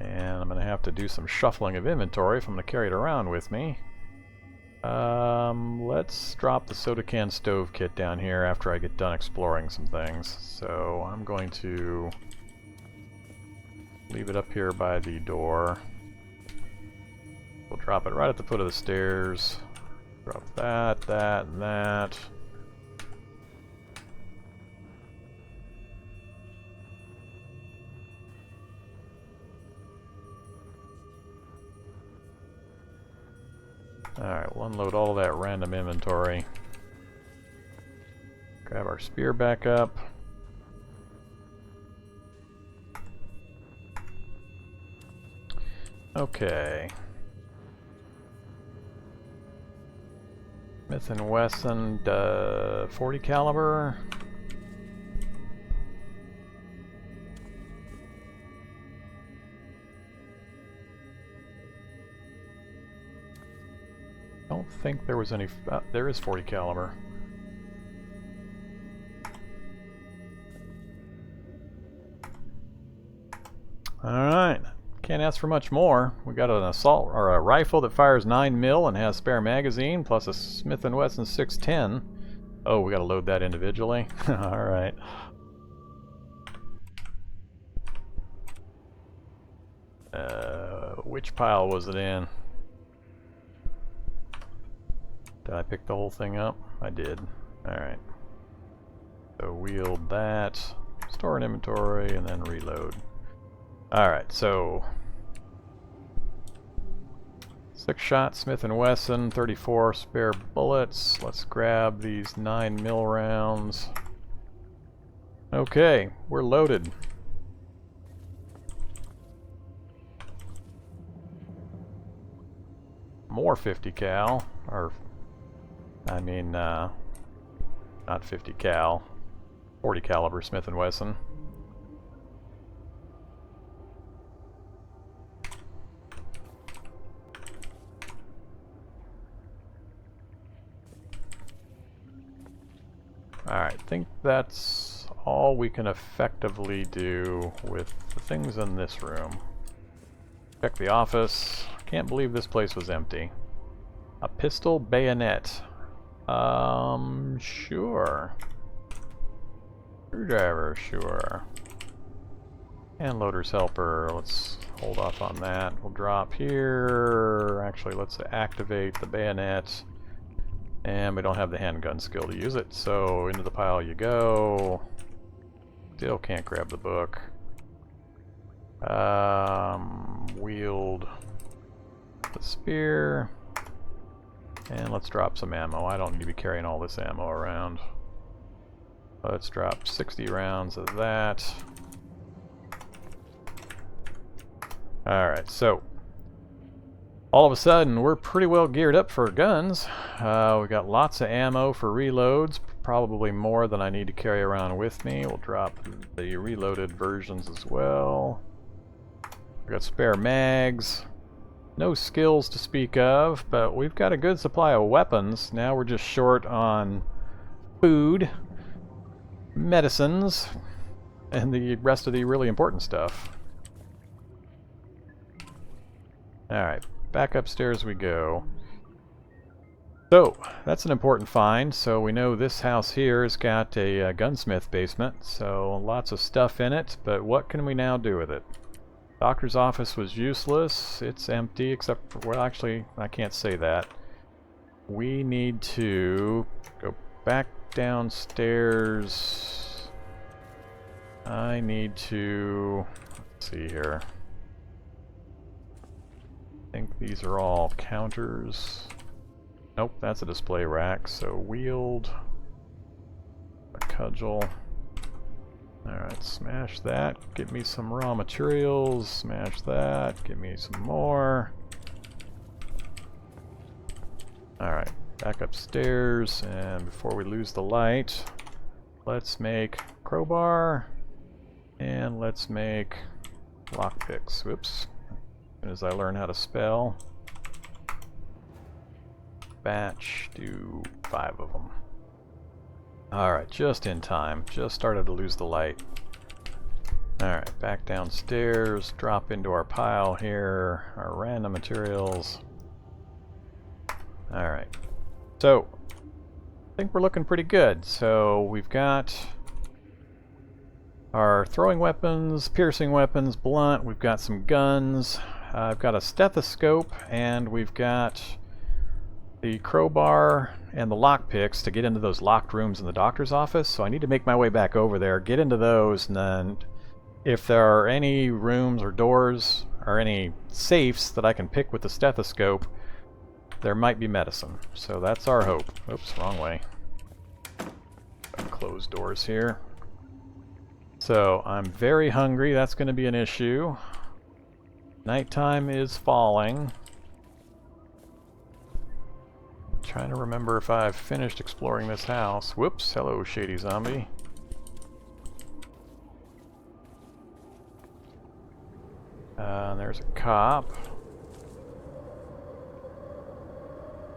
[SPEAKER 1] And I'm going to have to do some shuffling of inventory if I'm going to carry it around with me. Let's drop the soda can stove kit down here after I get done exploring some things. So I'm going to leave it up here by the door. We'll drop it right at the foot of the stairs. Drop that, that, and that. Alright, we'll unload all of that random inventory. Grab our spear back up. Okay. Smith & Wesson 40 caliber. Don't think there was any. There is 40 caliber. All right. Can't ask for much more. We got an assault or a rifle that fires 9mm and has spare magazine, plus a Smith & Wesson 610. Oh, we got to load that individually. All right. Which pile was it in? Did I pick the whole thing up? I did. All right. So wield that, store in inventory, and then reload. All right. So 6-shot Smith & Wesson, 34 spare bullets. Let's grab these 9mm rounds. Okay, we're loaded. More 50 cal, or I mean, not 50 cal, 40 caliber Smith & Wesson. Alright, I think that's all we can effectively do with the things in this room. Check the office. Can't believe this place was empty. A pistol bayonet. Sure. Screwdriver, sure. And loader's helper. Let's hold off on that. We'll drop here. Actually, let's activate the bayonet. And we don't have the handgun skill to use it, so into the pile you go. Still can't grab the book. Wield the spear. And let's drop some ammo. I don't need to be carrying all this ammo around. Let's drop 60 rounds of that. Alright, so all of a sudden we're pretty well geared up for guns. We got lots of ammo for reloads, probably more than I need to carry around with me. We'll drop the reloaded versions as well. We got spare mags. No skills to speak of, but we've got a good supply of weapons. Now we're just short on food, medicines, and the rest of the really important stuff. Alright, back upstairs we go. So, that's an important find. So we know this house here has got a gunsmith basement, so lots of stuff in it, but what can we now do with it? Doctor's office was useless. It's empty, except for, well, actually, I can't say that. We need to go back downstairs. I need to, let's see here. I think these are all counters. Nope, that's a display rack. So wield, a cudgel. Alright, smash that, get me some raw materials, smash that, get me some more. Alright, back upstairs, and before we lose the light, let's make crowbar, and let's make lockpicks. Whoops. As soon as I learn how to spell. Batch, do 5 of them. Alright, just in time. Just started to lose the light. Alright, back downstairs, drop into our pile here, our random materials. Alright, so I think we're looking pretty good. So we've got our throwing weapons, piercing weapons, blunt, we've got some guns, I've got a stethoscope, and we've got the crowbar and the lockpicks to get into those locked rooms in the doctor's office. So I need to make my way back over there, get into those, and then if there are any rooms or doors or any safes that I can pick with the stethoscope, there might be medicine. So that's our hope. Oops, wrong way. Close doors here. So I'm very hungry. That's going to be an issue. Nighttime is falling. Trying to remember if I've finished exploring this house. Whoops, hello shady zombie. There's a cop.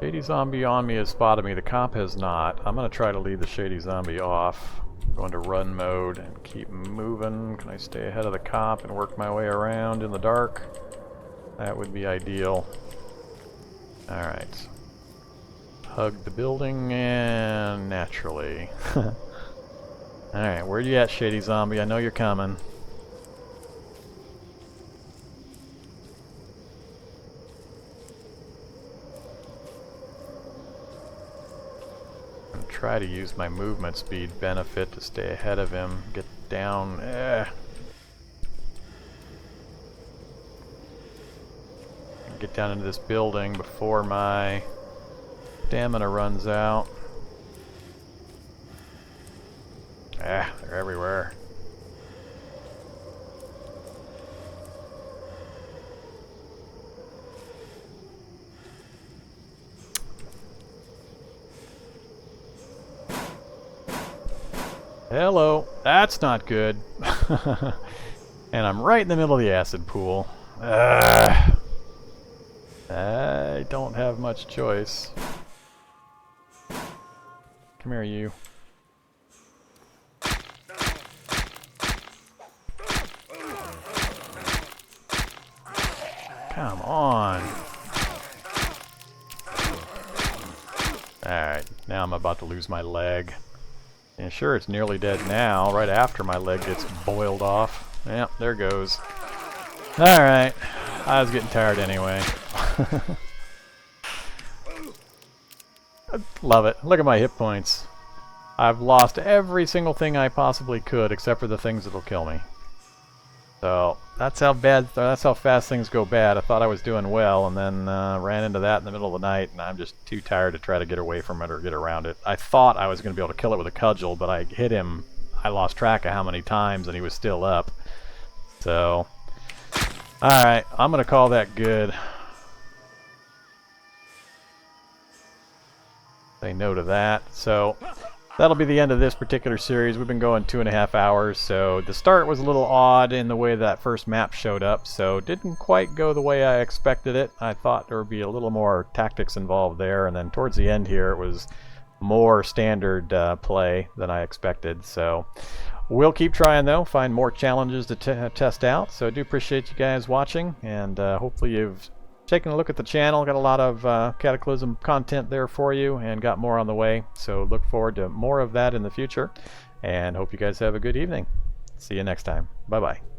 [SPEAKER 1] Shady zombie on me has spotted me. The cop has not. I'm going to try to lead the shady zombie off. I'm going to run mode and keep moving. Can I stay ahead of the cop and work my way around in the dark? That would be ideal. Alright. Hug the building and naturally. Alright, where you at, shady zombie? I know you're coming. Try to use my movement speed benefit to stay ahead of him. Get down. Get down into this building before my stamina runs out. They're everywhere. Hello. That's not good. And I'm right in the middle of the acid pool. I don't have much choice. Come here, you. Come on. Alright, now I'm about to lose my leg. And sure, it's nearly dead now, right after my leg gets boiled off. Yep, there goes. Alright, I was getting tired anyway. Love it. Look at my hit points. I've lost every single thing I possibly could, except for the things that'll kill me. So, that's how fast things go bad. I thought I was doing well, and then ran into that in the middle of the night, and I'm just too tired to try to get away from it or get around it. I thought I was going to be able to kill it with a cudgel, but I hit him. I lost track of how many times, and he was still up. So, alright, I'm going to call that good. Say no to that. So, that'll be the end of this particular series. We've been going 2.5 hours, so the start was a little odd in the way that first map showed up, so didn't quite go the way I expected it. I thought there would be a little more tactics involved there, and then towards the end here it was more standard play than I expected. So we'll keep trying though, find more challenges to test out. So I do appreciate you guys watching, and hopefully you've taken a look at the channel. Got a lot of Cataclysm content there for you, and got more on the way. So look forward to more of that in the future, and hope you guys have a good evening. See you next time. Bye bye.